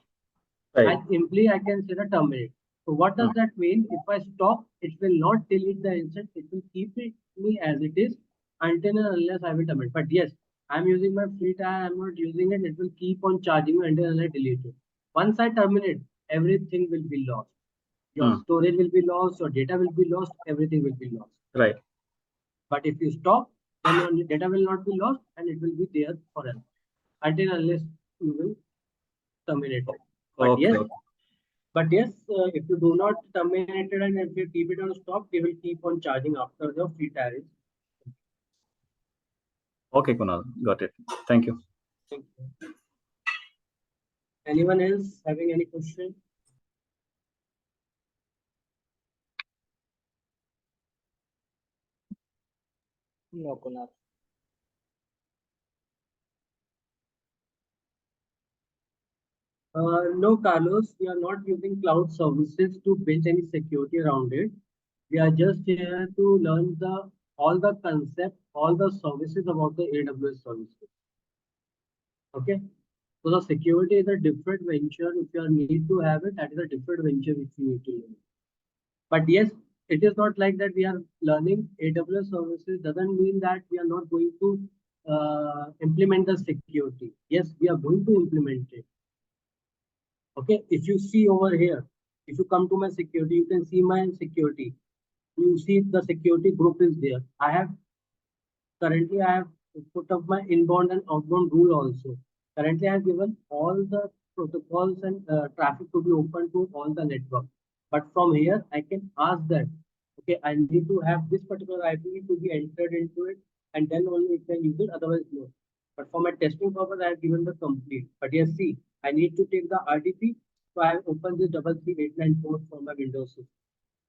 Right. And simply I can say the terminate. So what does that mean? If I stop, it will not delete the instance. It will keep it me as it is until and unless I will terminate. But yes, I'm using my free time. I'm not using it. It will keep on charging me until I delete it. Once I terminate, everything will be lost. Your storage will be lost. Your data will be lost. Everything will be lost. Right. But if you stop, then your data will not be lost and it will be there forever until unless you will terminate it. But yes, if you do not terminate it and if you keep it on stop, they will keep on charging after the free tariff. Okay, Kunal, got it. Thank you. Thank you. Anyone else having any question? No, Kunal. No, Carlos, we are not using cloud services to build any security around it. We are just here to learn all the concept, all the services about the AWS services. Okay. So the security is a different venture. If you need to have it, that is a different venture which you need to learn. But yes, it is not like that we are learning AWS services doesn't mean that we are not going to implement the security. Yes, we are going to implement it. Okay, if you see over here, if you come to my security, you can see my security. You see the security group is there. Currently I have put up my inbound and outbound rule also. Currently I have given all the protocols and traffic to be open to all the network. But from here I can ask that, okay, I need to have this particular IP to be entered into it and then only you can use it, otherwise no. But for my testing purpose, I have given the complete. But yes, see, I need to take the RDP. So I have opened this 33894 for my Windows system.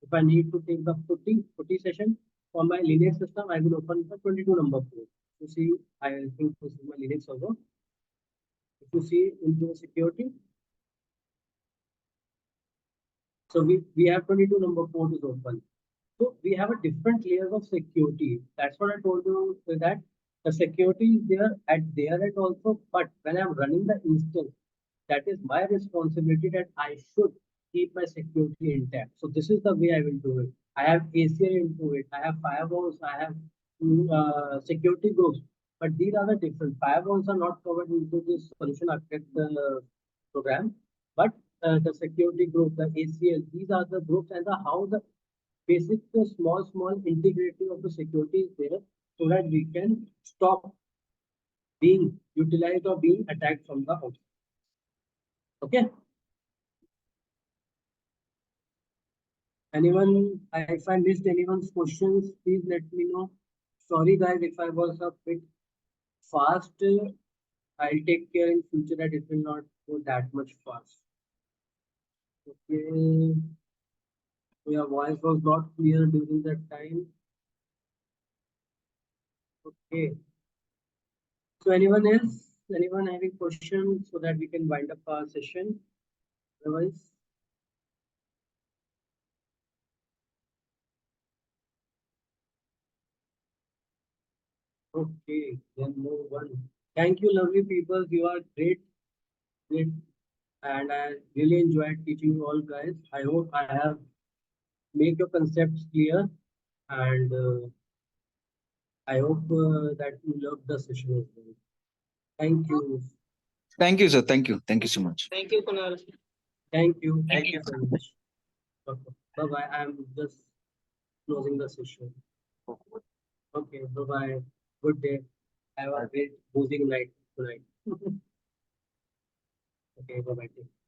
If I need to take the 40 session for my Linux system, I will open the 22 number port. You see, I think this is my Linux server. If you see into security, so we have 22 number port is open. So we have a different layers of security. That's what I told you that the security is there at their end also. But when I'm running the instance, that is my responsibility that I should keep my security intact. So this is the way I will do it. I have ACL into it. I have firewalls. I have security groups. But these are the different. Firewalls are not covered into this solution architect program. But the security group, the ACL, these are the groups and how the basic small integrity of the security is there so that we can stop being utilized or being attacked from the outside. Okay. Anyone, if I missed anyone's questions, please let me know. Sorry guys, if I was a bit fast, I'll take care in future that it will not go that much fast. Okay. So your voice was not clear during that time. Okay. So anyone else? Anyone having questions so that we can wind up our session? Otherwise. Okay, then move on. Thank you, lovely people. You are great, great, and I really enjoyed teaching you all, guys. I hope I have made your concepts clear, and I hope that you loved the session as well. Thank you. Thank you, sir. Thank you. Thank you so much. Thank you, Kunal. Thank you. Thank you. So much. Okay. Bye bye. I'm just closing the session. Okay. Bye bye. Good day. Have a great boozing night tonight. Okay. Bye bye.